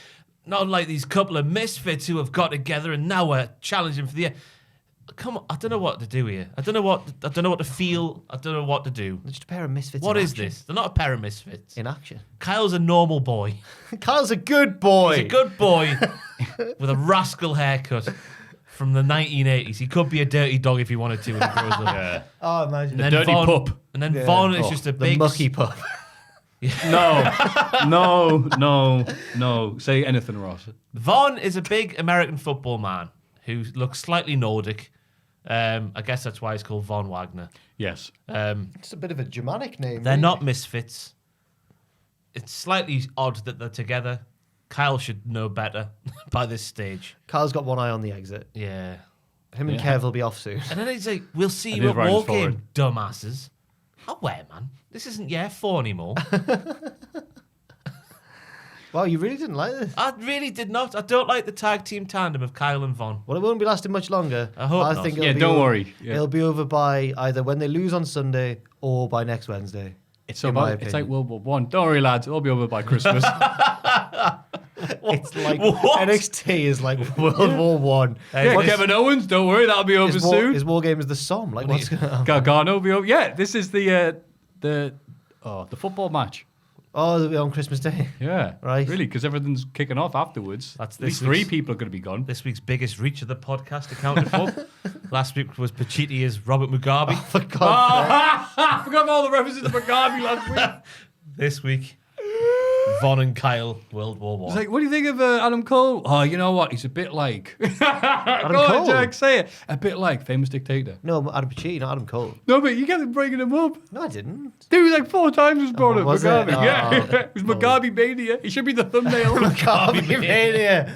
not like these couple of misfits who have got together and now we're challenging for the... come on, I don't know what to do here. I don't know what to feel. I don't know what to do. They're just a pair of misfits. What in is action. this? They're not a pair of misfits. In action. Kyle's a normal boy. Kyle's a good boy. He's a good boy with a rascal haircut from the 1980s. He could be a dirty dog if he wanted to when he grows up. Yeah. Oh, imagine. And then dirty pup. And then Vaughn is just a the big mucky pup. No. Say anything, Ross. Vaughn is a big American football man who looks slightly Nordic. I guess that's why he's called Von Wagner. Yes. It's a bit of a Germanic name. They're really. not misfits. It's slightly odd that they're together. Kyle should know better by this stage. Kyle's got one eye on the exit. Yeah. Him and Kev will be off soon. And then he's like, we'll see And you his at round's War forward. Game, dumbasses. Oh, where, man? This isn't year 4 anymore. Wow, you really didn't like this. I really did not. I don't like the tag team tandem of Kyle and Vaughn. Well, it won't be lasting much longer. I hope I not. think Yeah, it'll be don't over- worry. Yeah. It'll be over by either when they lose on Sunday or by next Wednesday. It's so in my it's like opinion. World War One. Don't worry, lads. It'll be over by Christmas. It's like What? NXT is like World War One. yeah, What is- Kevin Owens. Don't worry, that'll be over soon. Is WarGames the Somme? Like what's going on? Gargano will be over. Yeah, this is the football match. Oh, they'll be on Christmas Day. Yeah, Right. Really, because everything's kicking off afterwards. That's At least this 3 week's- people are going to be gone. This week's biggest reach of the podcast accounted for. Last week was Pacitti as Robert Mugabe. For God's sake. I forgot all the references to Mugabe last week. This week, Vaughn and Kyle, World War It's One. like, what do you think of Adam Cole? Oh, you know what? He's a bit like. Adam Go Cole? on, Jack, say it. A bit like famous dictator. No, Adam Pacitti, not Adam Cole. No, but you kept bringing him up. No, I didn't. Dude, like 4 times was brought up. was it? Mugabe. Oh. Yeah, it was Mugabe Mania. He should be the thumbnail. Mugabe Mania.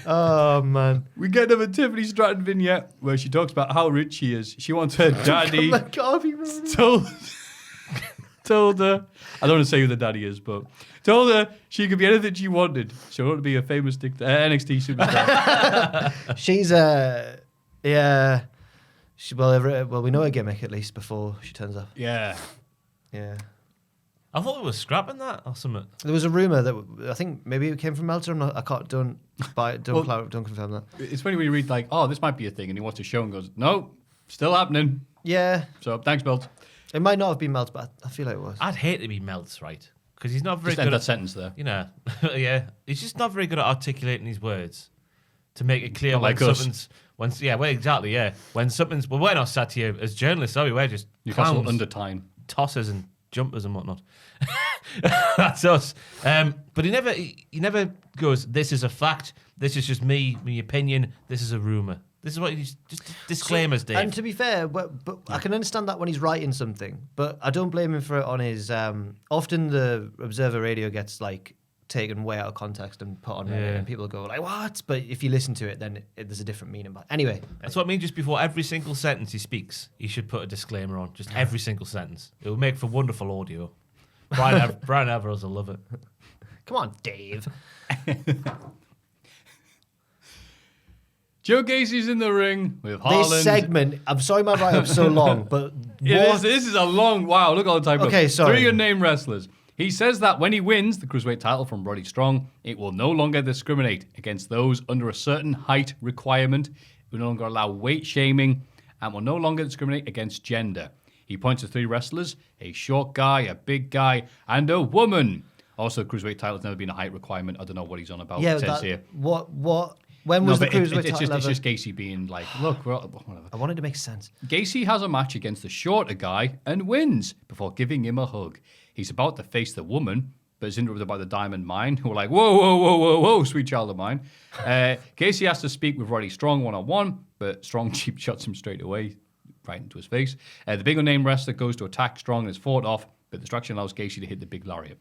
Oh, man. We get another Tiffany Stratton vignette where she talks about how rich she is. She wants her daddy Mugabe Mania. told her, I don't want to say who the daddy is, but told her she could be anything she wanted. She wanted to be a famous NXT superstar. She's yeah. Well, we know her gimmick at least before she turns up. Yeah. Yeah. I thought we were scrapping that or something. There was a rumor that I think maybe it came from Meltzer. I can't. Don't confirm that. It's funny when you read like, oh, this might be a thing, and he watches a show and goes, no, still happening. Yeah, So thanks, Belt. it might not have been Meltzer, but I feel like it was. I'd hate to be Melts, right? Because he's not very Just good end that at, sentence there. you know, yeah. He's just not very good at articulating his words to make it clear Not when like us. something's, when, yeah, well, exactly, yeah. When something's, well, we're not sat here as journalists, are we? We're just Newcastle clowns, under time. tossers and jumpers and whatnot. That's us. But he never goes, this is a fact, this is just me, my opinion, this is a rumour. This is what he's just disclaimers, Dave. And to be fair, but I can understand that when he's writing something, but I don't blame him for it on his. Often the Observer Radio gets like taken way out of context and put on Reddit, and people go like, "What?" But if you listen to it, then there's a different meaning. But anyway, That's what I mean. Just before every single sentence he speaks, he should put a disclaimer on. Just every single sentence. It would make for wonderful audio. Brian Everett will love it. come on, Dave. Joe Gacy's in the ring with Harland. This segment. I'm sorry, my write-up's so long, but This is a long. Wow, look at all the time. Okay, sorry. 3 unnamed wrestlers. He says that when he wins the Cruiserweight title from Roddy Strong, it will no longer discriminate against those under a certain height requirement, will no longer allow weight shaming, and will no longer discriminate against gender. He points to 3 wrestlers, a short guy, a big guy, and a woman. Also, Cruiserweight title's never been a height requirement. I don't know what he's on about. yeah, It says that, here. what? When was the but Cruiserweight it's title just ever? Gacy being like, look, whatever. I wanted to make sense. Gacy has a match against the shorter guy and wins before giving him a hug. He's about to face the woman, but is interrupted by the Diamond Mine, who are like, whoa, whoa, whoa, whoa, whoa, sweet child of mine. Gacy has to speak with Roddy Strong one-on-one, but Strong cheap shots him straight away, right into his face. The big unnamed wrestler goes to attack Strong and is fought off, but the distraction allows Gacy to hit the big lariat.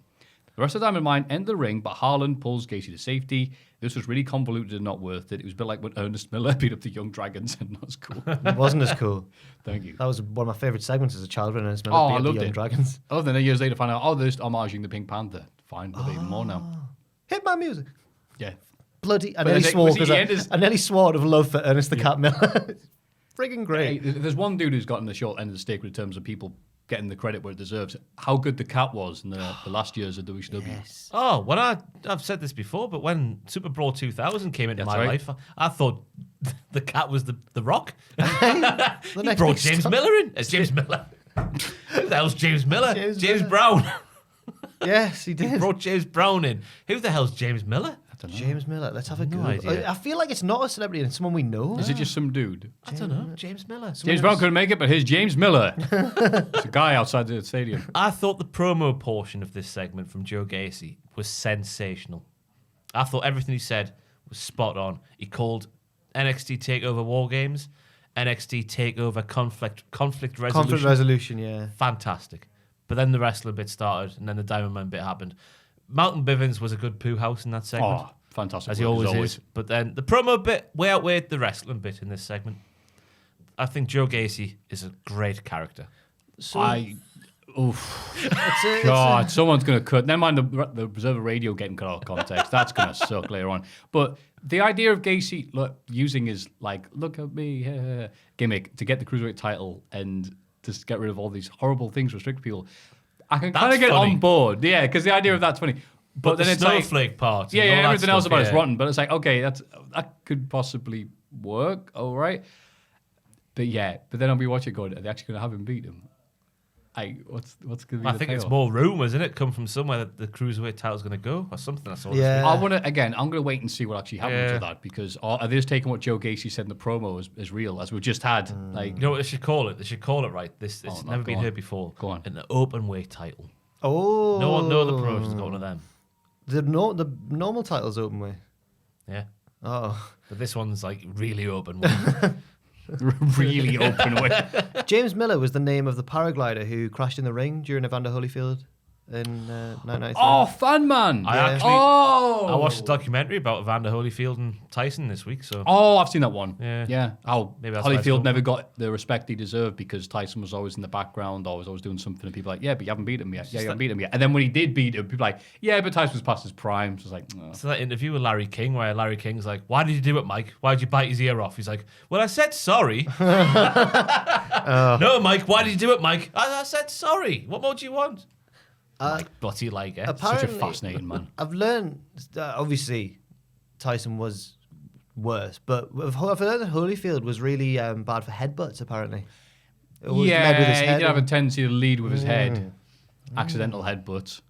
The rest of the Diamond Mine end the ring, but Harland pulls Gacy to safety. This was really convoluted and not worth it. It was a bit like when Ernest Miller beat up the Young Dragons, and that's cool. It wasn't as cool. Thank you. That was one of my favourite segments as a child when I Oh, I beat up the loved Young it. Dragons. Oh, then years later find out, oh, they're just homaging the Pink Panther. Fine, love it even more now. Hit my music. Yeah. Bloody, I But nearly is it- swore was he because the end is- I nearly swore out of love for Ernest the Cat Miller. Friggin' Hey, great. there's one dude who's gotten the short end of the stick in terms of people getting the credit where it deserves. How good the cat was in the last years of WCW. Yes. Oh, when I've said this before, but when Super Brawl 2000 came into my life, I thought the cat was the Rock. He brought James Miller in. It's James Miller. Who the hell's James Miller? James Brown. Yes, he did. He brought James Brown in. Who the hell's James Miller? I don't know. James Miller. Let's have a go. idea. I feel like it's not a celebrity and someone we know. Is it just some dude? I don't know. James Miller. James Brown couldn't make it, but here's James Miller. It's a guy outside the stadium. I thought the promo portion of this segment from Joe Gacy was sensational. I thought everything he said was spot on. He called NXT TakeOver WarGames, NXT TakeOver conflict resolution. Conflict resolution, yeah. Fantastic. But then the wrestling bit started, and then the Diamond Man bit happened. Mountain Bivens was a good poo house in that segment. Oh, fantastic. As he work, always is. But then the promo bit way outweighed the wrestling bit in this segment. I think Joe Gacy is a great character. So, God, someone's going to cut. Never mind the Observer Radio getting cut out of context. That's going to suck later on. But the idea of Gacy using his, look at me gimmick to get the Cruiserweight title and to get rid of all these horrible things, restrict people, I can kind of get on board. Yeah, because the idea of that's funny. But then the it's snowflake part. Yeah, everything else about it's rotten. But it's like, okay, that could possibly work. All right. But then I'll be watching going, are they actually going to have him beat him? What's going to be I think it's more rumours, isn't it? Come from somewhere that the Cruiserweight title's going to go or something. I saw this week. I want to, again, I'm going to wait and see what actually happens with that because are they just taking what Joe Gacy said in the promo as real, as we just had? You know what they should call it? They should call it right. It's never been heard before. Go on. An open weight title. Oh. No other promotion's got one of them. The normal title's open way. Yeah. Oh. But this one's really open weight. Really open way. James Miller was the name of the paraglider who crashed in the ring during Evander Holyfield in 1993. Oh, fan man. I watched a documentary about Evander Holyfield and Tyson this week. So I've seen that one. Yeah. How Maybe that's why it's Holyfield called. never got the respect he deserved because Tyson was always in the background, always doing something, and people were like, yeah, but you haven't beat him yet. Yeah, you haven't beat him yet. And then when he did beat him, people were like, yeah, but Tyson was past his prime. So it's like, oh. So that interview with Larry King, where Larry King's like, "Why did you do it, Mike? Why did you bite his ear off?" He's like, "Well, I said sorry." No, Mike. Why did you do it, Mike? I said sorry. What more do you want? Mike, bloody like it. Such a fascinating man. I've learned, obviously, Tyson was worse, but I've heard that Holyfield was really bad for headbutts, apparently. It was led with his he head did have a and- tendency to lead with his head. Accidental headbutts.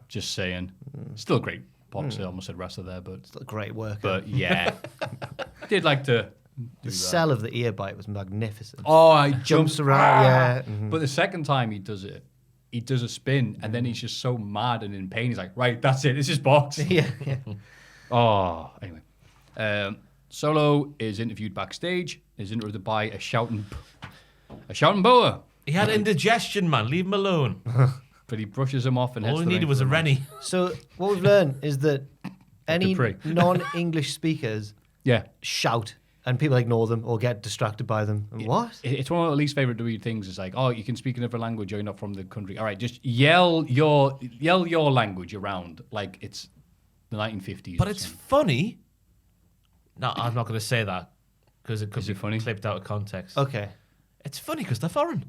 Just saying. Still a great boxer. I almost said wrestler there, but Still a great worker. But yeah, did like to do the that. sell of the ear bite was magnificent. Oh, he Jumps around, yeah. But the second time he does it, he does a spin, and then he's just so mad and in pain. He's like, right, that's it. This is box. yeah. Oh, anyway. Solo is interviewed backstage. Is interrupted by a shouting boa. He had indigestion, man. Leave him alone. But he brushes him off and All heads he to the needed ring was for a match. Rennie. So what we've learned is that any pray. non-English speakers Yeah. shout, and people ignore them or get distracted by them. And what? It's one of my least favorite WWE things. It's like, oh, you can speak another language. You're not from the country. All right, just yell your language around like it's the 1950s. But or it's something. funny. No, I'm not going to say that because it could Is be it funny? clipped out of context. Okay. It's funny because they're foreign.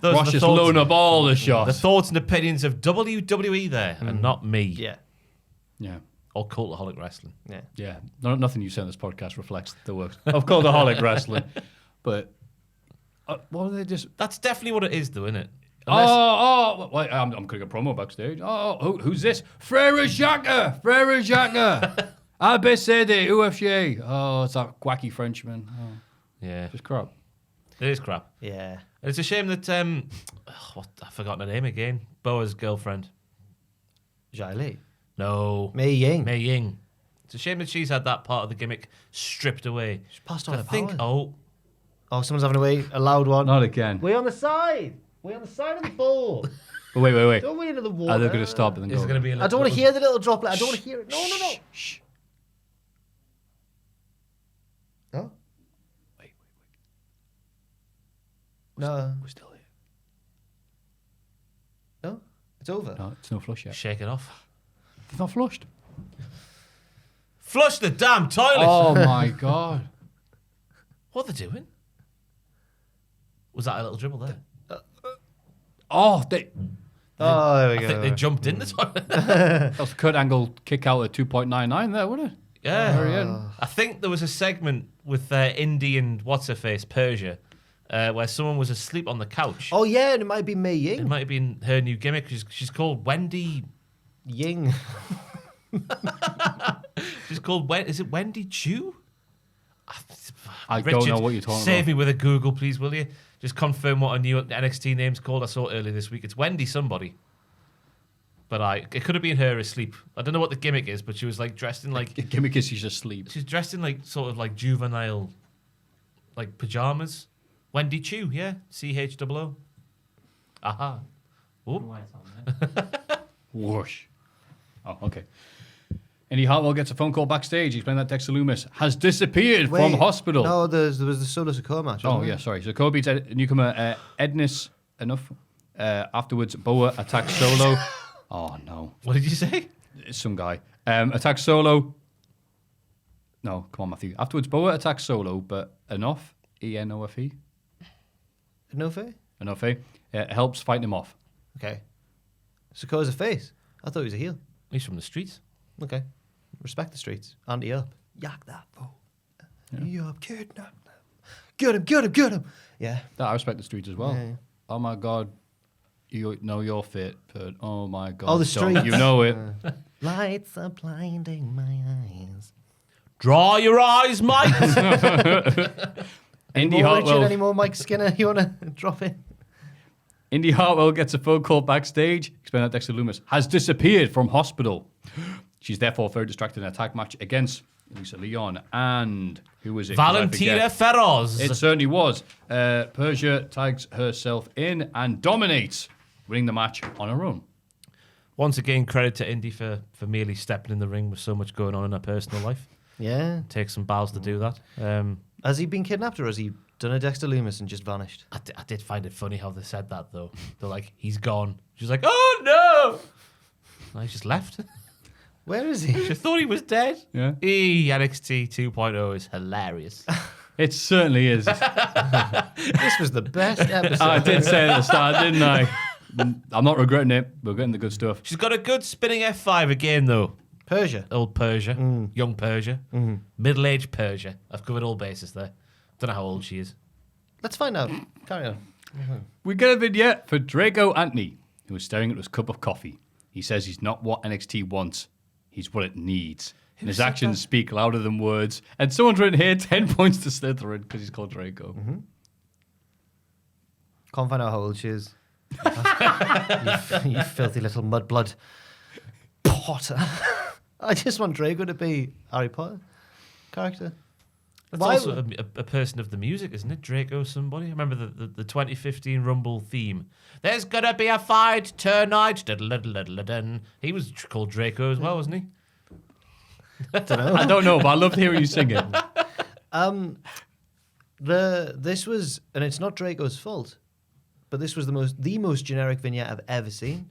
Those are Ross the just thoughts- loading up all the The shots. thoughts and opinions of WWE there, and not me. Yeah. Yeah. Or Cultaholic Wrestling. Yeah. Yeah. Nothing you say on this podcast reflects the works of Cultaholic Wrestling. But what are they just... That's definitely what it is, though, isn't it? Well, I'm cutting a promo backstage. Who's this? Frere Jacques! Frere Jacques! ABCD, UFC. Oh, it's that wacky Frenchman. Oh, Yeah, just crap. it is crap. Yeah. It's a shame that I've forgotten her name again. Boa's girlfriend. Jai Lee. No, Mei Ying. Mei Ying. It's a shame that she's had that part of the gimmick stripped away. She passed To on her think, powers. oh, Someone's having a loud one. Not again. Way on the side. Way on the side of the ball. But wait. Don't way into the water. Are they going to stop and then is go? it going to be? I don't want to hear the little droplet. I don't want to hear it. No. Shh. No? Wait. No. We're still here. No? It's over. No, it's no flush yet. Shake it off. It's not flushed. Flush the damn toilet. Oh my god. What are they doing? Was that a little dribble there? Oh, there we I go. think they jumped in the toilet. that was Kurt Angle kick out at 2.99 there, wasn't it? Yeah. Very end. I think there was a segment with Indy and what's-her-face, Persia, where someone was asleep on the couch. Oh, yeah, and it might be Mei It Ying. might have been her new gimmick. She's called Wendy. Ying. She's called Is it Wendy Chu? I don't know what you're talking Save about. me with a Google, please, will you? Just confirm what a new NXT name's called. I saw it earlier this week. It's Wendy somebody. But it could have been her asleep. I don't know what the gimmick is, but she was like dressed in like The gimmick is she's asleep. she's dressed in like sort of like juvenile like pajamas. Wendy Chu, yeah. CHOO. Aha. Oop. Why it's on there. Whoosh. Oh, okay. Indy Hartwell gets a phone call backstage. He's playing that Dexter Loomis has disappeared from hospital. No, there was the Solo Sikoa match. Oh, wasn't yeah, there? sorry. So Kobe beats newcomer Ednis enough. Afterwards, Boa attacks Solo. Oh, no. What did you say? It's some guy. Attacks Solo. No, come on, Maffew. Afterwards, Boa attacks Solo, but Enough, E-N-O-F-E, No fair? Enough, helps fight him off. Okay. Sikoa's a face. I thought he was a heel. He's from the streets. Okay. Respect the streets. Andy up. Yak that fool. Yup, kidnap them. Get him, get him, get him. Yeah. That I respect the streets as well. Yeah. Oh, my God. You know you're fit, but oh, my God. Oh, the don't streets. You know it. Lights are blinding my eyes. Dry your eyes, mate. Indy More Richard, Hartwell. any more Mike Skinner you want to drop in? Indy Hartwell gets a phone call backstage. Explain that Dexter Loomis has disappeared from hospital. She's therefore very distracted in an attack match against Lisa Leon and who was it? 'Cause I Valentina forget. Feroz. It certainly was. Persia tags herself in and dominates, winning the match on her own. Once again, credit to Indy for merely stepping in the ring with so much going on in her personal life. Yeah. Takes some balls to do that. Has he been kidnapped or has he done a Dexter Loomis and just vanished? I did find it funny how they said that, though. They're like, he's gone. She's like, oh, no. No, he's just left. Where is he? She thought he was dead. Yeah. NXT 2.0 is hilarious. It certainly is. This was the best episode. I did say it at the start, didn't I? I'm not regretting it. We're getting the good stuff. She's got a good spinning F5 again, though. Persia. Old Persia. Young Persia. Middle-aged Persia. I've covered all bases there. Don't know how old she is. Let's find out. Carry on. We get a vignette for Draco Anthony, who is staring at his cup of coffee. He says he's not what NXT wants. He's what it needs. And his actions speak louder than words. And someone's written here 10 points to Slytherin because he's called Draco. Can't find out how old she is. you filthy little mudblood Potter. I just want Draco to be Harry Potter character. That's Why- also a person of the music, isn't it? Draco somebody? I remember the 2015 Rumble theme. There's gonna be a fight tonight. Diddle-diddle-diddle-diddle. He was called Draco as well, wasn't he? I don't know, but I love hearing you sing it. This was, and it's not Draco's fault, but this was the most generic vignette I've ever seen.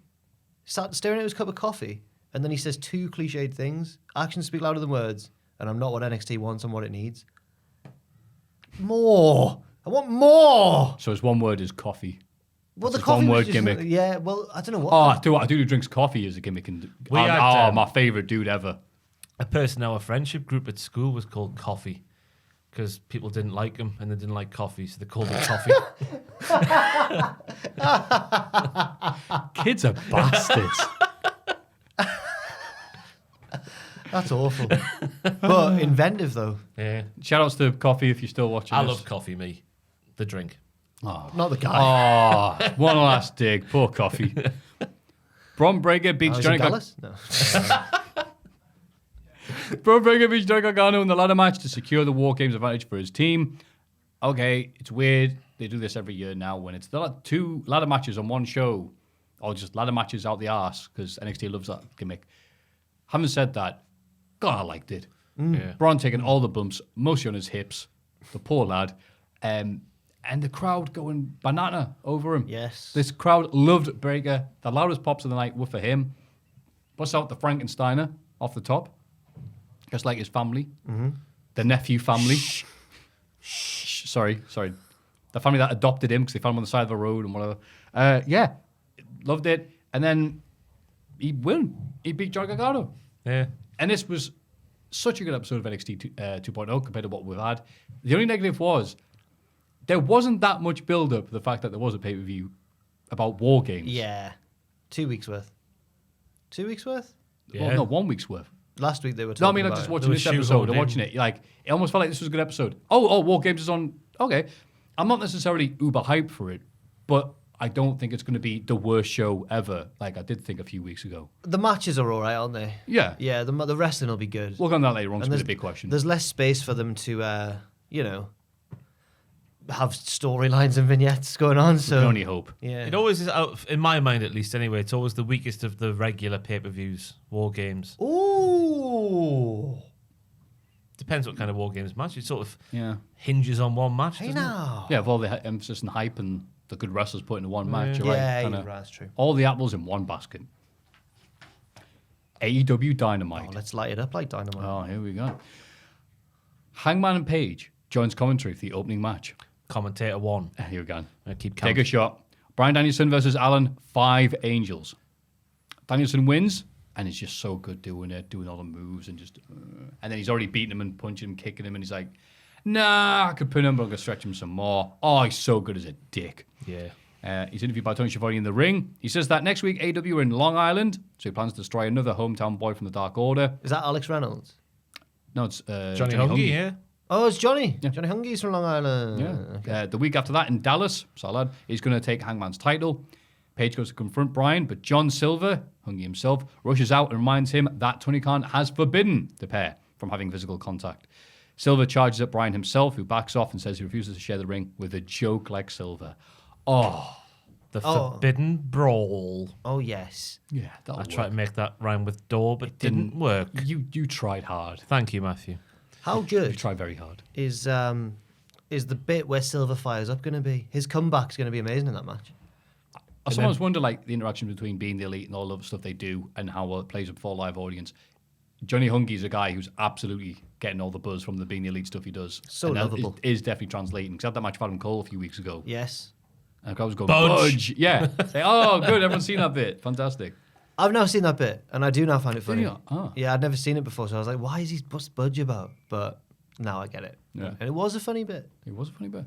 Sat staring at his cup of coffee, and then he says two cliched things: "Actions speak louder than words," and "I'm not what NXT wants. I'm what it needs." More. I want more. So his one word is coffee. Well, That's the his coffee one-word was just, gimmick. Yeah. Well, I don't know what. I do who drinks coffee as a gimmick. And, We had, my favourite dude ever. A person in our friendship group at school was called Coffee because people didn't like him and they didn't like coffee, so they called him Coffee. Kids are bastards. That's awful. But inventive though. Yeah. Shout outs to Coffee if you're still watching I this. love coffee, me. The drink. Not the guy. Oh, one last dig. Poor Coffee. Braun Breaker beats Oh, is Johnny he Dallas? No. Braun Breaker beats Johnny Gargano in the ladder match to secure the WarGames advantage for his team. Okay, it's weird. They do this every year now when it's two ladder matches on one show, or just ladder matches out the arse because NXT loves that gimmick. Having said that, God, I liked it. Yeah. Braun taking all the bumps, mostly on his hips. The poor lad. And the crowd going banana over him. Yes. This crowd loved Breaker. The loudest pops of the night were for him. Busts out the Frankensteiner off the top, just like his family. The nephew family. Shh. Sorry. the family that adopted him because they found him on the side of the road and whatever. Yeah, loved it. And then he won. He beat Johnny Gargano. Yeah. And this was such a good episode of NXT 2.0 compared to what we've had. The only negative was there wasn't that much build-up to the fact that there was a pay-per-view about WarGames. Yeah. 2 weeks worth. 2 weeks worth? Well, Yeah. no, 1 week's worth. Last week they were talking No, I mean, I'm about just it. watching There this was episode and shoehorned watching it. Like, it almost felt like this was a good episode. Oh, WarGames is on. Okay. I'm not necessarily uber hyped for it, but I don't think it's going to be the worst show ever, like I did think a few weeks ago. The matches are all right, aren't they? Yeah. Yeah, the wrestling will be good. We'll go on that later on, And it's a big question. There's less space for them to, have storylines and vignettes going on. We So can only hope. yeah, It always is, in my mind at least anyway, it's always the weakest of the regular pay-per-views, WarGames. Ooh, Depends what kind of WarGames match. It sort of Yeah. hinges on one match, hey doesn't it? now. Yeah, with all the emphasis and hype and the good wrestlers put into one match. You're Yeah, right. you're Kinda right, that's true. all the apples in one basket. AEW Dynamite. Oh, let's light it up like Dynamite. Oh, here we go. Hangman and Page joins commentary for the opening match. Commentator 1. Here we go. I keep Take counting. a shot. Brian Danielson versus Allen, 5 Angels. Danielson wins, and he's just so good doing it, doing all the moves, and just. And then he's already beating him and punching him, kicking him, and he's like, nah, I could pin him, but I'm going to stretch him some more. Oh, he's so good as a dick. Yeah. He's interviewed by Tony Schiavone in the ring. He says that next week AEW are in Long Island, so he plans to destroy another hometown boy from the Dark Order. Is that Alex Reynolds? No, it's Johnny Hungy, yeah. Oh, it's Johnny. Johnny Hungy's from Long Island. Yeah. Okay. The week after that in Dallas, Salad, he's going to take Hangman's title. Page goes to confront Bryan, but John Silver, Hungy himself, rushes out and reminds him that Tony Khan has forbidden the pair from having physical contact. Silver charges at Bryan himself, who backs off and says he refuses to share the ring with a joke like Silver. Oh, The Forbidden Brawl. Oh yes. yeah, that'll I tried to work. make that rhyme with door, but it didn't work. You tried hard. Thank you, Maffew. How You good tried very hard. is the bit where Silver fires up going to be? His comeback's going to be amazing in that match. I sometimes wonder, like, the interaction between being the elite and all the other stuff they do and how it plays before a live audience. Johnny Hungy's a guy who's absolutely getting all the buzz from the being the elite stuff he does. So and that lovable. is definitely translating. Because I had that match with Adam Cole a few weeks ago. Yes. And I was going, Budge. Budge. Yeah. Say, oh, good. Everyone's seen that bit. Fantastic. I've now seen that bit, and I do now find it funny. you? Oh. Yeah, I'd never seen it before, so I was like, why is he what's Budge about? But now I get it. Yeah. And it was a funny bit. It was a funny bit.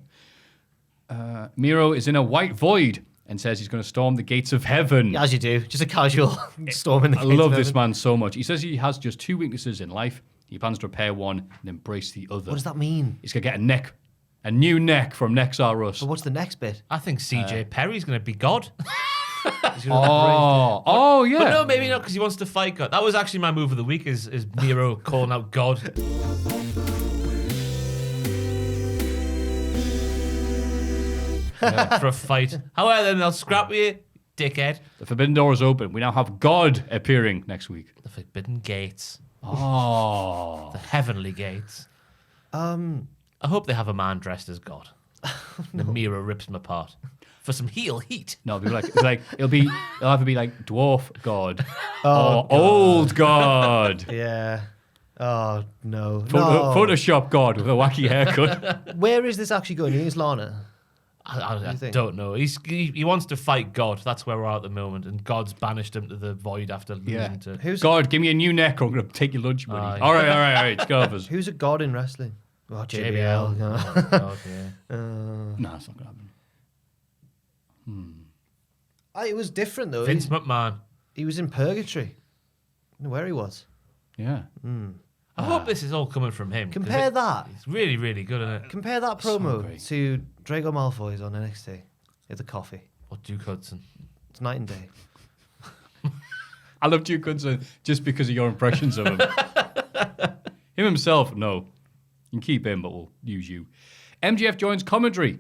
Miro is in a white void and says he's going to storm the gates of heaven. As you do. Just a casual storm in the I gates love of this heaven. man so much. He says he has just 2 weaknesses in life. He plans to repair one and embrace the other. What does that mean? He's going to get a neck. A new neck from Necks R Us. But what's the next bit? I think CJ Perry's going to be God. He's gonna Oh, yeah. But no, maybe not, because he wants to fight God. That was actually my move of the week, is Miro calling out God. For a fight. However, then they'll scrap you, dickhead. The Forbidden Door is open. We now have God appearing next week. The Forbidden Gates. Oh. The Heavenly Gates. I hope they have a man dressed as God. The Miro rips him apart. For some heel heat. No, it'll have to be like Dwarf God or Old God. Yeah. Oh, no. Photoshop God with a wacky haircut. Where is this actually going? You think it's Lana? I think? don't know. He wants to fight God. That's where we're at the moment. And God's banished him to the void after losing to... Who's God, give me a new neck or I'm going to take your lunch money. yeah. All right. It's Garvers. who's a god in wrestling? Oh, JBL. JBL. Oh, God, yeah. No, it's not going to happen. It was different though. Vince McMahon. He was in purgatory. I don't know where he was. Yeah. I hope this is all coming from him. 'cause Compare that. It's really, really good, isn't it? Compare that So promo great. to Drago Malfoy's on NXT at the coffee. Or Duke Hudson. It's night and day. I love Duke Hudson just because of your impressions of him. Him himself, no. You can keep him, but we'll use you. MJF joins commentary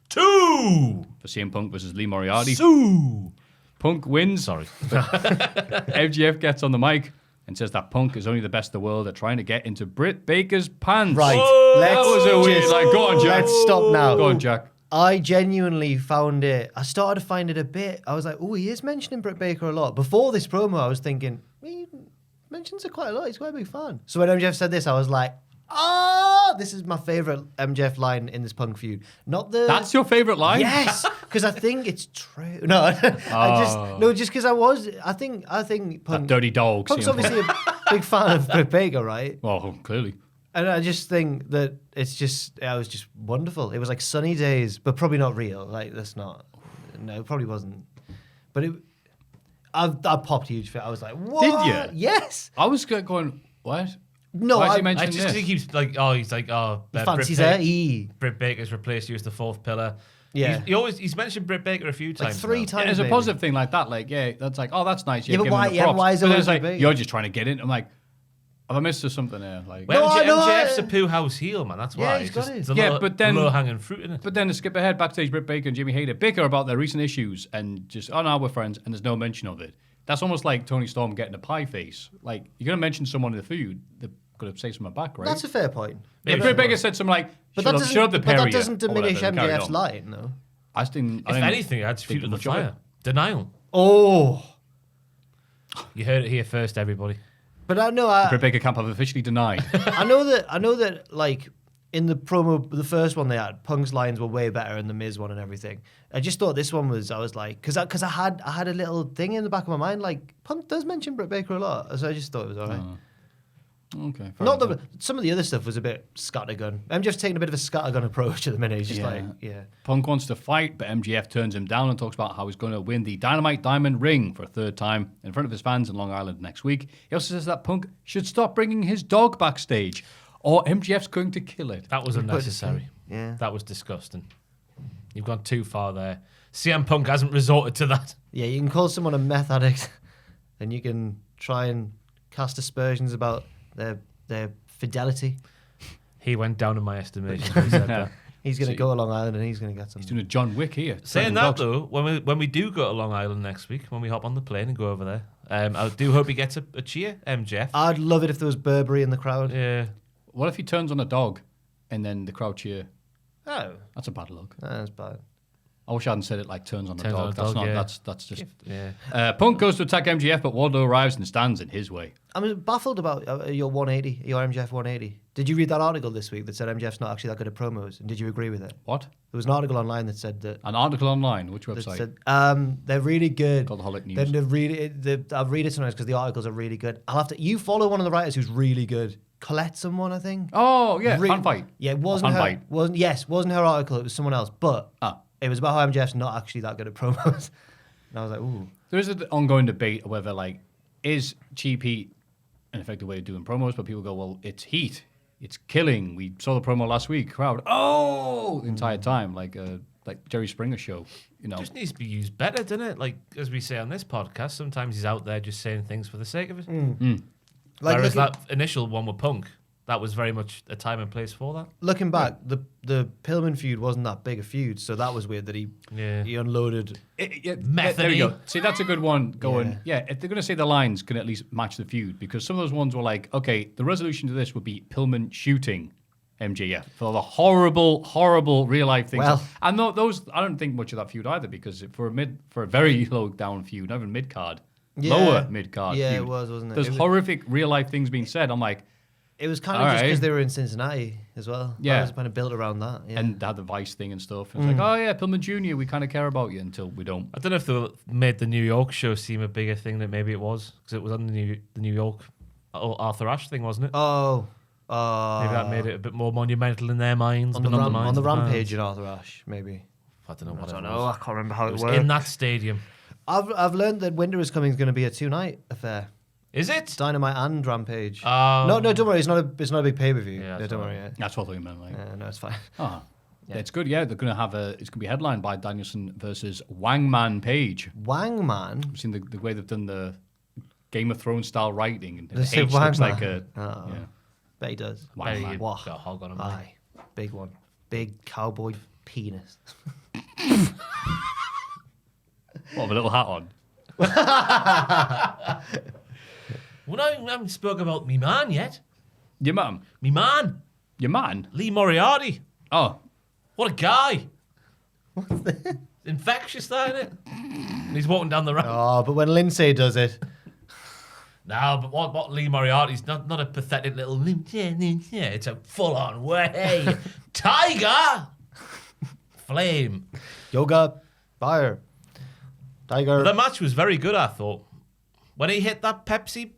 2! for CM Punk versus Lee Moriarty. Two! Punk wins. Sorry. MJF gets on the mic and says that Punk is only the best in the world at trying to get into Britt Baker's pants. Right. Whoa! That was a weird, like, go on, Jack. Let's stop now. Go on, Jack. I genuinely found it. I started to find it a bit. I was like, oh, he is mentioning Britt Baker a lot. Before this promo, I was thinking, he mentions her quite a lot. He's quite a big fan. So when MJF said this, I was like, Oh, this is my favourite MJF line in this Punk feud. Not the. That's your favourite line? Yes, because I think it's true. No, just because I think Punk. That dirty dog. Punk's obviously a big fan of Britt Baker, right? Well, clearly. And I just think that it was just wonderful. It was like sunny days, but probably not real. Like that's not. No, it probably wasn't. But I popped huge for it. I was like, what? Did you? Yes. I was going, what? No, Why is he I mentioning just this? think he's like, fancies her. Britt Baker's replaced you as the fourth pillar. Yeah. He's mentioned Britt Baker a few Like times. 3 now. times. Yeah, there's a maybe. positive thing like that. Like, yeah, that's like, oh, that's nice. Yeah, but give him why- the yeah, props. why is it But then always it's like, Britt Baker? you're just trying to get in. I'm like, have I missed something there? Like, Well, No, MJF's I- a poo house heel, man. That's why. Yeah, he's It's got just- it. it's a Yeah, low- but then- low-hanging fruit in it. But then to skip ahead, backstage, Britt Baker and Jimmy Hayter bicker about their recent issues and just, oh no, we're friends, and there's no mention of it. That's almost like Tony Storm getting a pie face. Like, you're going to mention someone in the feud, they're going to say something back, right? That's a fair point. If Britt Baker said something like, But shut up the Perrier, that doesn't or whatever, diminish and carried MJF's on. line, though. I didn't. If anything, it adds fuel to the much of it. fire. Denial. Oh, You heard it here first, everybody. but I know Britt Baker camp have officially denied. I know that like in the promo, the first one they had, Punk's lines were way better than the Miz one and everything. I just thought this one was. I was like, because I had a little thing in the back of my mind, like Punk does mention Britt Baker a lot, so I just thought it was alright. Okay. fair Not enough. that some of the other stuff was a bit scattergun. I'm just taking a bit of a scattergun approach at the minute. He's just like, yeah. Punk wants to fight, but MJF turns him down and talks about how he's going to win the Dynamite Diamond Ring for a third time in front of his fans in Long Island next week. He also says that Punk should stop bringing his dog backstage, or MJF's going to kill it. That was unnecessary. Yeah. That was disgusting. You've gone too far there. CM Punk hasn't resorted to that. Yeah, you can call someone a meth addict, and you can try and cast aspersions about their fidelity. He went down in my estimation. when he said that. He's going to go to Long Island and he's going to get some. He's doing a John Wick here. Saying Threatening that dogs. though, when we do go to Long Island next week, when we hop on the plane and go over there, I do hope he gets a cheer, MJF. I'd love it if there was Burberry in the crowd. Yeah. What if he turns on a dog and then the crowd cheer? Oh, That's a bad look. that's bad. I wish I hadn't said it like turns on a Turns dog. on a That's dog, not. yeah. That's just. Yeah. Punk goes to attack MJF, but Wardlow arrives and stands in his way. I'm baffled about your 180, your MJF 180. Did you read that article this week that said MJF's not actually that good at promos? And did you agree with it? What? There was an article online that said that. An article online. Which that website? said, they're really good. Cultaholic News. Then I'll read it sometimes because the articles are really good. I'll have to. You follow one of the writers who's really good. Colette, someone I think. Oh yeah, Re- fan fight. Yeah, it wasn't Fan her. fight. Wasn't her article. It was someone else. But Ah. it was about how MJF's not actually that good at promos. And I was like, ooh. There is an ongoing debate of whether like is cheap heat an effective way of doing promos, but people go, well, it's heat, it's killing. We saw the promo last week. Crowd, the entire time, like Jerry Springer show. You know, Just needs to be used better, doesn't it? Like, as we say on this podcast, sometimes he's out there just saying things for the sake of it. Like Whereas looking, that initial one with Punk, that was very much a time and place for that. looking back, the Pillman feud wasn't that big a feud, so that was weird that he unloaded. there you go. See, that's a good one. Going, yeah. If they're going to say the lines can at least match the feud, because some of those ones were like, okay, the resolution to this would be Pillman shooting MJF for the horrible real life things. Well- and those, I don't think much of that feud either, because for a very low down feud, not even mid card, lower mid card. Yeah, feud, it was, wasn't it? There's It was- horrific real life things being said. I'm like, It was kind of All just because right. they were in Cincinnati as well. Yeah. It was kind of built around that. Yeah. and they had the Vice thing and stuff. And it's like, oh yeah, Pillman Jr., we kind of care about you until we don't. I don't know if they made the New York show seem a bigger thing than maybe it was, because it was on the New York Arthur Ashe thing, wasn't it? oh. Maybe that made it a bit more monumental in their minds. on but the, not ram- minds on the of fans. Rampage in Arthur Ashe, maybe. I don't know what I don't it know. was. I can't remember how It it was worked. in that stadium. I've learned that Winter is Coming is going to be a 2-night affair. Is it? Dynamite and Rampage. Oh. No, don't worry. It's not a big pay per view. Yeah, Yeah, that's don't all worry. right. Yeah. That's what we meant. Like, No, it's fine. oh, yeah, it's good. Yeah, they're going to have it's going to be headlined by Danielson versus Wangman Page. Wangman. I've seen the way they've done the Game of Thrones style writing, and They the say H looks Wangman. like a Oh. yeah. Bet he does. Very Wangman. good. Wah. Got a hog on him. Aye, big one. Big cowboy penis. What, with a little hat on? Well, I haven't spoken about me man yet. Your mum? Me man, Your man? Lee Moriarty. Oh, What a guy. Infectious, that, isn't it? And he's walking down the ramp. Oh, but when Lindsay does it, No, but what Lee Moriarty's not a pathetic little it's a full-on way. Tiger! Flame. Yoga. Fire. Tiger. The match was very good, I thought. When he hit that Pepsi...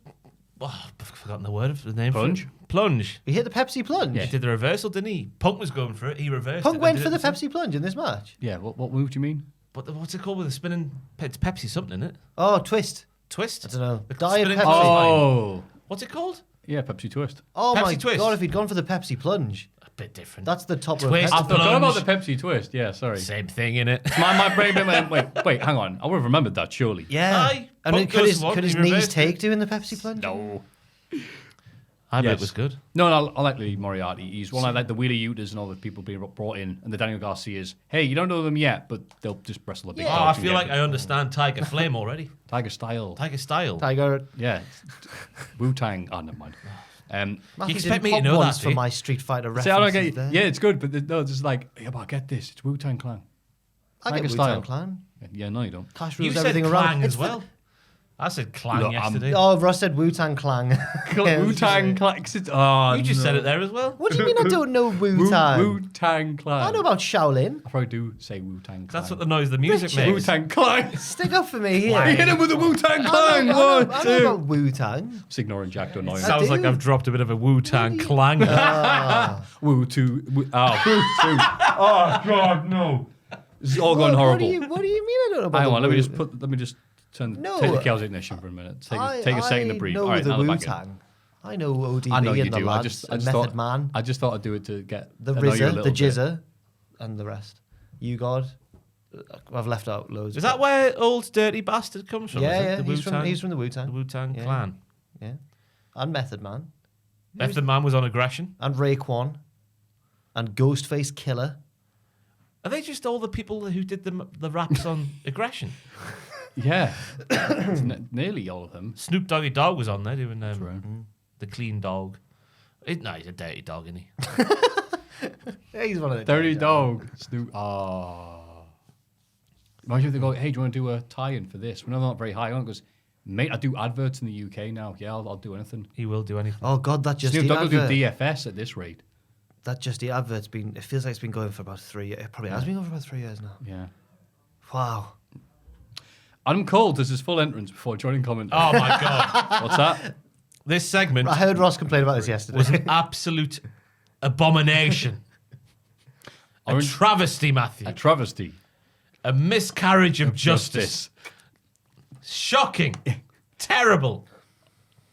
Oh, I've forgotten the name. Plunge? Plunge. He hit the Pepsi plunge. Yeah, he did the reversal, didn't he? Punk was going for it. He reversed it. Punk went for the Pepsi plunge in this match. Yeah, what move do you mean? But what's it called with the spinning... It's Pepsi something, isn't it? Oh, twist. Twist? I don't know. The Diet spinning Pepsi. Oh. What's it called? Yeah, Pepsi Twist. Oh Pepsi my twist. god, if he'd gone for the Pepsi plunge. A bit different. That's the top of Twist. Pepsi. I forgot about the Plunge. Pepsi Twist. Yeah, sorry. Same thing, innit? My brain wait, hang on. I would have remembered that, surely. Yeah. Aye. And Punk could goes his, for one, could he his knees reversed take it. doing the Pepsi plunge? No. I bet Yes. it was good. No, I like Lee Moriarty. He's one I like the Wheeler Utahs and all the people being brought in, and the Daniel Garcias. Hey, you don't know them yet, but they'll just wrestle a big Oh, dog I and feel get like it. I understand Tiger Flame already. Tiger Style. Tiger Style. Tiger. Yeah. Wu-Tang. Oh, never mind. Matthew expect didn't me to pop know that, once do for you? my Street Fighter references. See, I don't get there. Yeah, it's good, but no, it's just like, yeah, but I get this. It's Wu-Tang Clan. I get Tiger Wu-Tang Style. Clan. Yeah, no, you don't. Cash You rules said everything Clang around. as It's well. I said Clang Look, yesterday. Oh, Ross said Wu-Tang Clang. Wu-Tang Clan. Oh, You just said it there as well. What do you mean I don't know Wu-Tang? Wu-Tang Clan. I know about Shaolin. I probably do say Wu-Tang Clan. That's what the noise the music Richard. makes. Wu-Tang Clan. Stick up for me here. You hit him with the Wu-Tang I Clan. know One, about two. Wu-Tang. Just ignoring Jack to annoy him. Sounds like do. I've dropped a bit of a Wu-Tang clang. Wu-Too. Wu-Tang. Oh, God, no. This is all going horrible. What do you mean I don't know about Hang the on, let me just No, take the Chaos Ignition for a minute. Take a second to breathe. I know All right, the now we're back in. Wu-Tang. I know ODB I know you and the do. lads I and just Method thought, Man, I just thought I'd do it to get the annoy you a RZA, little the bit. Jizza, and the rest. You God. I've left out loads. Is that where Old Dirty Bastard comes from? Yeah, Is it? yeah. The He's Wu-Tang? from the Wu-Tang. The Wu-Tang Yeah. clan. Yeah. And Method Man. Method Man was on Aggression. And Raekwon. And Ghostface Killer. Are they just all the people who did the raps on Aggression? Yeah, it's nearly all of them. Snoop Doggy Dogg was on there doing Right. the clean dog. No, he's a dirty dog, isn't he? Yeah, he's one of the Dirty Dog. Snoop. Oh. Imagine if they go, hey, do you want to do a tie-in for this? We're not very high on it. Goes, mate, I do adverts in the UK now. Yeah, I'll do anything. He will do anything. Oh God, that Just Snoop Eat Dogg will do advert. DFS at this rate. That Just Eat advert's been. It feels like it's been going for about 3 years. It probably has been going for about 3 years now. Yeah. Wow. Adam Cole does his full entrance before joining commentary. Oh my God. What's that? This segment I heard Ross complain about this yesterday. was an absolute abomination. A Orange- travesty, Matthew. A travesty. A miscarriage of justice. Shocking. Terrible.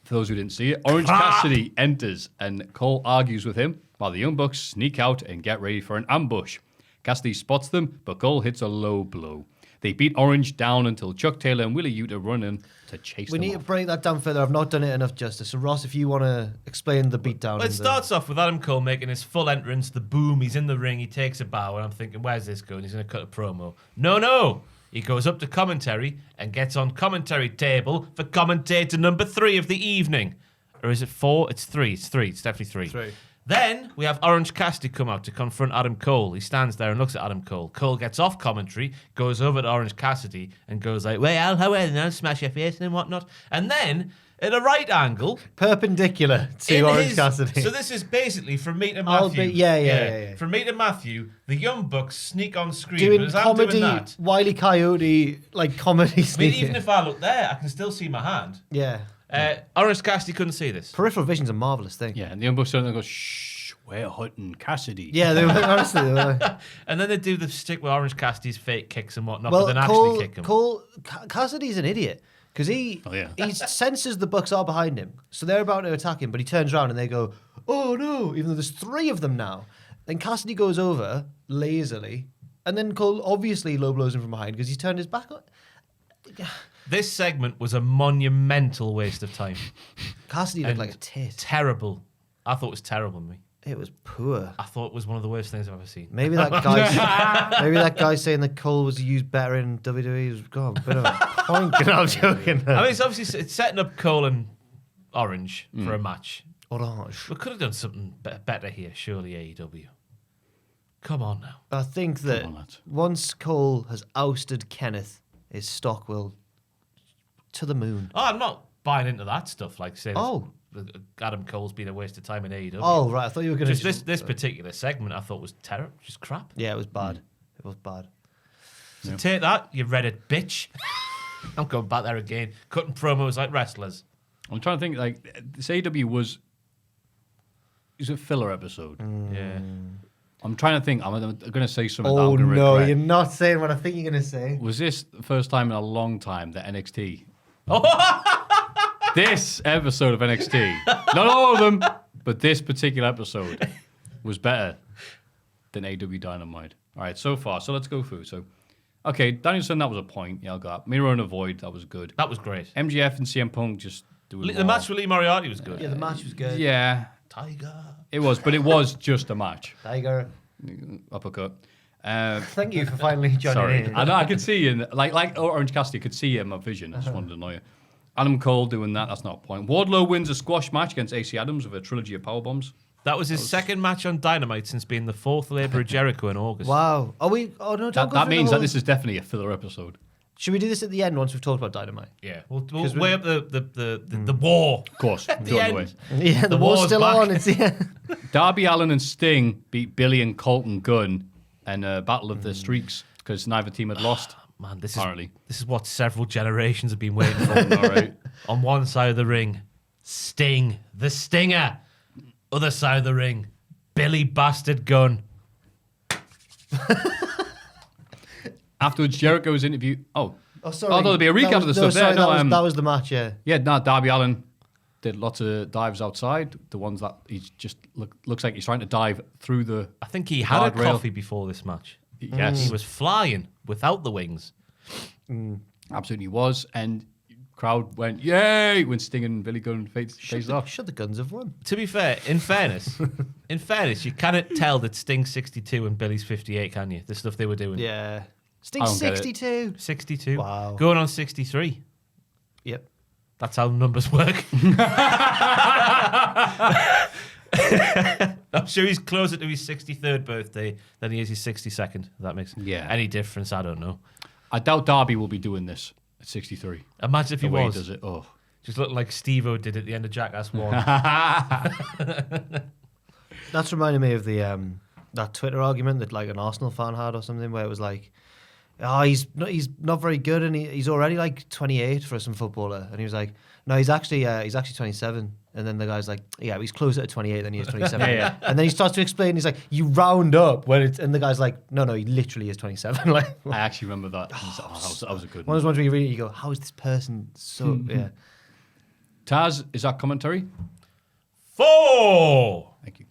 For those who didn't see it, Orange Cassidy enters and Cole argues with him while the Young Bucks sneak out and get ready for an ambush. Cassidy spots them, but Cole hits a low blow. They beat Orange down until Chuck Taylor and Willie Utah run in to chase We them need to off. break that down further. I've not done it enough justice. So Ross, if you want to explain the beatdown. Well, it and the- starts off with Adam Cole making his full entrance, the boom, he's in the ring, he takes a bow, and I'm thinking, where's this going? He's going to cut a promo. No. He goes up to commentary and gets on commentary table for commentator number 3 of the evening. Or is it 4? It's 3. It's 3. It's definitely 3. Then we have Orange Cassidy come out to confront Adam Cole. He stands there and looks at Adam Cole. Cole gets off commentary, goes over to Orange Cassidy and goes like, well, how are you? Smash your face and whatnot. And then, at a right angle... perpendicular to in Orange his- Cassidy. So this is basically from me to I'll Maffew. be- yeah. From me to Maffew, the Young Bucks sneak on screen. doing but as I'm comedy, doing that, Wile E. Coyote, like comedy I mean, sneaking. even if I look there, I can still see my hand. Yeah. Orange Cassidy couldn't see this. Peripheral vision's a marvelous thing. Yeah, and the Young Bucks suddenly go, shh, we're hunting Cassidy. Yeah, they were, honestly. They were. And then they do the stick with Orange Cassidy's fake kicks and whatnot, but then actually kick him. Cassidy's an idiot. Because he senses the Bucks are behind him. So they're about to attack him, but he turns around and they go, oh no, even though there's 3 of them now. Then Cassidy goes over lazily, and then Cole obviously low blows him from behind because he's turned his back on. This segment was a monumental waste of time. Cassidy looked And like a tit. Terrible. I thought it was terrible, me. It was poor. I thought it was one of the worst things I've ever seen. Maybe that guy saying that Cole was used better in WWE has got a bit of a point. No, I'm joking. I mean, it's obviously it's setting up Cole and Orange for a match. Orange. We could have done something better here, surely, AEW. Come on now. I think that on, lads. once Cole has ousted Kenneth, his stock will to the moon. Oh, I'm not buying into that stuff, like saying Adam Cole's been a waste of time in AEW. Oh, right. I thought you were going to... Just this particular segment I thought was terrible. Just crap. Yeah, it was bad. It was bad. So take that, you Reddit bitch. I'm going back there again. Cutting promos like wrestlers. I'm trying to think, like, this AEW was a filler episode. Yeah. I'm trying to think. I'm going to say something that Oh, I'm going to no. regret. You're not saying what I think you're going to say. Was this the first time in a long time that NXT... This episode of NXT, not all of them, but this particular episode was better than AEW Dynamite. All right, so far. So let's go through. So, okay, Danielson, that was a point. Yeah, I got Miro and Avoid. That was good. That was great. MJF and CM Punk just doing The match with Lee Moriarty was good. Yeah, the match was good. Yeah, Tiger. it was, but it was just a match. Tiger. Uppercut. Thank you for finally joining Sorry, in. I know I could see you, like Orange Cassidy, I could see you in my vision. I just wanted to know you. Adam Cole doing that, that's not a point. Wardlow wins a squash match against AC Adams with a trilogy of powerbombs. That was his second match on Dynamite since being the fourth Labour of Jericho in August. Wow. Are we... Oh, no, don't go That through means the that whole- this is definitely a filler episode. Should we do this at the end once we've talked about Dynamite? Yeah, we'll weigh up the war. Of course, At the go end. away. Yeah, the war's war's still back. on. It's Darby Allin and Sting beat Billy and Colton Gunn in a battle of the streaks because neither team had lost. Man, this Apparently. is what several generations have been waiting for. All right. On one side of the ring, Sting, the Stinger. Other side of the ring, Billy Bastard Gunn. Afterwards, Jericho's interview. Oh, sorry. Oh, there'll be a recap of the stuff there. Sorry, No, that was the match, yeah. yeah, no, Darby Allin did lots of dives outside. The ones that he's just looks like he's trying to dive through the. I think he had a Guardrail. coffee before this match. Yes, He was flying without the wings. absolutely was, and crowd went yay when Sting and Billy Gunn faced off. Should the Guns have won? To be fair, in fairness, you cannot tell that Sting's 62 and Billy's 58, can you? The stuff they were doing. Yeah. I Sting's don't get it. 62. 62. Wow. Going on 63. Yep. That's how numbers work. I'm sure he's closer to his 63rd birthday than he is his 62nd. If that makes any difference, I don't know. I doubt Darby will be doing this at 63. Imagine if The he way was. he does it. Oh. Just looking like Steve-O did at the end of Jackass 1. That's reminding me of the that Twitter argument that like an Arsenal fan had or something, where it was like, oh, he's not very good and he's already like 28 for some footballer, and he was like, no, he's actually 27. And then the guy's like, yeah, he's closer to 28 than he is 27. Yeah. And then he starts to explain. He's like, you round up when it's, and the guy's like, no, he literally is 27. Like, I actually remember that. That was a good one of one. those ones where you read it, you go, how is this person so? Yeah. Taz, is that commentary? 4! Thank you.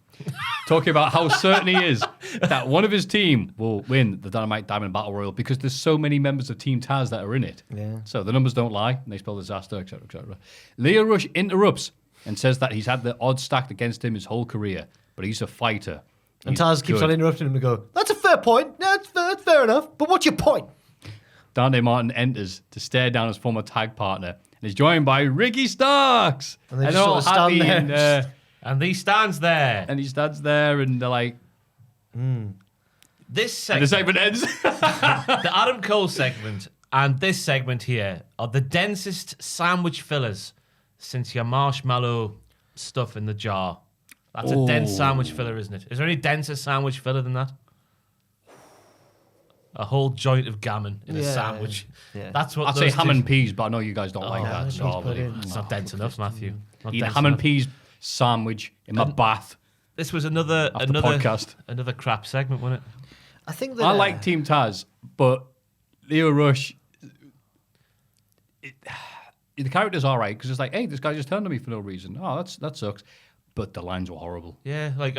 Talking about how certain he is that one of his team will win the Dynamite Diamond Battle Royal because there's so many members of Team Taz that are in it. Yeah. So the numbers don't lie, and they spell disaster, etc., etc. Leo Rush interrupts and says that he's had the odds stacked against him his whole career, but he's a fighter. And He's Taz keeps good. on interrupting him to go, that's a fair point. No, that's fair enough. But what's your point? Dante Martin enters to stare down his former tag partner and is joined by Ricky Starks. And they just they're sort all of stand happy there. And he stands there. and he stands there and they're like, This and the segment, segment ends. the Adam Cole segment and this segment here are the densest sandwich fillers since your marshmallow stuff in the jar. That's a dense sandwich filler, isn't it? Is there any denser sandwich filler than that? A whole joint of gammon in a Yeah. sandwich. Yeah. That's what I'd those say ham two- and peas, but I know you guys don't like that. peas So I'll put really- in. It's not dense enough, Matthew. Not Eat dense ham and enough. peas sandwich in my bath. This was another After podcast. another crap segment, wasn't it? I think that I like Team Taz, but Leo Rush, the character's all right because it's like, hey, this guy just turned on me for no reason. Oh, that sucks. But the lines were horrible. Yeah, like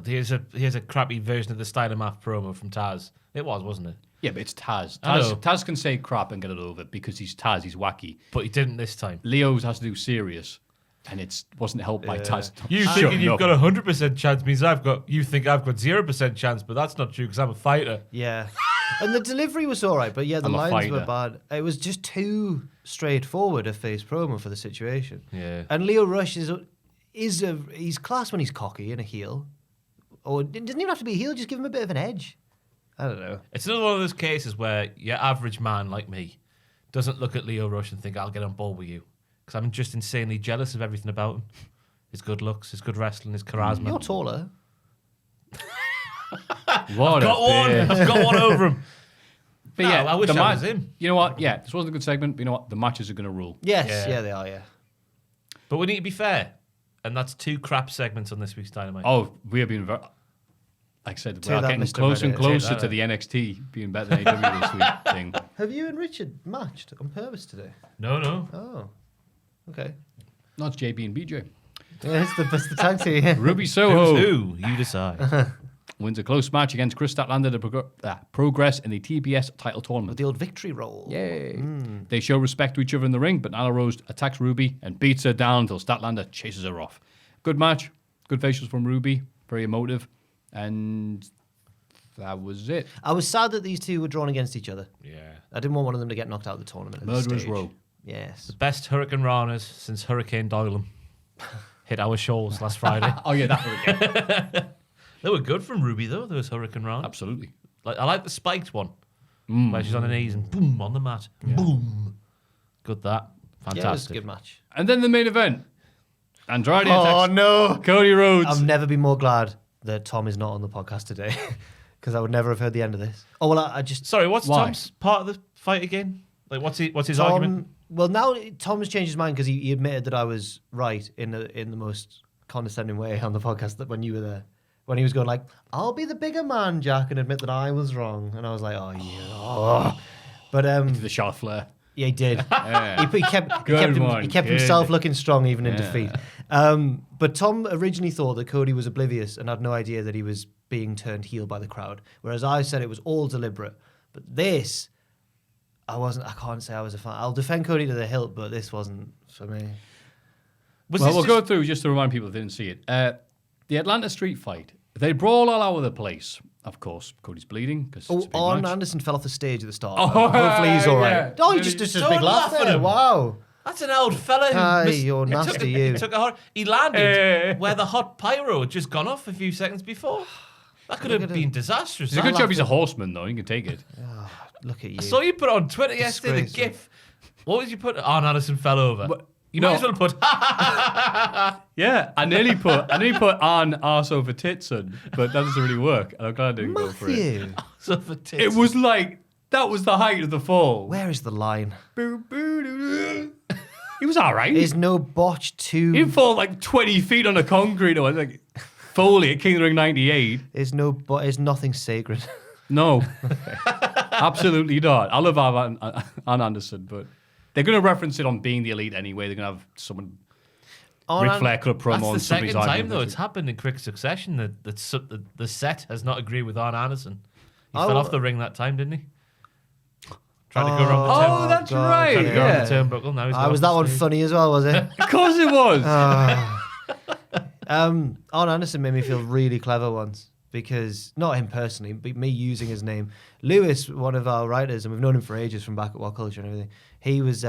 here's a crappy version of the Steiner Math promo from Taz. It was, wasn't it? Yeah, but it's Taz. I know. Taz can say crap and get it over because he's Taz. He's wacky. But he didn't this time. Leo's has to do serious, and it wasn't helped by Taz. You shutting thinking you've up. got 100% chance means you think I've got 0% chance, but that's not true because I'm a fighter. Yeah. And the delivery was all right, but yeah, the I'm a lines were fighter. bad. It was just too straightforward a face promo for the situation. Yeah. And Leo Rush he's class when he's cocky and a heel. Or it doesn't even have to be a heel, just give him a bit of an edge. I don't know. It's another one of those cases where your average man like me doesn't look at Leo Rush and think I'll get on board with you. because I'm just insanely jealous of everything about him. His good looks, his good wrestling, his charisma. You're taller. What I've got one over him. But No, yeah, I wish the I was him. You know what? Yeah, this wasn't a good segment, but you know what? The matches are going to rule. Yes, Yeah. yeah, they are, yeah. But we need to be fair. And that's 2 crap segments on this week's Dynamite. Oh, we have been, like I said, Say we're that, getting Mr. closer and Reddit. closer Say that. to the NXT being better than AEW this week thing. Have you and Richard matched on purpose today? No. Oh, okay. No, it's JB and BJ. Yeah, it's the tag team. Yeah. Ruby Soho Who's who? You decide. wins a close match against Chris Statlander to progress in the TBS title tournament. With the old victory roll. Yay. They show respect to each other in the ring, but Nyla Rose attacks Ruby and beats her down until Statlander chases her off. Good match. Good facials from Ruby. Very emotive. And that was it. I was sad that these two were drawn against each other. Yeah. I didn't want one of them to get knocked out of the tournament. At this Murderer's stage. Row. Yes. Best Hurricane Ranas since Hurricane Doylem hit our shoals last Friday. Oh, yeah, that was again. They were good from Ruby, though, those Hurricane Ranas. Absolutely. Like, I like the spiked one, where she's on her knees and boom, on the mat. Boom. Good that. Yeah, it was a Fantastic. good match. And then the main event. Andrade Oh, attacks no. Cody Rhodes. I've never been more glad that Tom is not on the podcast today because I would never have heard the end of this. Oh, well, I just... Sorry, what's Why? Tom's part of the fight again? Like, what's his Tom, argument? well, now Tom's changed his mind because he admitted that I was right in the most condescending way on the podcast that when you were there. When he was going like, I'll be the bigger man, Jack, and admit that I was wrong. And I was like, oh, yeah. Oh. But the Charlotte Flair. yeah, he did. Yeah. He kept Good. himself looking strong even in Yeah. defeat. But Tom originally thought that Cody was oblivious and had no idea that he was being turned heel by the crowd. Whereas I said it was all deliberate. But this, I can't say I was a fan. I'll defend Cody to the hilt, but this wasn't for me. We'll go through just to remind people that didn't see it. The Atlanta Street fight. They brawl all over the place. Of course, Cody's bleeding because it's a big Arn match. Anderson fell off the stage at the start. Oh, Hopefully he's all right. yeah. Oh, he just does a Don't big laugh laugh at there. him. Wow. That's an old fella. Aye, you're nasty, you. He landed where the hot pyro had just gone off a few seconds before. That could have been disastrous. It's a good job he's a horseman, though. He can take it. Look at you. I saw you put on Twitter yesterday the Disgraceful. GIF. What was you put? Arn Anderson fell over. You no. might as well put. Yeah, I nearly put Arn arse over Titson, but that doesn't really work. And I'm glad I didn't go for it. Maffew. So for tits. It was like, that was the height of the fall. Where is the line? He was all right. Is no botch too... He didn't fall like 20 feet on the concrete or like Foley at King of the Ring 98. Is nothing sacred. No. Absolutely not. I love Arn Anderson, but they're going to reference it on Being the Elite anyway. They're going to have someone... Ric Flair could have promo That's on the somebody's second time, argument though. this It's week. happened in quick succession that the set has not agreed with Arn Anderson. He Oh. fell off the ring that time, didn't he? Tried to go around the Oh, turnbuckle. that's God, right. Tried to go around Yeah. the turnbuckle. Now he's Was off that the one stage. funny as well, was it? Of course it was. Arn Anderson made me feel really clever once because, not him personally, but me using his name. Lewis, one of our writers, and we've known him for ages from back at What Culture and everything, he was,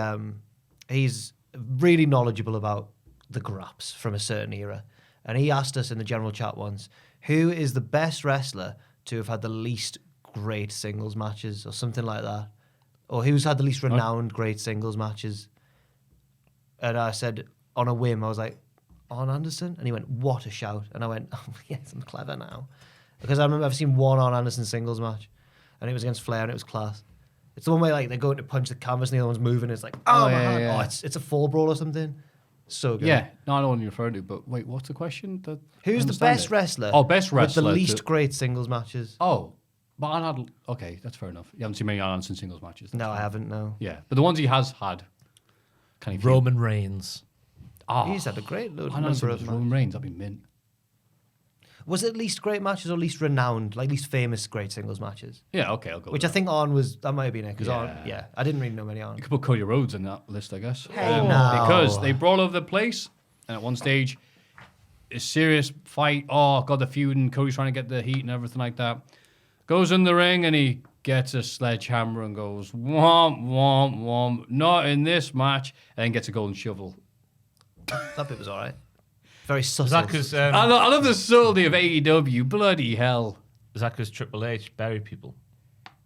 he's really knowledgeable about the graps from a certain era. And he asked us in the general chat once, who is the best wrestler to have had the least great singles matches or something like that? Or who's had the least renowned great singles matches? And I said, on a whim, I was like, Arn Anderson? And he went, what a shout. And I went, oh, yes, I'm clever now. Because I remember I've seen one Arn Anderson singles match, and it was against Flair, and it was class. It's the one where like they're going to punch the canvas and the other one's moving, and it's like, oh, my hand. yeah. Oh, it's a fall brawl or something. So good. Yeah, no, I know what you're referring to, but wait, what's the question? Who's the best wrestler? Oh, best wrestler. With the least great singles matches? Oh, but Arn had... Okay, that's fair enough. You haven't seen many Arn Anderson singles matches. No, I haven't, no. Yeah, but the ones he has had... Can he Roman Reigns. He's had a great load Arn Anderson number was of Roman Reigns, that'd be mint. Was it least great matches or least renowned, like least famous great singles matches? Yeah, okay, I'll go Which with I think Arn was, that might have been it, because Yeah. I didn't really know many Arn. You could put Cody Rhodes in that list, I guess. Hey, now. Because they brawl over the place, and at one stage, a serious fight. Oh, God, the feud, and Cody's trying to get the heat and everything like that. Goes in the ring, and he gets a sledgehammer and goes, womp, womp, womp, not in this match, and then gets a golden shovel. That bit was all right. Very subtle. Is that because I love the subtlety of AEW, bloody hell. Triple H buried people?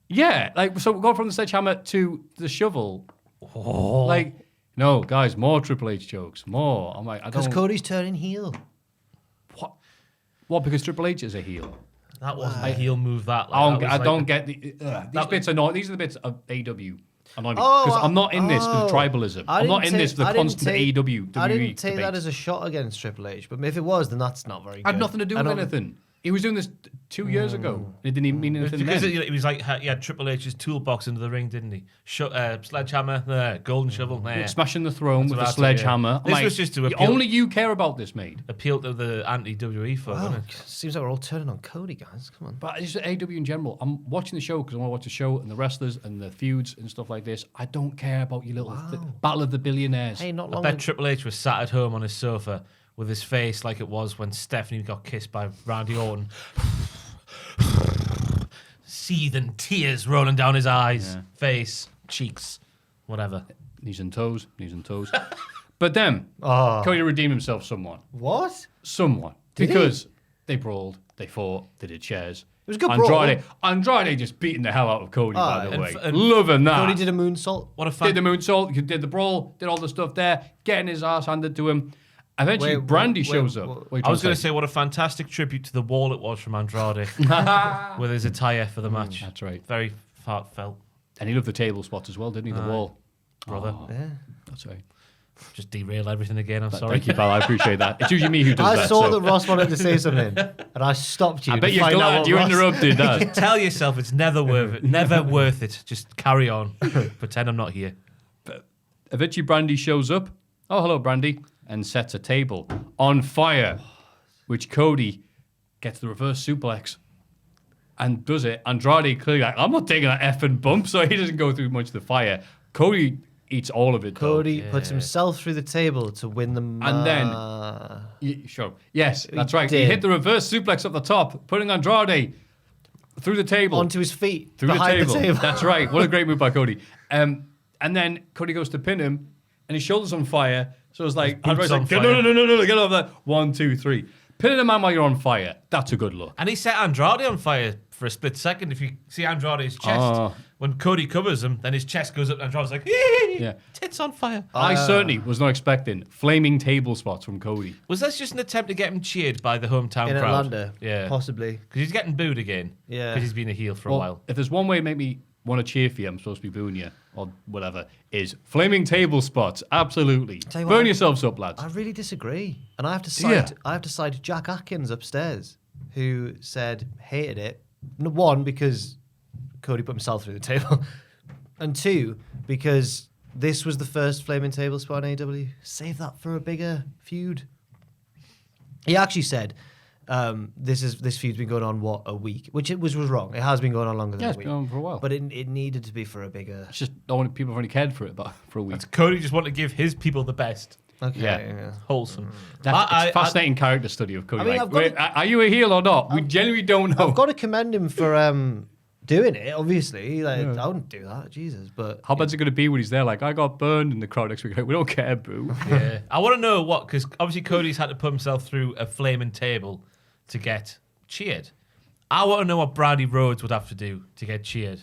Yeah, like, so we go from the sledgehammer to the shovel. Oh. Like, No, guys, more Triple H jokes. More. I'm like, I Because don't... Cody's turning heel. What, because Triple H is a heel? That wasn't a heel move. That like, I that don't, was I like don't the- get the... these bits annoy. These are the bits of AEW annoy me. Oh, Because I'm not in this for the tribalism. I'm not in this for the constant AEW, WWE I didn't take debate. that as a shot against Triple H, but if it was, then that's not very good. I had nothing to do with anything. He was doing this 2 years ago. It didn't even mean anything Because then. it was like he had Triple H's toolbox into the ring, didn't he? Sledgehammer, there. Golden shovel, there. Smashing the throne with what a I said, sledgehammer. yeah. This I'm was just to like, appeal- only you care about this, mate. Appeal to the anti-WWE folk, Wow, wasn't it? seems like we're all turning on Cody, guys. Come on. But it's just AEW in general. I'm watching the show because I want to watch the show and the wrestlers and the feuds and stuff like this. I don't care about your little Battle of the Billionaires. Hey, not I long bet ago. Triple H was sat at home on his sofa with his face like it was when Stephanie got kissed by Randy Orton. Seething tears rolling down his eyes, face, cheeks, whatever. Knees and toes. But then, Cody redeemed himself somewhat. What? Somewhat. Did he? Because they brawled, they fought, they did chairs. It was a good Andrade just beating the hell out of Cody, by the and way. and Loving that. Cody did a moonsault. What a fan. Did the moonsault, did the brawl, did all the stuff there, getting his ass handed to him. Eventually, Brandy shows up. What are you I was trying going to say, what a fantastic tribute to the wall it was from Andrade with his attire for the match. That's right. Very heartfelt, And he loved the table spots as well, didn't he? The wall. brother. Yeah. That's right. Just derailed everything again. I'm sorry. Thank you, pal. I appreciate that. It's usually me who does I that. saw so. that Ross wanted to say something, and I stopped you. I bet to you're find out glad what you Ross- interrupted that. Tell yourself it's never worth it. Never worth it. Just carry on. Pretend I'm not here. Eventually, Brandy shows up. Oh, hello, Brandy. And sets a table on fire, which Cody gets the reverse suplex and does it. Andrade clearly like, I'm not taking that effing bump, so he doesn't go through much of the fire. Cody eats all of it, though. Cody puts himself through the table to win the match. And then, sure. Yes, that's right. He did. hit the reverse suplex up the top, putting Andrade through the table. onto his feet through behind the table. That's right. What a great move by Cody. And then Cody goes to pin him, and his shoulder's on fire. So it's like, boots Andrade's on like, fire. no, get off that. 1, 2, 3. Pinning a man while you're on fire. That's a good look. And he set Andrade on fire for a split second. If you see Andrade's chest, when Cody covers him, then his chest goes up and Andrade's like, Yeah. tits on fire. I certainly was not expecting flaming table spots from Cody. Was this just an attempt to get him cheered by the hometown in crowd? Atlanta. Yeah. Possibly. Because he's getting booed again. Yeah. Because he's been a heel for a Well, while. if there's one way to make me want to cheer for you, I'm supposed to be booing you or whatever, is flaming table spots. Absolutely. Tell you Burn what, yourselves up, lads. I really disagree, and I have to Yeah. cite. I have to cite Jack Atkins upstairs, who said hated it. One, because Cody put himself through the table, and two, because this was the first flaming table spot in AEW. Save that for a bigger feud. He actually said, this feud's been going on a week, which it was wrong. It has been going on longer than Yeah, a it's week, been on for a while. but it needed to be for a bigger. It's just no one, people have only cared for it for a week. Cody just wanted to give his people the best. Okay. Yeah. Wholesome. It's a fascinating character study of Cody. I mean, like, I've got wait, are you a heel or not? We genuinely don't know. I've got to commend him for doing it. Obviously, like, I wouldn't do that, Jesus. But How bad's it going to be when he's there? Like, I got burned in the crowd next week. Like, we don't care, boo. Yeah. I want to know what, because obviously Cody's had to put himself through a flaming table to get cheered. I want to know what Brandy Rhodes would have to do to get cheered.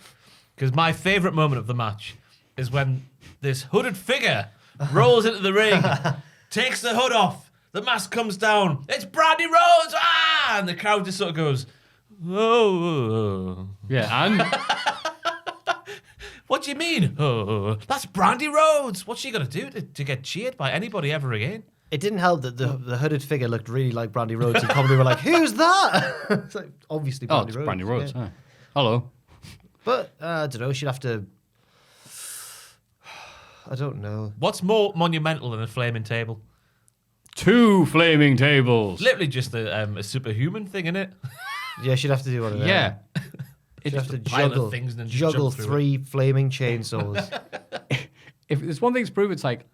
Because my favourite moment of the match is when this hooded figure rolls into the ring, takes the hood off, the mask comes down, it's Brandy Rhodes! Ah! And the crowd just sort of goes, oh. Yeah, and What do you mean? Oh, that's Brandy Rhodes. What's she going to do to get cheered by anybody ever again? it didn't help that the hooded figure looked really like Brandy Rhodes, and probably were like, "Who's that?" It's like, obviously Brandy it's Rhodes. Brandy Rhodes. yeah. Huh. Hello. But I don't know. She'd have to. I don't know. What's more monumental than a flaming table? 2 flaming tables. Literally just a superhuman thing, innit? Yeah, she'd have to do one of them. Yeah. She'd have to pile of juggle things and then just juggle jump through 3 flaming chainsaws. If there's one thing to prove, it's like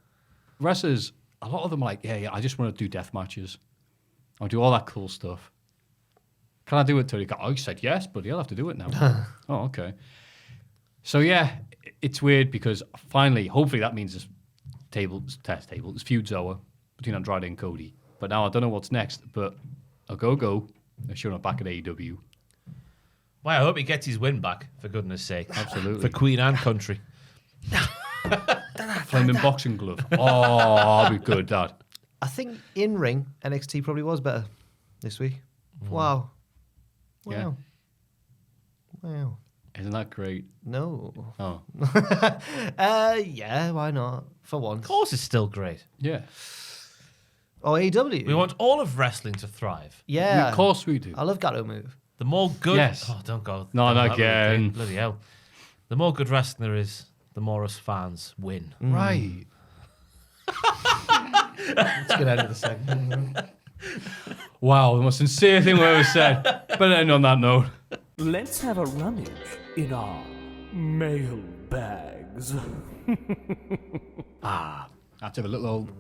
wrestlers, a lot of them are like, yeah, I just want to do death matches. I'll do all that cool stuff. Can I do it, Tony? Oh, you said yes, but you'll have to do it now. Oh, okay. So, yeah, it's weird because finally, hopefully that means this feud's over between Andrade and Cody. But now I don't know what's next, but a go. They're showing up back at AEW. Well, I hope he gets his win back, for goodness sake. Absolutely. For Queen and country. Flaming boxing glove. Oh, I'll be good, Dad. I think in ring NXT probably was better this week. Wow. Yeah. Wow. Isn't that great? No. Oh, Yeah, why not? For once. Of course, it's still great. yeah. Oh, AEW. We want all of wrestling to thrive. Yeah. Of course we do. I love Gato move. The more good. Yes. Oh, don't go. No, down not that road, again. Kate. Bloody hell. The more good wrestling there is, the more us fans win. Right. Let's get out of the segment. Wow, the most sincere thing we ever said. But end on that note. Let's have a rummage in our mail bags. Let's have a little old...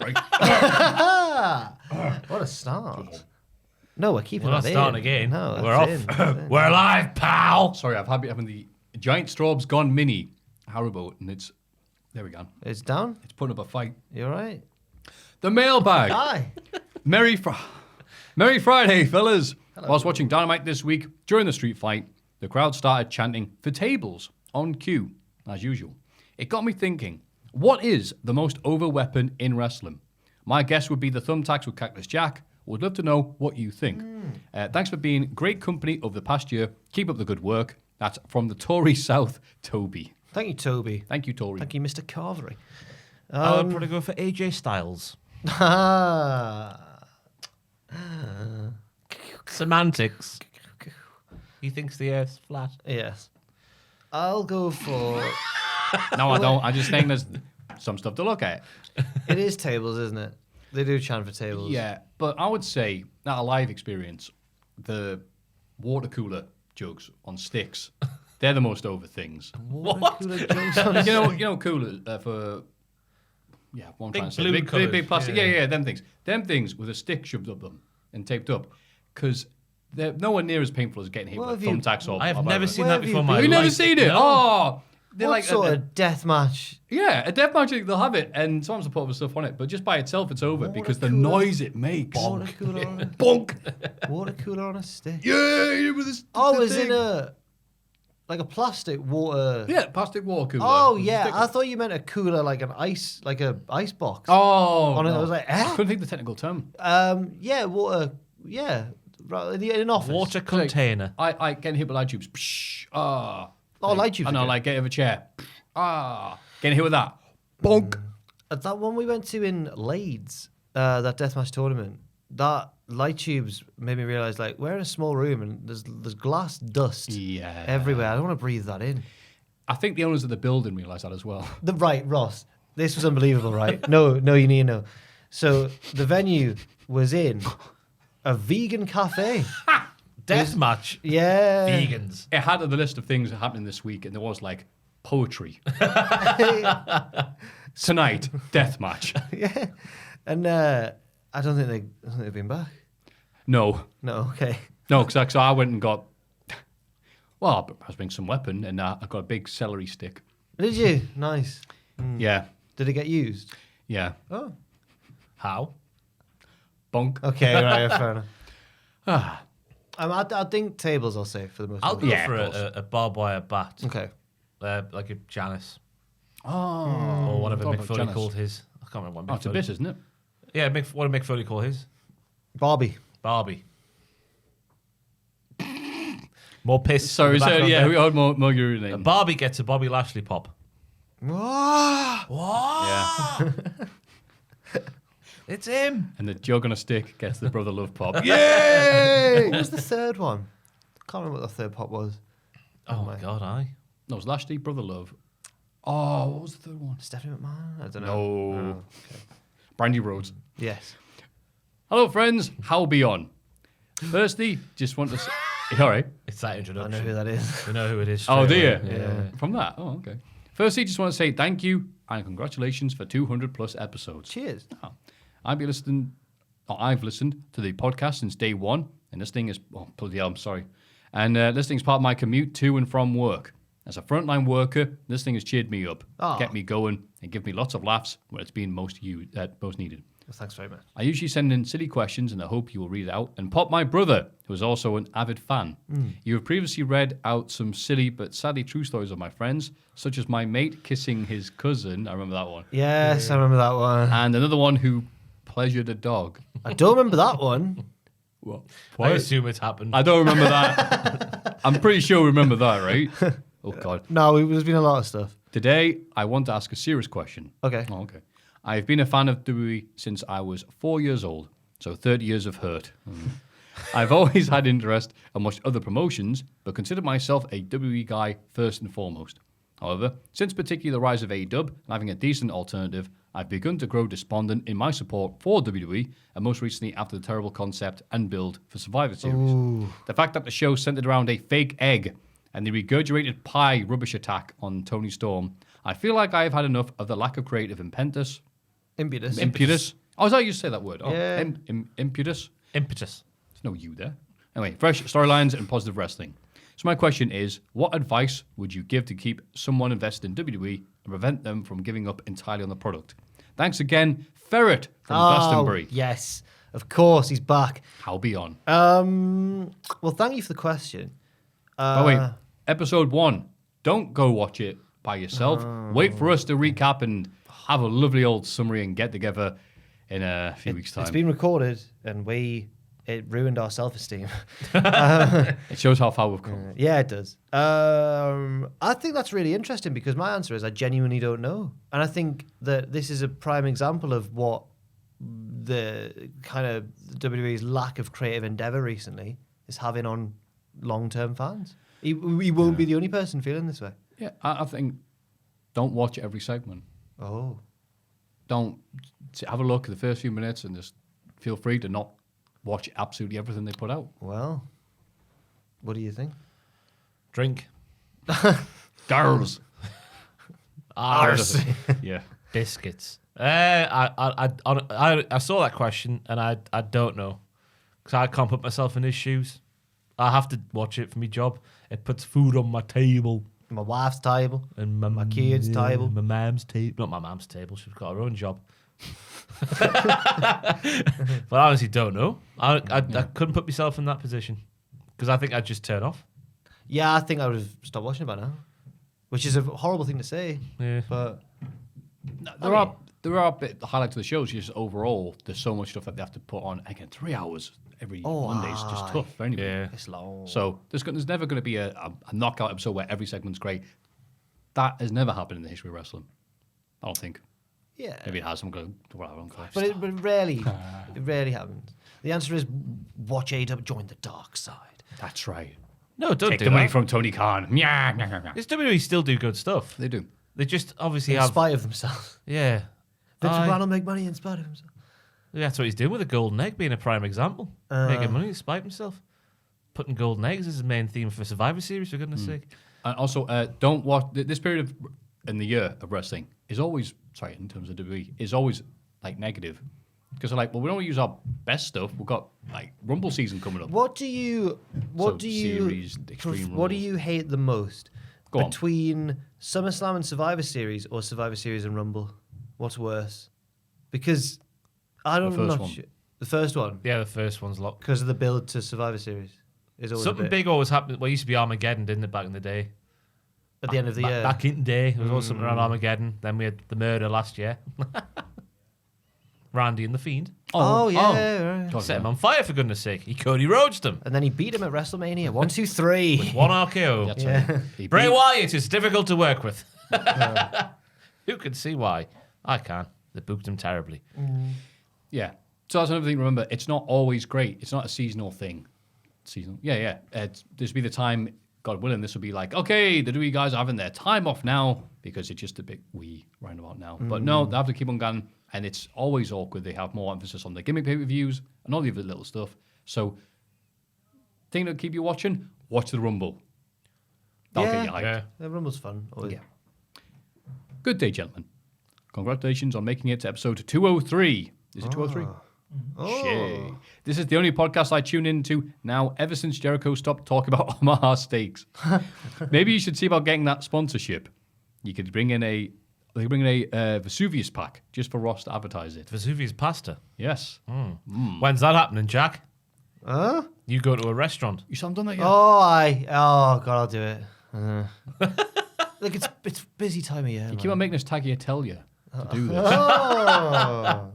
Right. What a start. No, we're keeping We're not that in. starting again. No, We're that's off. in, that's in. We're alive, pal. Sorry, I've had having the Giant Straub's Gone Mini Haribo, and it's... There we go. It's down. It's putting up a fight. You all right? The mailbag. Hi. Merry Friday, fellas. Hello. Whilst watching Dynamite this week, during the street fight, the crowd started chanting for tables on cue, as usual. It got me thinking, what is the most over weapon in wrestling? My guess would be the thumbtacks with Cactus Jack. Would love to know what you think. Thanks for being great company over the past year. Keep up the good work. That's from the Tory South, Toby. Thank you, Toby. Thank you, Tory. Thank you, Mr. Carvery. I would probably go for AJ Styles. Semantics. He thinks the earth's flat. Yes. I'll go for... No, I don't. I just think there's some stuff to look at. It is tables, isn't it? They do chant for tables. Yeah, but I would say that a live experience, the water cooler jugs on sticks, they're the most over things. What? you know, coolers for. Yeah, what I'm Big trying to say. blue Big colours. plastic. Yeah. Yeah, them things. Them things with a stick shoved up them and taped up, because they're nowhere near as painful as getting hit What with have you- thumbtacks or. I have or never whatever. seen Where that have you before in my Have life. you never seen it? No. Oh, they're What like sort of death match? yeah, a death match. They'll have it, and sometimes they'll put other stuff on it, but just by itself, it's over because the cooler. noise it makes. Water cooler on a... Bonk. Water cooler on a stick. Yeah, with this. Oh, it's in a... Like a plastic water... Yeah, plastic water cooler. Oh, with a yeah. stick I on. thought you meant a cooler, like an ice... Like a ice box. Oh, On it, no. I was like, I eh? couldn't think of the technical term. Yeah, water... Yeah. Right, in an office. Water container. I getting hit with light tubes. Psh, ah. Oh, light tubes I are know, good. like get out of a chair. Ah, getting hit with that. Bonk. At that one we went to in Leeds, that deathmatch tournament, that light tubes made me realise, like, we're in a small room and there's glass dust Yeah. everywhere. I don't want to breathe that in. I think the owners of the building realised that as well. Right, Ross, this was unbelievable, right? No, you need to know. So the venue was in a vegan cafe. Deathmatch. Yeah. Vegans. It had on the list of things happening this week, and there was like poetry. Tonight, death match. Yeah. And I don't think they've been back. No, No, okay. no, because I went and got. Well, I was bringing some weapon, and I got a big celery stick. Did you? Nice. Yeah, Did it get used? yeah. Oh. How? Bonk. Okay, right, fair enough. Ah, I think tables, I'll say, for the most I'll part. go Yeah, for of course. a barbed wire bat. Okay. Like a Janice. oh, Or whatever thought Mick about Foley Janice. called his. I can't remember what Mick Oh, it's a Foley. bit, isn't it? Yeah, what did Mick Foley call his? Barbie. Barbie. More piss. Sorry, in the so background yeah, there. we heard more your name. Barbie gets a Bobby Lashley pop. What? Yeah, It's him. and the jug on a stick gets the brother love pop. What was the third one? Can't remember what the third pop was. Oh my god, aye. No, it was Lashley, brother love. Oh, what was the third one? Stephanie McMahon? I don't know. No. Oh, Brandy Rhodes. yes. Hello, friends. How be on? Firstly, just want to say... All right. It's that I introduction. know who that is. We know who it is. Oh, do straight you? away. Yeah. From that? Oh, okay. Firstly, just want to say thank you and congratulations for 200 plus episodes. Cheers. Oh, I've listened to the podcast since day one, and this thing is... Oh, bloody hell, I'm sorry. And this thing's part of my commute to and from work. As a frontline worker, this thing has cheered me up, Ah. kept me going, and given me lots of laughs when it's been most needed. Well, thanks very much. I usually send in silly questions and I hope you will read it out and pop my brother, who is also an avid fan. You have previously read out some silly but sadly true stories of my friends, such as my mate kissing his cousin. I remember that one. Yes, I remember that one. And another one who pleasured a dog. I don't remember that one. What? I assume it's happened. I don't remember that. I'm pretty sure we remember that, right? Oh, God. No, there's been a lot of stuff. Today, I want to ask a serious question. Okay. Oh, okay. I've been a fan of WWE since I was 4 years old, so 30 years of hurt. I've always had interest and watched other promotions, but consider myself a WWE guy first and foremost. However, since particularly the rise of AEW and having a decent alternative, I've begun to grow despondent in my support for WWE, and most recently after the terrible concept and build for Survivor Series. Ooh. The fact that the show centered around a fake egg and the regurgitated pie rubbish attack on Tony Storm, I feel like I have had enough of the lack of creative impetus. Impetus. Oh, is that how you say that word? Oh, Yeah. impetus. Impetus. There's no you there. Anyway, fresh storylines and positive wrestling. So my question is, what advice would you give to keep someone invested in WWE and prevent them from giving up entirely on the product? Thanks again, Ferret from Glastonbury. Yes, of course, he's back. How be on? Well, thank you for the question. By the way, episode 1, don't go watch it by yourself. Wait for us to recap and have a lovely old summary and get together in a few weeks' time. It's been recorded, and it ruined our self-esteem. It shows how far we've come. Yeah, it does. I think that's really interesting because my answer is I genuinely don't know. And I think that this is a prime example of what the kind of WWE's lack of creative endeavor recently is having on long-term fans. He won't be the only person feeling this way. Yeah, I think don't watch every segment. Oh. Don't have a look at the first few minutes and just feel free to not watch absolutely everything they put out. Well, what do you think? Drink. Girls. Arse. Yeah. Biscuits. I saw that question and I don't know because I can't put myself in his shoes. I have to watch it for my job. It puts food on my table. My wife's table. And my kids' table. My mum's table. Not my mum's table. She's got her own job. But I honestly don't know. I couldn't put myself in that position because I think I'd just turn off. Yeah, I think I would have stopped watching it by now, which is a horrible thing to say. Yeah. But There are bit highlights of the shows. Just overall, there's so much stuff that they have to put on. Again, 3 hours every Monday is just tough for anybody. Yeah. it's long. So there's never going to be a knockout episode where every segment's great. That has never happened in the history of wrestling. I don't think. Yeah. Maybe it has. I'm going to whatever. But it rarely happens. The answer is watch AEW, join the dark side. That's right. No, don't Take do the money that. from Tony Khan. Yeah. Because WWE still do good stuff. They do. They just obviously In have. spite of themselves. Yeah. Vince Aye. McMahon will make money in spite of himself. That's what he's doing with the golden egg, being a prime example. Making money despite himself. Putting golden eggs as his main theme for Survivor Series, for goodness sake. And also, don't watch this period in the year of wrestling is always in terms of WWE is always like negative because they're like, well, we don't use our best stuff. We've got like Rumble season coming up. What do you Series, Extreme what do Rules. you hate the most Go on. between SummerSlam and Survivor Series or Survivor Series and Rumble? What's worse? Because I don't The first know. one. The first one, Yeah, the first one's locked. because of the build to Survivor Series, is always Something a bit big always happened. Well, it used to be Armageddon, didn't it, back in the day? at the end of the year. Back in the day, there was always something around Armageddon. Then we had the murder last year. Randy and the Fiend. Oh, yeah, right. God, Set him yeah. on fire, for goodness sake. He Cody Rhodes him. And then he beat him at WrestleMania. 1, 2, 3. One RKO. That's Yeah. right. He Bray beat- Wyatt is difficult to work with. Who can see why? I can. They booked him terribly. Yeah. So that's another thing to remember. It's not always great. It's not a seasonal thing. Seasonal. Yeah. This will be the time, God willing, this will be like, okay, the WWE guys are having their time off now because it's just a bit right about now. But no, they have to keep on going. And it's always awkward. They have more emphasis on the gimmick pay-per-views and all the other little stuff. So, thing that keep you watching, watch the Rumble. That'll get you hyped. Yeah. The Rumble's fun. Always. Yeah. Good day, gentlemen. Congratulations on making it to episode 203. Is it 203? Shay. This is the only podcast I tune into now ever since Jericho stopped talking about Omaha steaks. Maybe you should see about getting that sponsorship. You could bring in they're bringing a Vesuvius pack just for Ross to advertise it. Vesuvius pasta. Yes. When's that happening, Jack? Huh? You go to a restaurant. You still haven't done that yet? Oh, God, I'll do it. Look, it's busy time of year. You keep on making us taggy tell you to do this. Oh.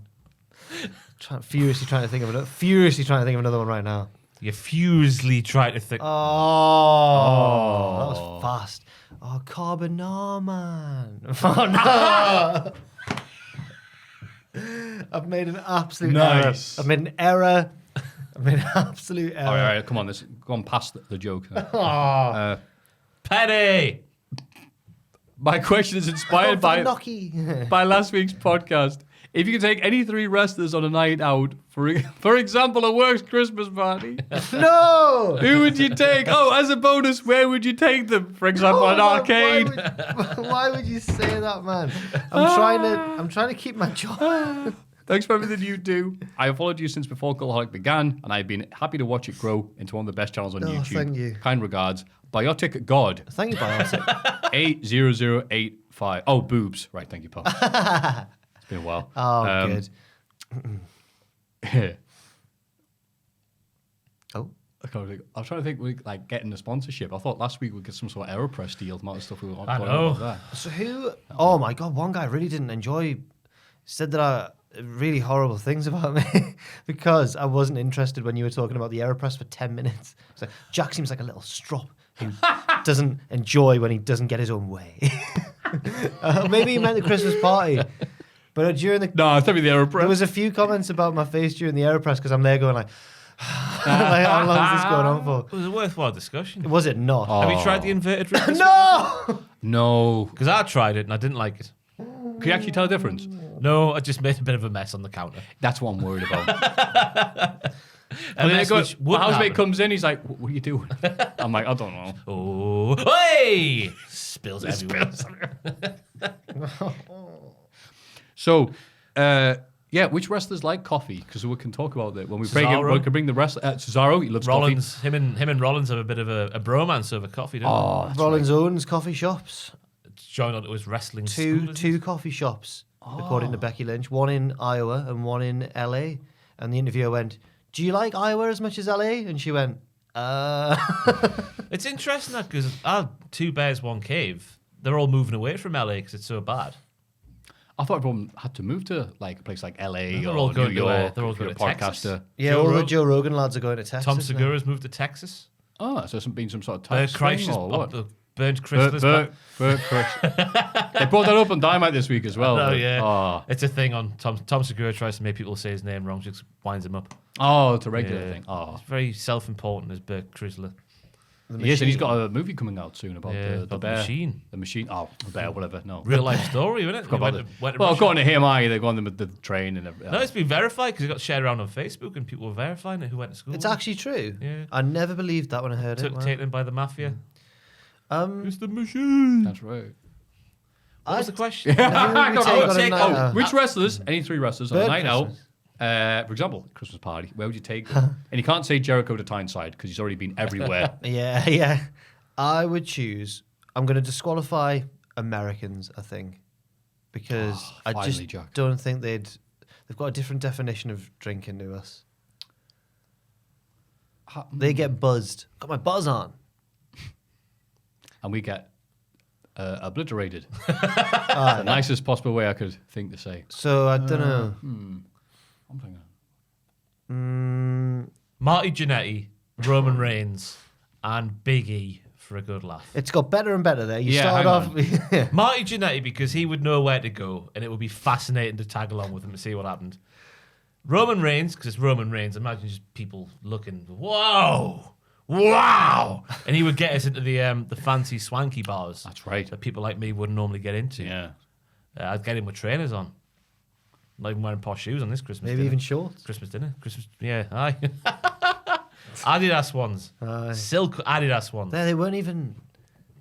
Furiously trying to think of another one right now. You're fusely trying to think. Oh, that was fast. Oh, Carbonara, man. Oh, no. I've made an absolute error. I've made an error. I've made an absolute error. All right, come on. Let's go on past the joke. Penny! My question is inspired by last week's podcast. If you could take any 3 wrestlers on a night out, for example, a works Christmas party, No! who would you take? Oh, as a bonus, where would you take them? For example, an arcade. Why would you say that, man? I'm trying to keep my job. Thanks for everything you do. I have followed you since before Cultaholic began, and I've been happy to watch it grow into one of the best channels on YouTube. Thank you. Kind regards, Biotic God. Thank you, Biotic. 80085. Oh, boobs. Right, thank you, Paul. It's been a while. Oh, good. Oh. I'm trying to think, like getting a sponsorship. I thought last week we'd get some sort of AeroPress deal, the amount of stuff we were I talking know. about there. So who? Oh my God! One guy really didn't enjoy. Said that really horrible things about me because I wasn't interested when you were talking about the AeroPress for 10 minutes. It's like, Jack seems like a little strop who doesn't enjoy when he doesn't get his own way. Maybe he meant the Christmas party. But during the No, it's definitely the AeroPress. there was a few comments about my face during the AeroPress because I'm there going like, like, how long is this going on for? It was a worthwhile discussion. Was it not? Have you tried the inverted ring? No! No. Because I tried it and I didn't like it. Can you actually tell the difference? No, I just made a bit of a mess on the counter. That's what I'm worried about. And then then my housemate comes in, he's like, what are you doing? I'm like, I don't know. Oh, hey! Spills everywhere. So, yeah, which wrestlers like coffee? Because we can talk about that when we bring Cesaro. we can bring the wrestler. Cesaro, he loves Rollins, him and Rollins have a bit of a bromance over coffee, don't coffee. Oh, that's Rollins owns coffee shops. they? Joined onto his wrestling school. isn't it? Two coffee shops, according to Becky Lynch. One in Iowa and one in LA. And the interviewer went, "Do you like Iowa as much as LA?" And she went, It's interesting that because our 2 bears, 1 cave, they're all moving away from LA because it's so bad. I thought everyone had to move to like a place like LA They're or all New going to, York. they're all if you're going a to Texas. podcaster. Yeah, Joe all the Rogan- Joe Rogan lads are going to Texas. Tom now. Segura's moved to Texas. Oh, so there's been some sort of Bert tax Kreischer's thing or what? Burnt Chrysler's Bert Kreischer. They brought that up on Dynamite this week as well. Oh, yeah. Oh, It's a thing on Tom Segura tries to make people say his name wrong, just winds him up. oh, it's a regular Yeah. thing. Oh, It's very self-important as Bert Chrysler. he is, and he's got a movie coming out soon about Yeah, the about the bear. machine. The machine. Oh, the bear, whatever. No. Real life story, isn't it? Forgot about He it. went to Well, Russia. according to him, they're going with the train and everything. No, it's been verified because it got shared around on Facebook and people were verifying it who went to school. It's actually true. Yeah. I never believed that when I heard it. Wow. taken by the Maffew. It's the machine. That's right. What was the question? Who would we take on a night out? Which wrestlers, any 3 wrestlers on a Bird night Christmas. out, for example, Christmas party, where would you take them? And you can't say Jericho to Tyneside because he's already been everywhere. Yeah. I would choose. I'm going to disqualify Americans, I think, because I finally, just Jack. don't think they've got a different definition of drinking to us. They get buzzed. Got my buzz on. And we get obliterated. The nicest possible way I could think to say. So I don't know. I'm thinking. Marty Jannetty, Roman Reigns, and Biggie for a good laugh. It's got better and better there. You Yeah, started hang off. Marty Jannetty because he would know where to go and it would be fascinating to tag along with him to see what happened. Roman Reigns, because it's Roman Reigns, imagine just people looking, whoa, and he would get us into the fancy swanky bars. That's right. That people like me wouldn't normally get into. Yeah. I'd get him with trainers on. Not even wearing posh shoes on this Christmas Maybe dinner. even shorts. Christmas dinner. Yeah, aye. Adidas ones. Silk Adidas ones. They weren't even.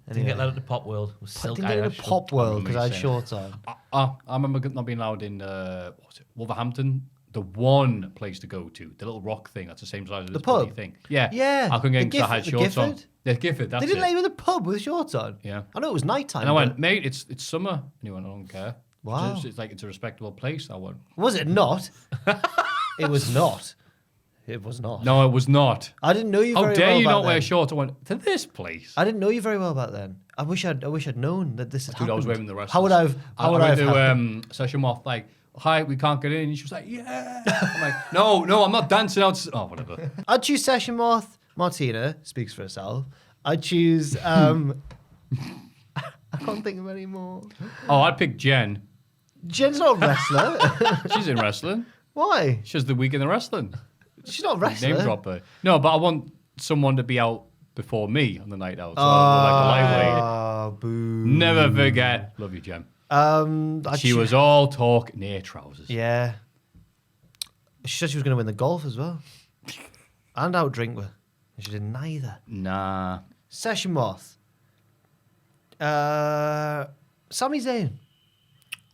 Didn't get let at the Pop World. With silk Didn't get in a Adidas. pop world because I had Saying. shorts on. I remember not being allowed in what was it, Wolverhampton. The one place to go to, the little rock thing that's the same size as The this pub? bloody thing. Yeah. Yeah, I couldn't get the in because I had the shorts on. Gifford? Yeah, Gifford, that's They didn't it. let you in the pub with shorts on? Yeah. I know it was nighttime. And I but- went, mate, it's summer. And he went, I don't care. Wow. It's like, it's a respectable place. I went, Was it not? It was not. It was not. no, it was not. I didn't know you How very dare well you back not wear then. shorts? I went, to this place. I didn't know you very well back then. I wish I'd known that this had Dude, I was happened. waving the rest. How would I have? I How would I went have? to Session Moth, like, hi, we can't get in. And she was like, yeah. I'm like, no, I'm not dancing out. Oh, whatever. I'd choose Session Moth. Martina speaks for herself. I'd choose. I can't think of any more. Oh, I'd pick Jen. Jen's not a wrestler. She's in wrestling. Why? She's the week in the wrestling. She's not a wrestler. Name drop her. No, but I want someone to be out before me on the night out. So like a lightweight. Oh, boo. Never forget. Love you, Jen. She was all talk near trousers. Yeah. She said she was going to win the golf as well. And outdrink her. And she did neither. Nah. Session Moth. Sami Zayn.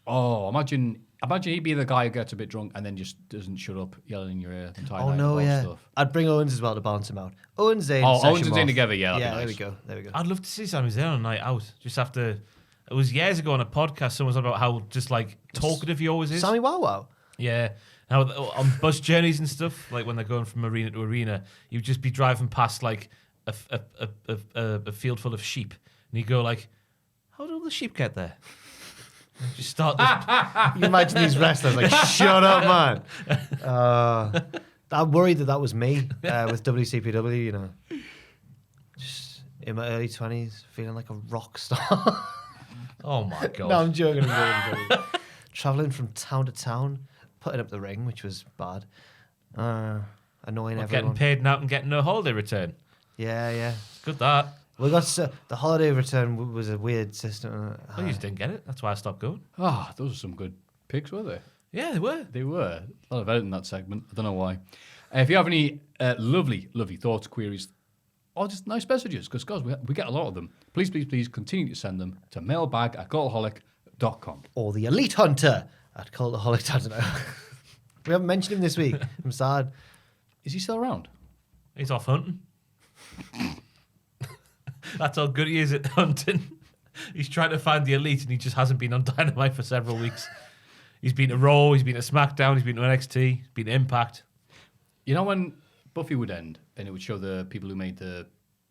Oh, imagine he'd be the guy who gets a bit drunk and then just doesn't shut up, yelling in your ear the entire Oh, night no, about yeah. stuff. I'd bring Owens as well to balance him out. Owens, Zayn, Oh, Session Owens and Zayn Moth. together, yeah, that'd Yeah, be there nice. we go. I'd love to see Sami Zayn on a night out. Just after, it was years ago on a podcast, someone was on about how just like talkative he always is. Sammy Wow Wow. Yeah. How on bus journeys and stuff, like when they're going from arena to arena, you'd just be driving past like a field full of sheep, and you go like, "How did all the sheep get there?" And just start. You imagine these wrestlers like, shut up, man. I'm worried that was me with WCPW, you know. Just in my early 20s, feeling like a rock star. Oh my god! No, I'm joking. Traveling from town to town, putting up the ring, which was bad. Annoying everyone. Getting paid now and getting no holiday return. Yeah. Good that. We got the holiday return was a weird system. Well, you just didn't get it. That's why I stopped going. Ah, those are some good picks, were they? Yeah, they were. They were. A lot of edit in that segment. I don't know why. If you have any lovely thoughts, queries, or just nice messages, because we get a lot of them, please continue to send them to mailbag@cultaholic.com. Or the Elite Hunter at Cultaholic. I don't know. We haven't mentioned him this week. I'm sad. Is he still around? He's off hunting. That's how good he is at hunting. He's trying to find the elite, and he just hasn't been on Dynamite for several weeks. He's been to Raw, he's been to SmackDown, he's been to NXT, he's been to Impact. You know when Buffy would end and it would show the people who made the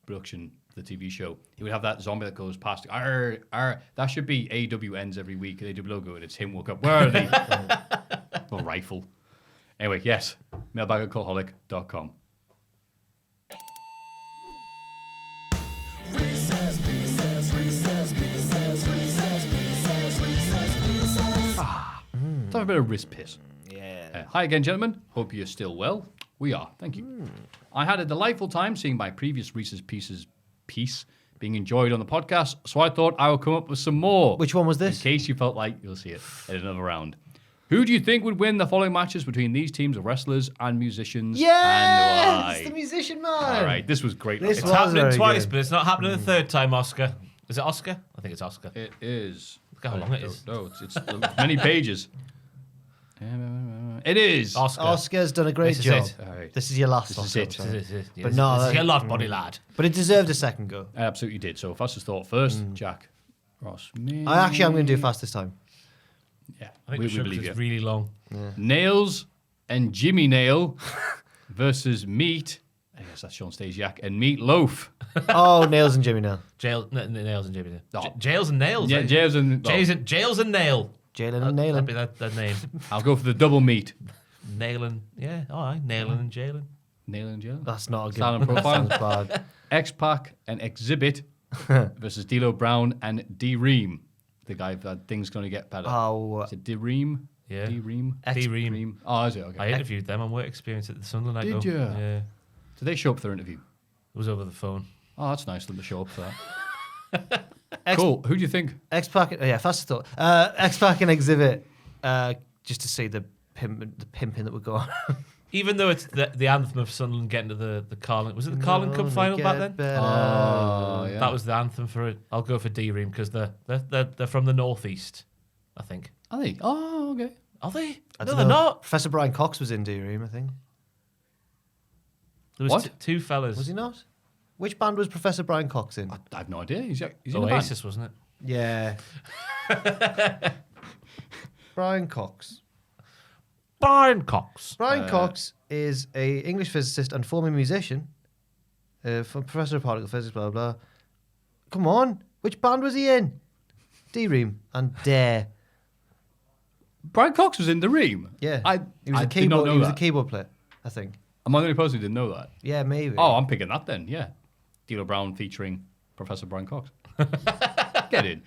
production, the TV show, he would have that zombie that goes past. Arr, arr. That should be AEW ends every week. The AEW logo, and it's him woke up. Where are they? A rifle. Anyway, yes. Mailbag@cultaholic.com. Let's have a bit of wrist piss. Yeah. Hi again, gentlemen. Hope you're still well. We are. Thank you. I had a delightful time seeing my previous Reese's Pieces piece being enjoyed on the podcast, so I thought I would come up with some more. Which one was this? In case you felt like you'll see it in another round. Who do you think would win the following matches between these teams of wrestlers and musicians? Yes, And why? the musician man. All right, this was great. This It's was happening very twice, good. but it's not happening the third time, Oscar. Is it Oscar? I think it's Oscar. It is. Look how long it is. No, it's many pages. It is. Oscar. Oscar's done a great This is job. it. All right. This is your last This is Oscar. it. sorry. This is- But no, this is that- a lot, body lad. But it deserved a second go. I absolutely did. So fastest thought first, Jack Ross. I'm going to do fast this time. Yeah, I think we the show believe you. is really long. Nails and Jimmy Nail versus Meat. I guess that's Sean Stasiak and Meat Loaf. Oh, Nails and Jimmy now. Nails and Jimmy. Oh. Jails and nails. Yeah, eh? Jails and Jails and nail. Jalen That'd and Nailing. be that name. I'll go for the double meat. Nailing. Yeah, all right. Nailing and jailing. Nail and Jail. That's not a good Silent profile. That sounds bad. X-Pac and Exhibit versus D'Lo Brown and D-Ream. The guy that thing's going to get better. Oh, Is it D-Ream? Yeah. D-Ream? D-Ream. Oh, is it? Okay. I interviewed them on work experience at the Sunderland. Did Night, though. ya? Yeah. Did they show up for their interview? It was over the phone. Oh, that's nice of them to show up for that. Cool. Who do you think? X-Pac. Yeah, fast thought. X-Pac and Exhibit. Just to see the pimping that would go on. Even though it's the anthem of Sunderland getting to the Carling. Was it the Carling Cup Gonna final back get then? better. Oh, yeah. That was the anthem for it. I'll go for D-Ream because they're from the northeast, I think. Are they? Oh, okay. Are they? I No, don't they're know. not. Professor Brian Cox was in D-Ream, I think. There was What? two fellas. Was he not? Which band was Professor Brian Cox in? I have no idea. He's in a band. Oasis, wasn't it? Yeah. Brian Cox. Brian Cox. Brian Cox is a English physicist and former musician. Professor of particle physics, blah, blah, blah. Come on. Which band was he in? D-Ream and Dare. Brian Cox was in the Ream. Yeah. He was a keyboard player, I think. Am I the only person who didn't know that? Yeah, maybe. Oh, I'm picking that then, yeah. D'Lo Brown featuring Professor Brian Cox. Get in.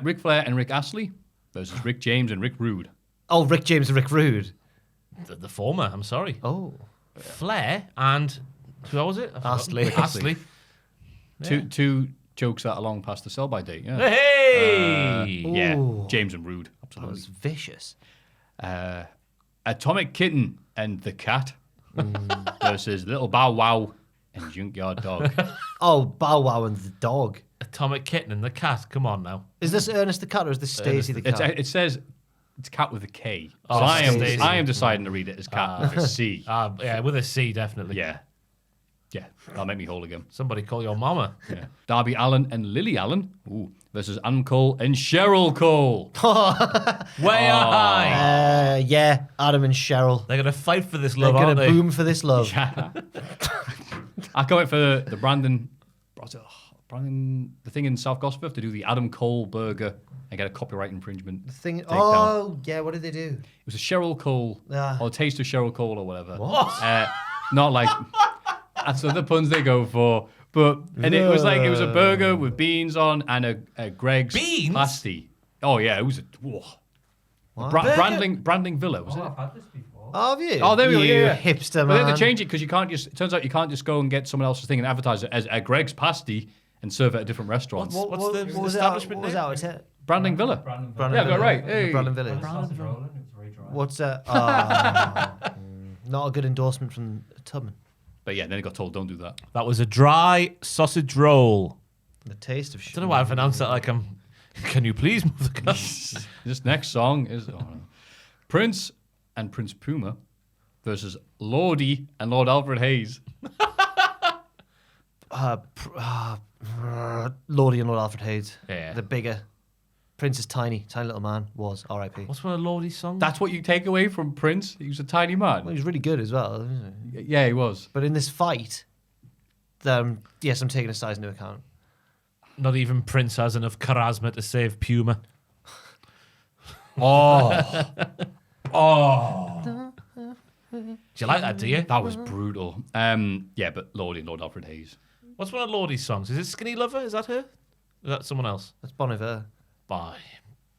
Ric Flair and Rick Astley versus Rick James and Rick Rude. Oh, Rick James and Rick Rude. The former, I'm sorry. Oh. Flair and... Who was it? Astley. Astley. Two jokes that are long past the sell-by date, yeah. Hey! Yeah, Ooh. James and Rude, That absolutely. was vicious. Atomic Kitten and the Cat versus Little Bow Wow and Junkyard Dog. Oh, Bow Wow and the dog. Atomic Kitten and the cat. Come on now. Is this Ernest the cat or is this Stacey the cat? It says it's cat with a K. Oh, So Stacey. I am deciding to read it as cat with a C. Yeah, with a C, definitely. Yeah. Yeah, that'll make me whole again. Somebody call your mama. Yeah. Darby Allin and Lily Allen versus Adam Cole and Cheryl Cole. Way high. Yeah, Adam and Cheryl. They're going to fight for this They're love, going aren't to they? boom for this love. I can't wait for the Brandon, the thing in South Gosforth to do the Adam Cole burger and get a copyright infringement. Thing. takedown. Oh, yeah, what did they do? It was a Cheryl Cole, or a taste of Cheryl Cole or whatever. What? Not like, that's the puns they go for. But, and it was a burger with beans on and a Greg's Beans? pasty. Oh yeah, it was whoa. Brandling Villa, was Oh, it? I've had this before. Oh, have you? Oh, there we go. You Yeah, yeah. hipster But then man. they change it because you can't just. It turns out you can't just go and get someone else's thing and advertise it as a Greg's pasty and serve it at different restaurants. What What's the was establishment that? What was name? that? Brandling Villa. Brandon Brandon Yeah, I got it Villa. right. Hey. Brandon Village. Sausage rolling, it was very dry. What's that? Oh, not a good endorsement from Tubman. But yeah, then he got told don't do that. That was a dry sausage roll. The taste of I don't know why I've announced that like I'm... Can you please move the car? This next song is Prince and Prince Puma versus Lordy and Lord Alfred Hayes. Lordy and Lord Alfred Hayes. Yeah. The bigger. Prince is tiny little man. Was R.I.P. What's one of Lordy's songs? That's what you take away from Prince. He was a tiny man. Well, he was really good as well. Wasn't he? Yeah, he was. But in this fight, yes, I'm taking his size into account. Not even Prince has enough charisma to save Puma. Oh, Do you like that, do you? that was brutal. Yeah, but Lordy and Lord Alfred Hayes. What's one of Lordy's songs? Is it Skinny Lover? Is that her? Is that someone else? That's Bon Iver. Bye,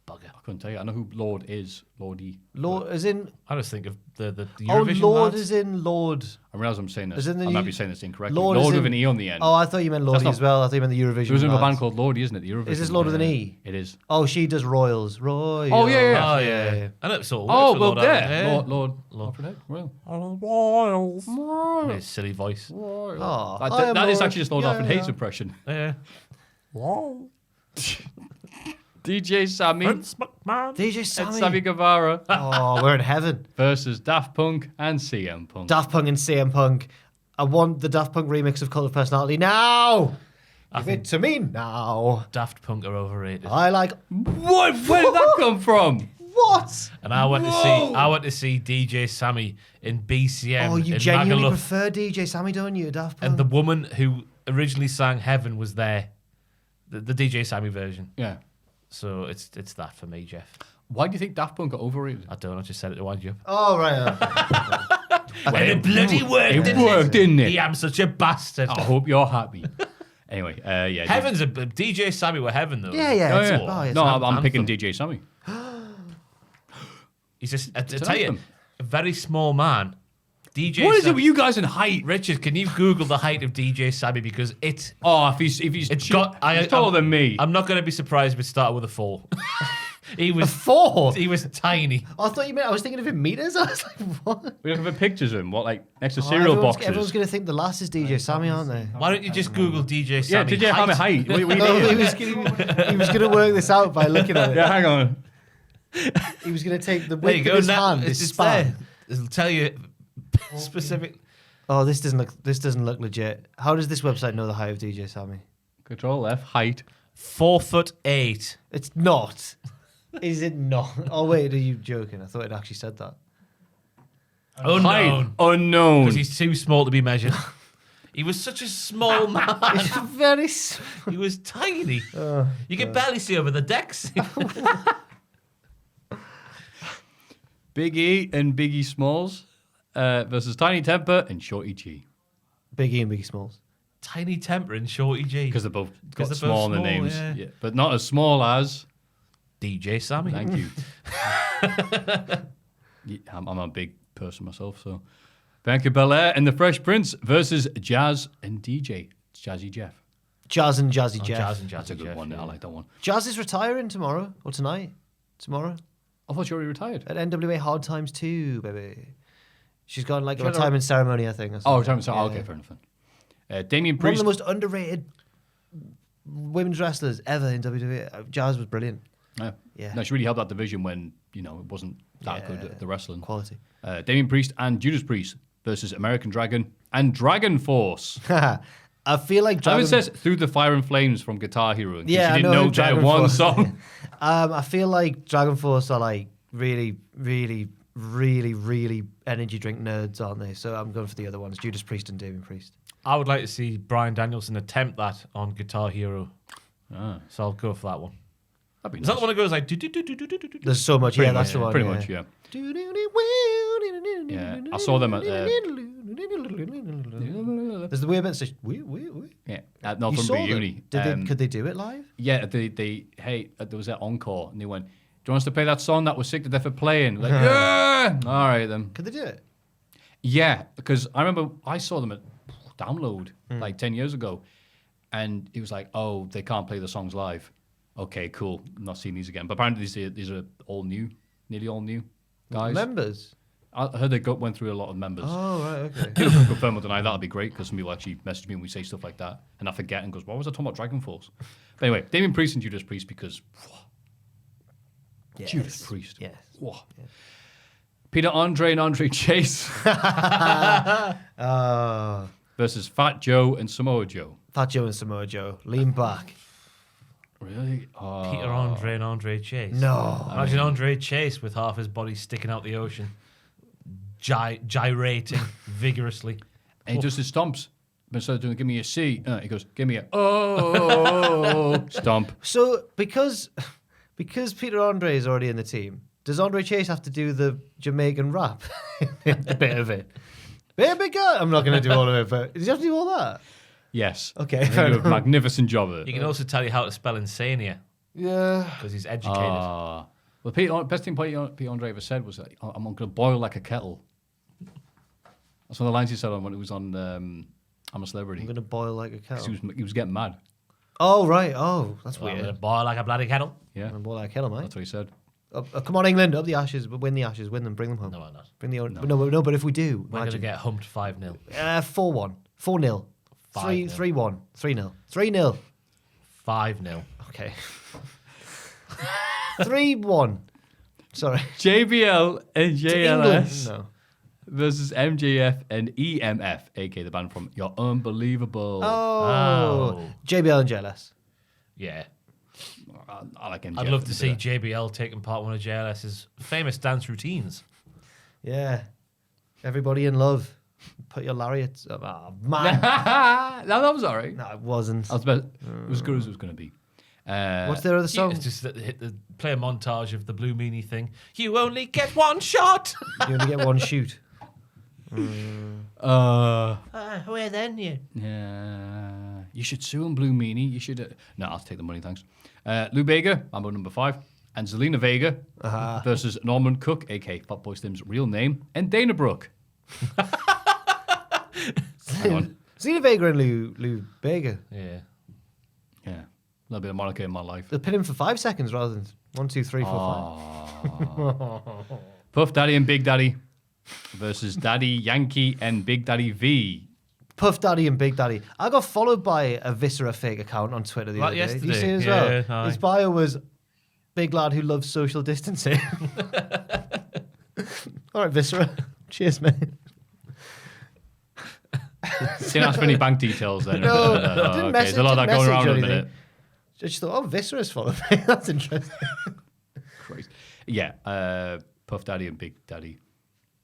bugger. I couldn't tell you. I know who Lord is. Lordy. Lord, as in. I just think of the Oh, Eurovision Lord lads. is in Lord. I realize I'm saying this. As in the I might new- be saying this incorrectly. Lord Lord is with in- an E on the end. Oh, I thought you meant Lordy not- as well. I thought you meant the Eurovision. There was another lads. band called Lordy, isn't it? The Eurovision. Is this Lord with an E? It is. Oh, she does Royals. Royals. Oh, yeah, yeah. Oh, yeah. I know it's all Oh, for well, Lord there. Alfred. Lord Alfred Hayes. Royal. His silly voice. Oh, That is actually just Lord Alfred Hayes' impression. Yeah. DJ Sammy Prince McMahon. DJ and Sammy. Sammy Guevara Oh, we're in heaven. versus Daft Punk and CM Punk. Daft Punk and CM Punk. I want the Daft Punk remix of Cult of Personality now. Give it to me now. Daft Punk are overrated. I like. What? Where did that come from? What? And I went to see DJ Sammy in BCM Oh, you in genuinely Magaluf, prefer DJ Sammy, don't you, Daft Punk? and the woman who originally sang Heaven was there. The DJ Sammy version. Yeah. So it's that for me, Jeff. Why do you think Daft Punk are overrated? I don't know, I just said it to wind you up. Oh, right. Well, it bloody worked, It worked, didn't it? Yeah, I'm such a bastard. I hope you're happy. Anyway, yeah. Heaven's a DJ Sammy with Heaven though. Yeah, yeah. Oh, it's yeah. a- oh, it's No, an I'm picking anthem. DJ Sammy. He's just I an tell you, anthem. a very small man. DJ What is it Sammy. with you guys in height? Richard, can you Google the height of DJ Sammy because it's Oh, if he's it's got he's taller than me. I'm not going to be surprised if it started with a 4. He A was 4? he was tiny. I thought you meant I was thinking of in meters. I was like, what? We're looking for pictures of him. What, like next to Oh, cereal everyone's boxes? going to think the last is DJ Sammy, aren't they? Why don't you just Google DJ Yeah, Sammy? DJ Sammy height. What are you No, doing? he was going to work this out by looking at it. Yeah, hang on. He was going to take the There you width go. of his Now hand, it's his there. span. It'll tell you specific. Oh, this doesn't look legit. How does this website know the height of DJ Sammy? Control F, height. 4'8". It's not. Is it not? Oh wait, are you joking? I thought it actually said that. Height unknown. Because he's too small to be measured. He was such a small man. It's very. He was tiny. You could barely see over the decks. Big E and Biggie Smalls versus Tiny Temper and Shorty G. Big E and Biggie Smalls. Tiny Temper and Shorty G. Because they're both got they're small both in their small, names. yeah. Yeah. But not as small as... DJ Sammy. Thank you. Yeah, I'm a big person myself, so... Bianca Belair and the Fresh Prince versus Jazz and DJ. It's Jazzy Jeff. Jazz and Jazzy Jeff. Jazz and Jazzy That's a good Jeff, one. yeah. I like that one. Jazz is retiring tomorrow or tonight. Tomorrow I thought you already retired. at NWA Hard Times 2, baby. She's got like a She had a- retirement ceremony, I think. or Oh, something. retirement. Yeah. Okay, fair enough. Damien One of Priest. the most underrated women's wrestlers ever in WWE. Jazz was brilliant. Yeah. No, she really helped that division when, it wasn't that Yeah. good at the wrestling. Quality. Damien Priest and Judas Priest versus American Dragon and Dragon Force. I feel like Dragon... Dragon... It says Through the Fire and Flames from Guitar Hero. In case Yeah, you I didn't know know Dragon that one Force. song. I feel like Dragon Force are like really, really, really, really energy drink nerds, aren't they? So I'm going for the other ones, Judas Priest and Damien Priest. I would like to see Bryan Danielson attempt that on Guitar Hero. So I'll go for that one. That'd be Is that nice. the one that goes like... do-do-do-do-do-do-do-do? There's so much. Pretty Yeah, that's much, the one. Pretty yeah. much, yeah. Yeah, I saw them at... There's the weird bit that says, yeah, at You Northumberland saw them? Uni. Could they do it live? Yeah, there was that encore, and they went, "Do you want us to play that song that was sick to death for playing?" Like, yeah, all right then. Could they do it? Yeah, because I remember I saw them at Download like 10 years ago, and it was like, "Oh, they can't play the songs live." Okay, cool. I'm not seeing these again. But apparently these are all new, nearly all new guys. Members? I heard they went through a lot of members. Oh, right, okay. Confirm or deny, that'd be great because some people actually message me and we say stuff like that, and I forget and goes, "What was I talking about Dragon Force?" But anyway, Damien Priest and Judas Priest because Yes. Judas Priest. Yes. Whoa. Peter Andre and Andre Chase versus Fat Joe and Samoa Joe. Fat Joe and Samoa Joe. Lean back. Really? Peter Andre and Andre Chase. No. Imagine Andre Chase with half his body sticking out the ocean, gyrating vigorously. And he does his stomps. But instead of doing, "Give me a C," he goes, "Give me a oh stomp." So because Peter Andre is already in the team, does Andre Chase have to do the Jamaican rap? A bit of it. Baby girl. I'm not going to do all of it, but does he have to do all that? Yes. Okay, They fair do a enough. magnificent job of it. He can also tell you how to spell insania Yeah. because he's educated. Well, best thing Peter Andre ever said was, "I'm going to boil like a kettle." That's one of the lines he said when it was on I'm a Celebrity. I'm going to boil like a 'Cause kettle. he was getting mad. Oh, right. Oh, that's Well, I'm weird. gonna boil like a bloody kettle. Yeah, I'm going to boil like a kettle, mate. that's what he said. Come on, England. Up the ashes. Win the ashes. Win them. Bring them home. No, I'm not. Bring the no, but if we do, We're going to get humped 5-0. 4-1. 4-0. 5-0. 3-1. 3-0. 3-0. 5-0. Okay. 3-1. Sorry. JBL and JLS England. No. versus MJF and EMF, aka the band from You're Unbelievable. Oh. JBL and JLS. Yeah. I like MJF. I'd love to a see bit JBL taking part in one of JLS's famous dance routines. Yeah. Everybody in love. Put your lariats up. Oh, man. of that. No, that was all right. No, it wasn't. That was best. It was good as it was going to be. What's their other song? It's just that play a montage of the Blue Meanie thing. You only get one shot. You only get one shoot. Where then you? Yeah. You should sue him, Blue Meanie. You should. No, I'll take the money, thanks. Lou Bega, Mambo number 5, and Zelina Vega versus Norman Cook, aka Fatboy Slim's real name, and Dana Brooke. Hang on. Zelina Vega and Lou Bega. Yeah. Yeah. A little bit of Monica in my life. They'll pin him for 5 seconds rather than 1, 2, 3, 4, 5. Puff Daddy and Big Daddy versus Daddy Yankee and Big Daddy V. Puff Daddy and Big Daddy. I got followed by a Viscera fake account on Twitter the Like other day. Did you yesterday. see it as Yeah, well? aye. His bio was big lad who loves social distancing. All right, Viscera. Cheers, mate. Didn't ask for any bank details then. No, Oh, didn't okay. message. There's a lot of that didn't going message around or at the anything. minute. I just thought, Viscera's following me. That's interesting. Christ. Yeah, Puff Daddy and Big Daddy.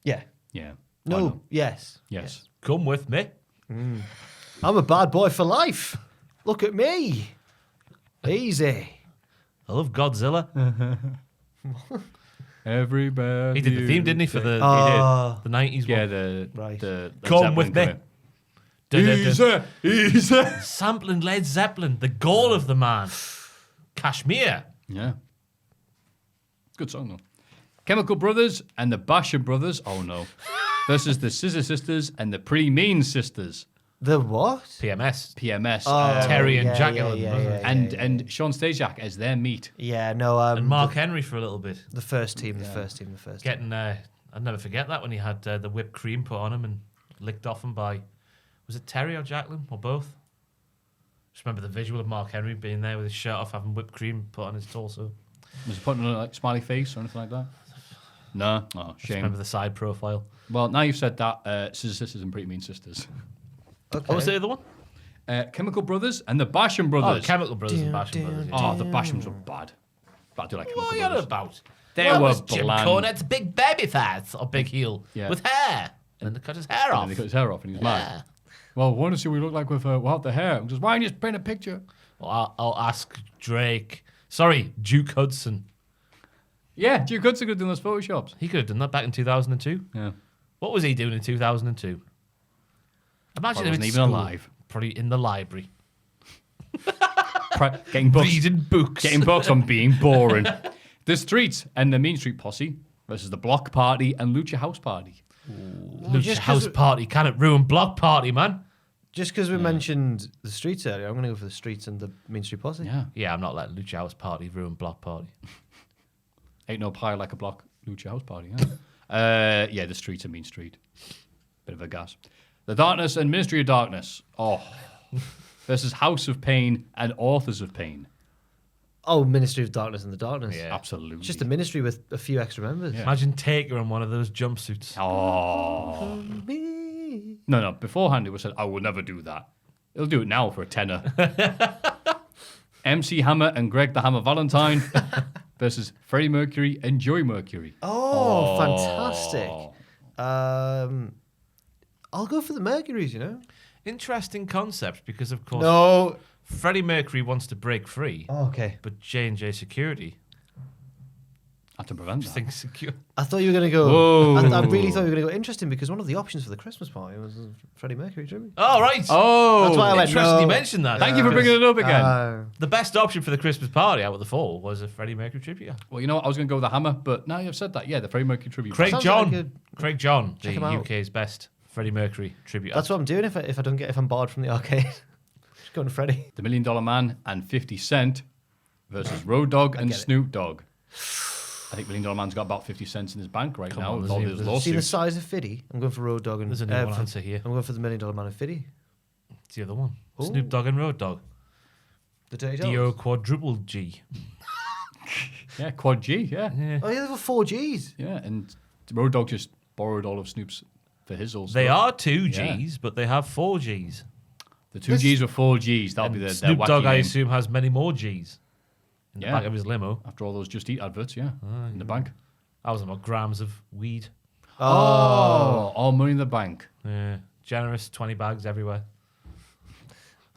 Yeah. Yeah. Why No. not? Yes. Yes. Come with me. I'm a bad boy for life. Look at me. Easy. I love Godzilla. Everybody. He did the theme, didn't he, for the Ah. the 90s Yeah, one? the Right. the Led Come Zeppelin with me. cover. Dun-dun-dun. Easy. Sampling Led Zeppelin, the goal of the man. Kashmir. Yeah. Good song though. Chemical Brothers and the Basher Brothers. Oh no. Versus the Scissor Sisters and the Pretty Mean Sisters. The what? PMS. PMS. Terry and Jack yeah, Ellen, yeah, wasn't yeah, it? yeah, and Sean Stasiak as their meat. Yeah, no. And Mark Henry for a little bit. The first team. Getting, I'd never forget that when he had the whipped cream put on him and licked off him by, was it Terry or Jacqueline or both? Just remember the visual of Mark Henry being there with his shirt off, having whipped cream put on his torso. Was he putting on a like, smiley face or anything like that? No. Oh, Just shame. remember the side profile. Well, now you've said that, Scissor Sisters and Pretty Mean Sisters. Okay. What was the other one? Chemical Brothers and the Basham Brothers. Oh, Chemical Brothers and Basham Brothers. Yeah. Oh, the Bashams were bad. But I do like Chemical What are you on Brothers. about? They That were was Jim bland. Cornette's big baby fat or big heel Yeah. with hair. And then they cut his hair And off. then he cut his hair off and he was Yeah. mad. Well, I want to see what we look like without the hair. I'm just, why don't you just paint a picture? Well, I'll ask Drake. Sorry, Duke Hudson. Yeah, Duke Hudson could have done those photoshops. He could have done that back in 2002. Yeah. What was he doing in 2002? Imagine Probably him wasn't in even school, alive. Probably in the library. Getting books. Reading books. Getting books on being boring. The Streets and the Mean Street Posse versus the Block Party and Lucha House Party. Lucha just 'cause House we- Party. Can it ruin Block Party, man? Just because we mentioned the Streets earlier, I'm going to go for the Streets and the Mean Street Posse. Yeah. Yeah, I'm not letting Lucha House Party ruin Block Party. Ain't no pie like a Block Lucha House Party. Huh? Yeah, the Streets and Mean Street. Bit of a gas. The Darkness and Ministry of Darkness. Oh. Versus House of Pain and Authors of Pain. Oh, Ministry of Darkness and the Darkness. Yeah. Absolutely. Just a ministry with a few extra members. Imagine Taker on one of those jumpsuits. Oh. No. Beforehand, it was said, I will never do that. He'll do it now for a tenner. MC Hammer and Greg the Hammer Valentine versus Freddie Mercury and Joey Mercury. Oh, fantastic. I'll go for the Mercuries, you know? Interesting concept because, of course, No. Freddie Mercury wants to break free, Oh, okay. but J&J Security Had to prevent that. thinks secure. I thought you were going to go. Whoa. I really thought you were going to go interesting because one of the options for the Christmas party was a Freddie Mercury tribute. Oh, right. Oh. That's why I went, Interesting no. you mentioned that. Thank you for bringing it up again. The best option for the Christmas party out of the four was a Freddie Mercury tribute. Well, you know what? I was going to go with the Hammer, but now you've said that. Yeah, the Freddie Mercury tribute. Craig Sounds John. like Craig John, Check the him out. UK's best Freddie Mercury tribute. That's what I'm doing if I'm bored from the arcade. Just going to Freddie. The $1 Million Man and 50 Cent versus Road Dogg and get it. Snoop Dogg. I think $1 Million Man's got about 50 cents in his bank right now on, with there's all a- those there's a- See the lawsuits. size of Fiddy? I'm going for Road Dogg and There's only one answer here. I'm going for the $1 Million Man and Fiddy. It's the other one. Ooh. Snoop Dogg and Road Dogg. The Dirty Dio Dogs. quadruple G. Yeah, Quad G, yeah. Oh, yeah, they were 4 Gs. Yeah, and Road Dogg just borrowed all of Snoop's for his old They stuff. are 2 Yeah. Gs, but they have 4 Gs. The 2 Gs were 4 Gs. That'll be And their Snoop wacky Dogg, I name. assume, has many more Gs in the Yeah. back of his limo. After all those Just Eat adverts, yeah, in the bank. I was about grams of weed. Oh, all money in the bank. Yeah. Generous, 20 bags everywhere.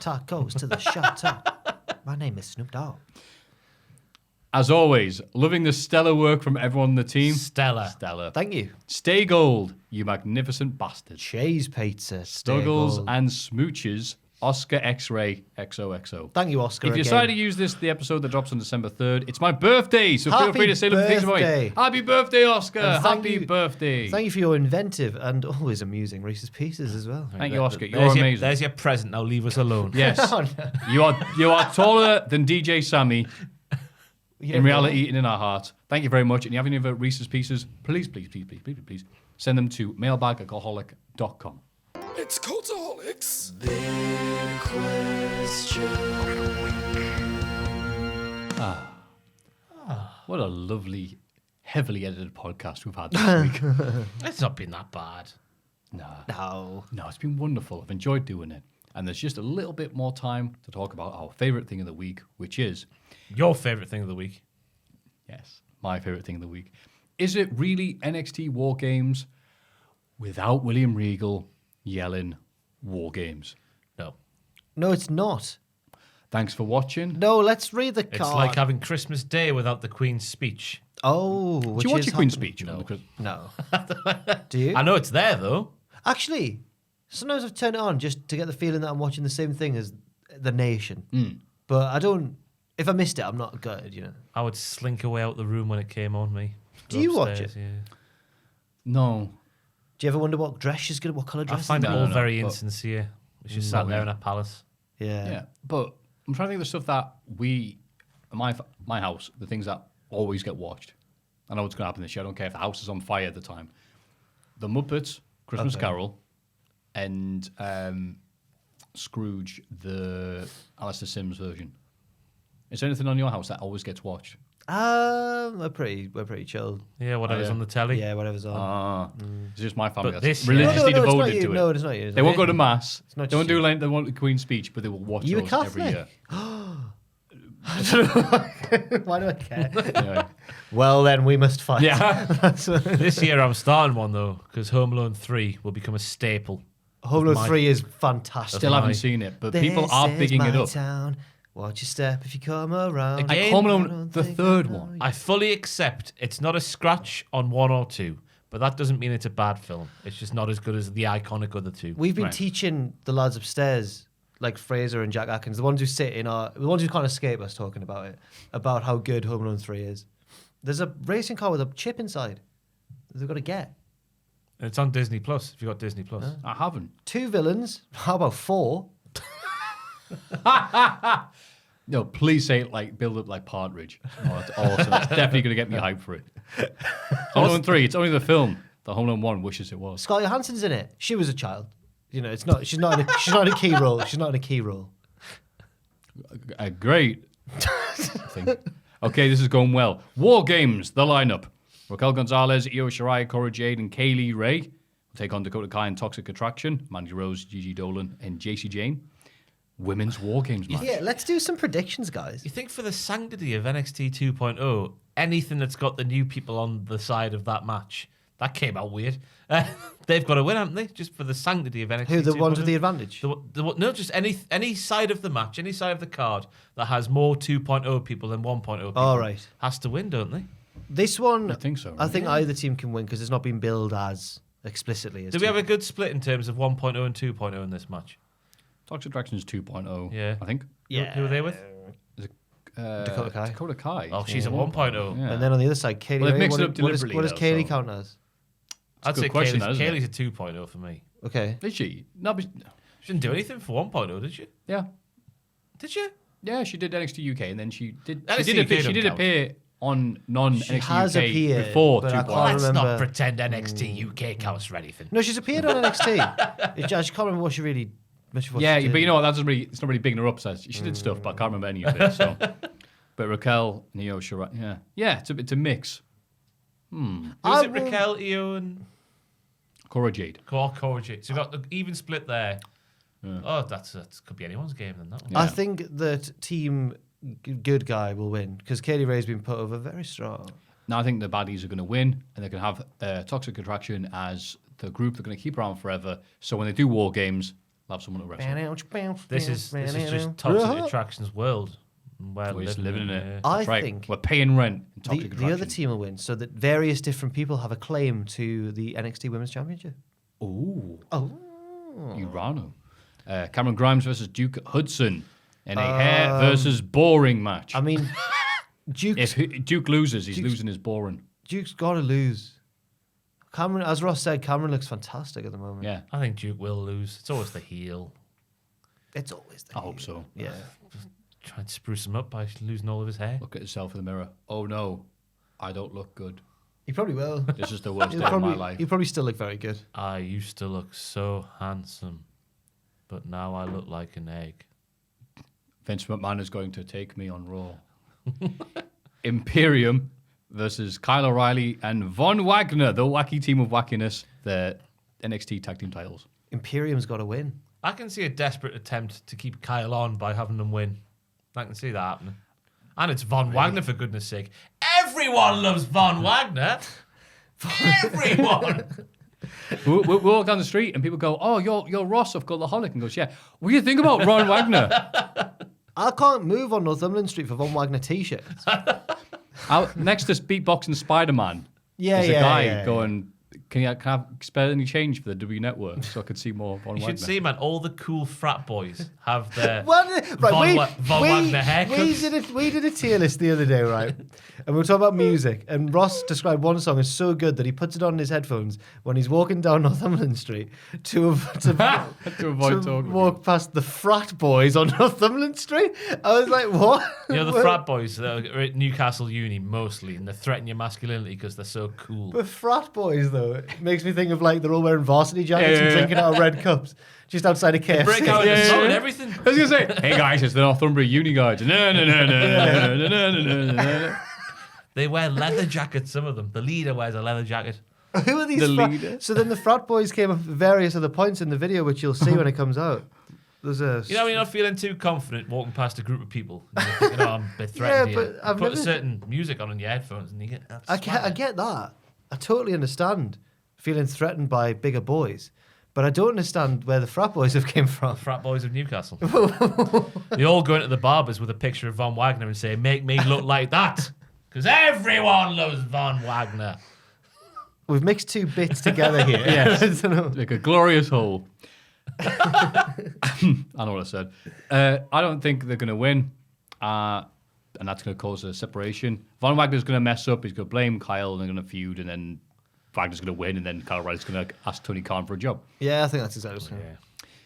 Tacos to the chateau. My name is Snoop Dogg. As always, loving the stellar work from everyone on the team. Stellar. Stellar. Thank you. Stay gold, you magnificent bastards. Cheese pizza. Snuggles Stable. and smooches. Oscar X-Ray XOXO. Thank you, Oscar. If you again. decide to use the episode that drops on December 3rd, it's my birthday, so feel Happy free to say lovely things about birthday. me. Happy birthday, Oscar. And thank Happy you- birthday. Thank you for your inventive and always amusing Reese's Pieces as well. Thank you, Oscar. You're There's amazing. there's your present. Now leave us alone. Yes. Oh, no. You are taller than DJ Sammy You in don't reality and in our hearts. Thank you very much. And you have any other Reese's Pieces, please send them to mailbag@cultaholic.com. It's Cultaholics. What a lovely, heavily edited podcast we've had this week. It's not been that bad. No. No, it's been wonderful. I've enjoyed doing it. And there's just a little bit more time to talk about our favourite thing of the week, which is... Your favourite thing of the week. Yes, my favourite thing of the week. Is it really NXT WarGames without William Regal yelling WarGames? No. No, it's not. Thanks for watching. No, let's read the It's card. like having Christmas Day without the Queen's speech. Oh, Do which you watch is your Queen's happening- speech? No. Do you? I know it's there, though. Actually, sometimes I've turned it on just to get the feeling that I'm watching the same thing as the nation. But I don't... If I missed it, I'm not gutted, you know. I would slink away out the room when it came on me. Do you watch Upstairs, it? Yeah. No. Do you ever wonder what dress she's what colour I dress? find it No, all no, very but- insincere. She's sat there yeah. in a palace. Yeah. Yeah, but I'm trying to think of the stuff that my house, the things that always get watched. I know what's going to happen this year. I don't care if the house is on fire at the time. The Muppets, Christmas Carol, and Scrooge, the Alistair Sims version. Is there anything on your house that always gets watched? We're pretty chill. Yeah, whatever's yeah. on the telly. Yeah, whatever's on. It's just my family But that's this year- religiously No, it's not devoted you. to it. No, it's not you. They won't go to mass. not They won't just do you. like they want the Queen's speech, but they will watch You a those every Catholic? year. Why do I care? Anyway. Well, then we must fight. Yeah. This year I'm starting one, though, because Home Alone 3 will become a staple. Home Alone My- 3 is fantastic. Still haven't seen it, but people are bigging it up. Town. Watch your step if you come around. Again, Like Home I Alone, don't the think third I know one. you. I fully accept it's not a scratch on 1 or 2, but that doesn't mean it's a bad film. It's just not as good as the iconic other 2. We've been Right. teaching the lads upstairs, like Fraser and Jack Atkins, the ones who sit in the ones who can't escape us talking about it, about how good Home Alone 3 is. There's a racing car with a chip inside that they've got to get. And it's on Disney Plus. If you got Disney Plus, I haven't. 2 villains. How about 4? No, please say it like build up like Partridge. Oh, that's awesome. It's definitely going to get me hyped for it. Home Alone 3, it's only the film. The Home Alone 1 wishes it was. Scarlett Johansson's in it. She was a child. You know, it's not. She's not. She's not in a key role. She's not in a key role. Great. thing. Okay, this is going well. War Games, the lineup. Raquel Gonzalez, Io Shirai, Cora Jade, and Kaylee Ray will take on Dakota Kai and Toxic Attraction, Mandy Rose, Gigi Dolan, and JC Jane. Women's War Games match. Yeah, let's do some predictions, guys. you think for the sanctity of NXT 2.0, anything that's got the new people on the side of that match, that came out weird. They've got to win, haven't they? Just for the sanctity of NXT. Who the ones 2.0. with the advantage? No, just any side of the match, any side of the card that has more 2.0 people than 1.0 people. All right. Has to win, don't they? This one, I think so, I right? think either team can win because it's not been billed as explicitly as. Do we two. have a good split in terms of 1.0 and 2.0 in this match? Toxic Attraction is 2.0, Yeah. I think. Who are they with? Dakota Kai. Dakota Kai. Oh, she's a 1.0. Yeah. And then on the other side, Kaylee. Well, they've Ray, mixed what, it up what does deliberately, Kaylee though, count as? I'd a good say question, Kaylee's, isn't it? Kaylee's a 2.0 for me. Okay. Did she? No, but She didn't do anything for 1.0, did you? yeah. Did you? Yeah, she did NXT UK, and then she did. NXT She did, UK she did don't appear on non She NXT has UK appeared, before but I 2.0. can't Let's remember. not pretend NXT UK counts for anything. No, she's appeared on NXT. I just can't remember what she really. Much of what Yeah, she did. but you know what? That doesn't really. It's not really bigging her up. So she did stuff, but I can't remember any of it. So, but Raquel, Neo, Shirai, yeah, it's a mix. Who's I it? will- Raquel, Io, and Cora Jade. Cora Jade. So you've got an even split there. Oh, that could be anyone's game then, that one. I think that team good guy will win because Kaylee Ray's been put over very strong. Now I think the baddies are going to win, and they're going to have Toxic Attraction as the group they're going to keep around forever. So when they do War Games, they'll have someone to wrestle. This is just Toxic Attraction's world. We're We're just living in it. yeah. I That's right. think We're paying rent in the, Toxic the Attraction. other team will win so that various different people have a claim to the NXT Women's Championship. Ooh, Oh. Urano. Cameron Grimes versus Duke Hudson in a hair versus boring match. I mean, if Duke loses, he's Duke's- losing his boring. Duke's got to lose. Cameron, as Ross said, Cameron looks fantastic at the moment. Yeah, I think Duke will lose. It's always the heel. It's always the I hope so. Yeah. Trying to spruce him up by losing all of his hair. Look at yourself in the mirror. Oh no, I don't look good. He probably will. This is the worst day He'll of my probably, life. he'll probably still look very good. I used to look so handsome, but now I look like an egg. Vince McMahon is going to take me on Raw. Imperium versus Kyle O'Reilly and Von Wagner, the wacky team of wackiness. NXT tag team titles. Imperium's got to win. I can see a desperate attempt to keep Kyle on by having them win. I can see that happening. And it's Von Wagner, for goodness sake. Everyone loves Von Wagner. Everyone. we walk down the street and people go, "Oh, you're Ross of Cultaholic," and goes, "Yeah. What do you think about Ron Wagner?" I can't move on Northumberland Street for Von Wagner t-shirts. Out next to Beatbox and Spider-Man, Yeah, there's yeah, a guy yeah, going, Can I spare any change for the W Network so I could see more Von You Wagner? should see, man, all the cool frat boys have their Von Wagner haircuts. We did a tier list the other day, right? And we were talking about music. And Ross described one song as so good that he puts it on his headphones when he's walking down Northumberland Street to avoid talking. walk past the frat boys on Northumberland Street. I was like, what? You know, the frat boys that are at Newcastle Uni mostly, and they threaten your masculinity because they're so cool. But frat boys, though, it makes me think of like they're all wearing varsity jackets and drinking out of red cups just outside a KFC. Break out in the song and everything. I was going to say, hey guys, it's the Northumbria Uni guys. No. They wear leather jackets, some of them. The leader wears a leather jacket. Who are these? leader. So then the frat boys came up at various other points in the video, which you'll see when it comes out. There's a. You know, when you're not feeling too confident walking past a group of people. And you're thinking, I'm a bit threatened Yeah, here. but I've Put never- a certain music on in your headphones and you get. I get that. I totally understand feeling threatened by bigger boys, but I don't understand where the frat boys have came from. Frat boys of Newcastle. They all go into the barbers with a picture of Von Wagner and say, "Make me look like that," because everyone loves Von Wagner. We've mixed two bits together here. Yes. I don't know. Like a glorious whole. I know what I said. I don't think they're going to win. And that's going to cause a separation. Von Wagner's going to mess up. He's going to blame Kyle and they're going to feud. And then Wagner's going to win. And then Kyle O'Reilly's going to ask Tony Khan for a job. Yeah, I think that's exactly what I'm saying.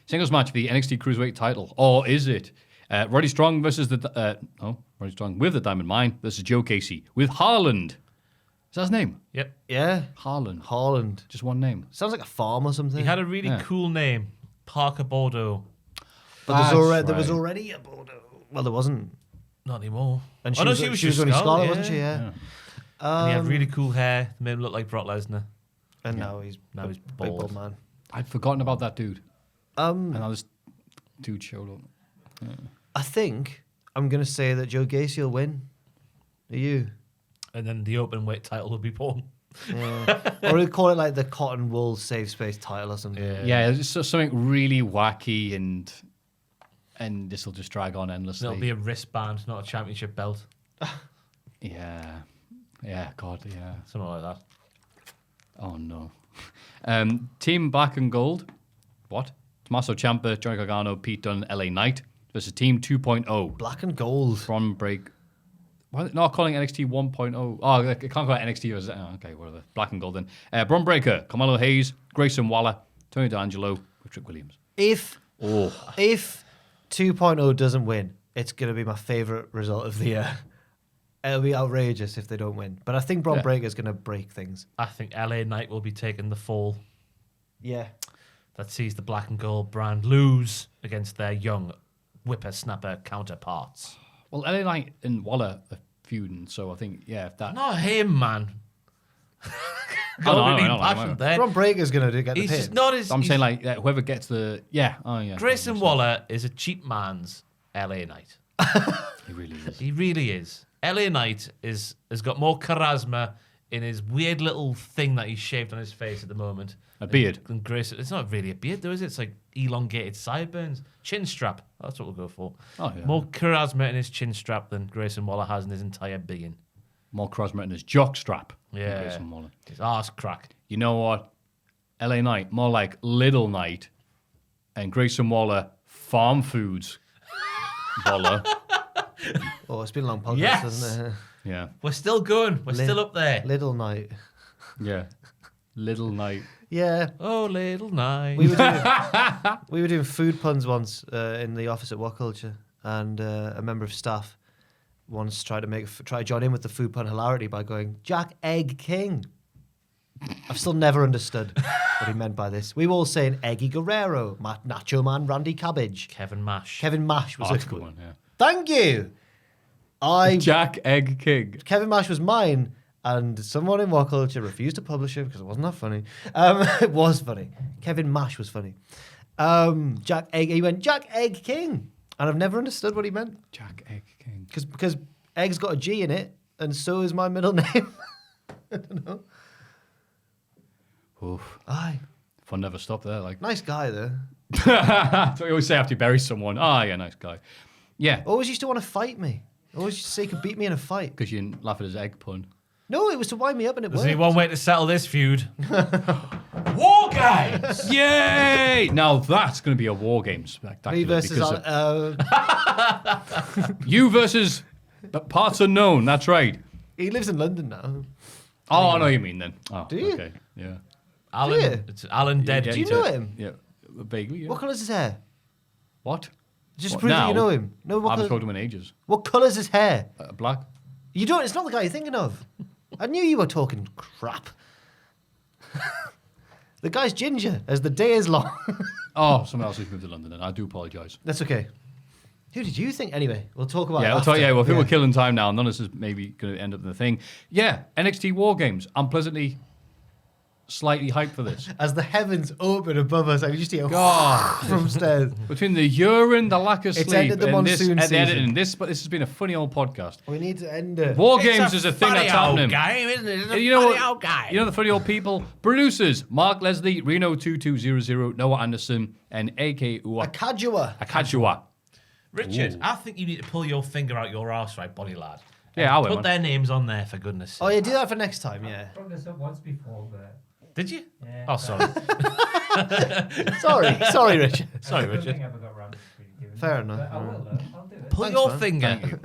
Singles match for the NXT Cruiserweight title. Or is it? Roddy Strong versus Roddy Strong with the Diamond Mine versus Joe Casey with Harland. Is that his name? Yep. Yeah. Harland. Holland. Just one name. Sounds like a farm or something. He had a really cool name, Parker Bordeaux. but That's there was right. already a Bordeaux. Well, there wasn't. Not anymore. And she was only Scarlet, wasn't she? Yeah. And he had really cool hair, made him look like Brock Lesnar. And now he's Now he's big bald. man. I'd forgotten about that dude. Um, And now this dude showed up. I think I'm gonna say that Joe Gacy will win. Are you? And then the open weight title will be born. Yeah. Or we'll call it like the Cotton Wool Safe Space title or something. Yeah, it's just something really wacky and this will just drag on endlessly. It'll be a wristband, not a championship belt. Yeah, God, yeah. Something like that. Oh no. Team Black and Gold. What? Tommaso Ciampa, Johnny Gargano, Pete Dunne, LA Knight versus Team 2.0. Black and gold. From break. Why are they not calling NXT 1.0? Oh, I can't call it NXT. Okay, whatever. Black and Gold then. Bron Breakker, Carmelo Hayes, Grayson Waller, Tony D'Angelo, with Trick Williams. If 2.0 doesn't win, it's going to be my favourite result of the year. It'll be outrageous if they don't win. But I think Bron Breakker is going to break things. I think LA Knight will be taking the fall. Yeah. That sees the Black and Gold brand lose against their young whippersnapper counterparts. Well, LA Knight and Waller are feuding, so I think, if that... Not him, man. I know, Really I know. passionate there. Bron Breakker's going to get the He's pin. just not as. I'm he's- saying, like, whoever gets the... Yeah. Grayson Waller is a cheap man's LA Knight. He really is. He really is. LA Knight has got more charisma in his weird little thing that he's shaved on his face at the moment. A beard. And Grayson, it's not really a beard though, is it? It's like elongated sideburns. Chin strap. That's what we'll go for. Oh, yeah. More charisma in his chin strap than Grayson Waller has in his entire being. More charisma in his jock strap. than Yeah. Grayson Waller. His arse crack. You know what? LA Knight, more like Little Knight, and Grayson Waller, Farm Foods Waller. Oh, it's been a long podcast, Yes. hasn't it? Yeah. We're still going. We're still up there. Little Night. Yeah. Little Knight. Yeah. Oh, little night. We were doing food puns once in the office at What Culture, and a member of staff once tried to join in with the food pun hilarity by going Jack Egg King. I've still never understood what he meant by this. We were all saying Eggy Guerrero, Nacho Man, Randy Cabbage, Kevin Mash. Kevin Mash was That's a a good one, yeah. Thank you. Jack Egg King. Kevin Mash was mine, and someone in War Culture refused to publish it because it wasn't that funny. It was funny. Kevin Mash was funny. Jack Egg. He went Jack Egg King, and I've never understood what he meant. Jack Egg King. Because Egg's got a G in it, and so is my middle name. I don't know. Oof. Aye. Fun never stopped there. Like, Nice guy, though. that's what you always say after you bury someone. Ah, yeah, nice guy. Yeah. Always used to want to fight me. Always used to say he could beat me in a fight. Because you didn't laugh at his egg pun. No, it was to wind me up, and it There's worked. only one way to settle this feud. WarGames! Yay! Now that's going to be a WarGames spectacular. Me versus... because you versus parts unknown. That's right. he lives in London now. Oh, I know what you mean then. Oh, Do you? Okay, yeah. Alan, you? it's Alan Dead. Yeah, Do you know him? Yeah, vaguely, yeah. What colour's his hair? What? Just What, prove that you now? know him. No, I haven't what spoken to him in ages. colour's his hair? Black? You don't. It's not the guy you're thinking of. I knew you were talking crap. The guy's ginger as the day is long. Oh, someone else who's moved to London, and I do apologise. That's okay. Who did you think? Anyway, we'll talk about. Yeah, it we'll talk, after. yeah, well, I think we're killing time now. None of this is maybe going to end up in the thing. Yeah, NXT WarGames. I'm pleasantly, slightly hyped for this. As the heavens open above us, I can just hear God. from stairs. Between the urine, the lack of It's sleep, ended the and monsoon the season. editing, but this has been a funny old podcast. We need to end it. WarGames is a thing that's happening. Game, isn't it? It's a You know funny what? old game. You know the funny old people? Producers: Mark Leslie, Reno 2200, Noah Anderson, and AK Akajua. Akajua. Richard, I think you need to pull your finger out your arse, right, body lad. Yeah, I will. Put man. their names on there, for goodness sake. Oh yeah, do that for next time. Yeah. Brought this up once before, but Did you? Yeah. Oh, sorry. Sorry, Richard. Sorry, I don't think Richard. I ever got round to really doing Fair it. enough. But I will though. I'll do it. Pull Thanks, your man. finger.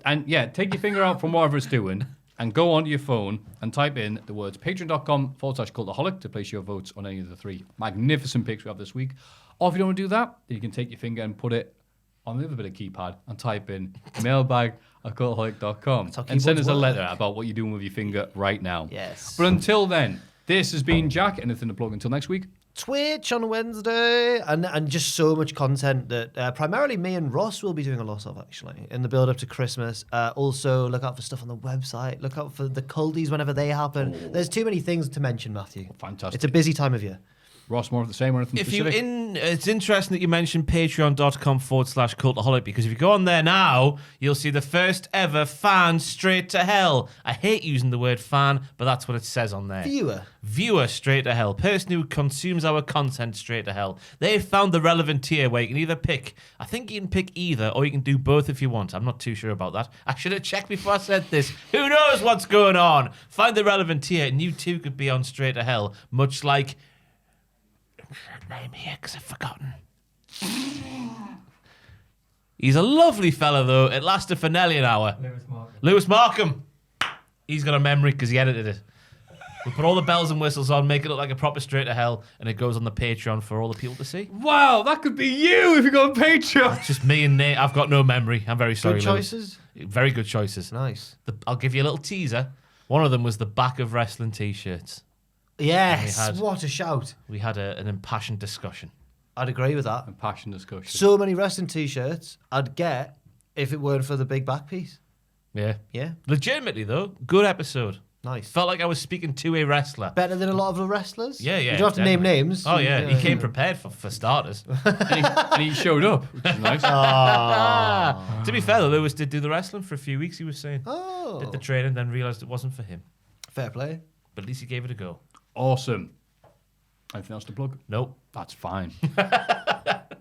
And yeah, take your finger out from whatever it's doing and go onto your phone and type in the words patreon.com/cultaholic to place your votes on any of the three magnificent picks we have this week. Or if you don't want to do that, then you can take your finger and put it on the other bit of keypad and type in mailbag@cultaholic.com how and send us keyboards a work. letter about what you're doing with your finger right now. Yes. But until then, this has been Jack. Anything to plug until next week? Twitch on Wednesday, and just so much content that primarily me and Ross will be doing a lot of, actually, in the build-up to Christmas. Also, look out for stuff on the website. Look out for the culties whenever they happen. There's too many things to mention, Maffew. Fantastic. It's a busy time of year. Ross, more of the same or anything If you specific? it's interesting that you mentioned patreon.com/cultaholic because if you go on there now, you'll see the first ever fan straight to hell. I hate using the word fan, but that's what it says on there. Viewer straight to hell. Person who consumes our content straight to hell. They've found the relevant tier where you can either pick, I think you can pick either, or you can do both if you want. I'm not too sure about that. I should have checked before I said this. Who knows what's going on? Find the relevant tier and you too could be on straight to hell, much like name here because I've forgotten. He's a lovely fella though. It lasted for nearly an hour. Lewis Markham. He's got a memory because he edited it. We put all the bells and whistles on, make it look like a proper straight to hell, and it goes on the Patreon for all the people to see. Wow, that could be you if you go on Patreon. It's just me and Nate. I've got no memory. I'm very sorry, Good Lewis. choices. Very good choices. Nice. I'll give you a little teaser. One of them was the back of wrestling t-shirts. Yes, And we had- what a shout. We had an impassioned discussion. I'd agree with that. And passion discussion. So many wrestling t-shirts I'd get if it weren't for the big back piece. Yeah. Yeah, Legitimately though, good episode. nice. Felt like I was speaking to a wrestler. Better than a lot of the wrestlers? Yeah, yeah. You don't have to name definitely. names. Oh yeah, he came prepared for starters. and he showed up, which is nice. To be fair, though, Lewis did do the wrestling for a few weeks. He was saying Oh, did the training, then realised it wasn't for him. fair play. But at least he gave it a go. Awesome. Anything else to plug? Nope. That's fine.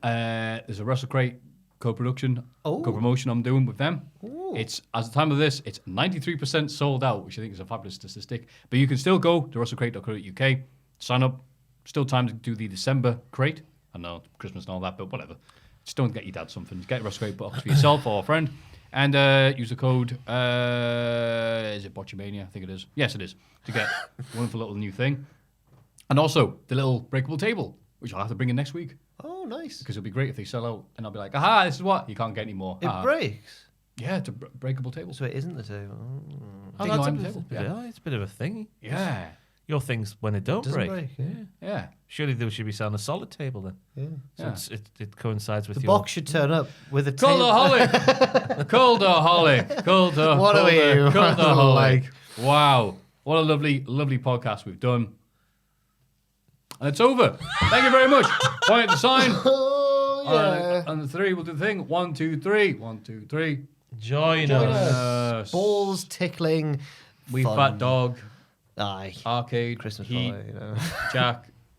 There's a WrestleCrate co-production, Oh. co-promotion I'm doing with them. Ooh. It's, as the time of this, it's 93% sold out, which I think is a fabulous statistic. But you can still go to WrestleCrate.co.uk, sign up. Still time to do the December crate. I know, Christmas and all that, but whatever. Just don't get your dad something. Get a WrestleCrate box for yourself or a friend. And use the code, is it Botchamania? I think it is. Yes, it is. To get a wonderful little new thing. And also, the little breakable table, which I'll have to bring in next week. Oh, nice. Because it'll be great if they sell out. And I'll be like, aha, this is what? You can't get any more. It Ah. breaks. Yeah, it's a breakable table. So it isn't the table. Oh, that's on the table. Yeah. it's a bit of a thing. Yeah. Your things when they don't Doesn't break. break, yeah. Yeah. Surely they should be selling a solid table then. Yeah. So Yeah. it coincides with The your box should turn up with a table. Cultaholic. Cultaholic. Cultaholic. What are we Cultaholic. like? Wow. What a lovely, lovely podcast we've done. And it's over. Thank you very much. Point at the sign. Oh, yeah. On the 3, we'll do the thing. 1, 2, 3. 1, 2, 3. Join Join us. us. Balls tickling. We fun. Fat Dog. Aye. Arcade. Christmas Heat. party, you know. Jack.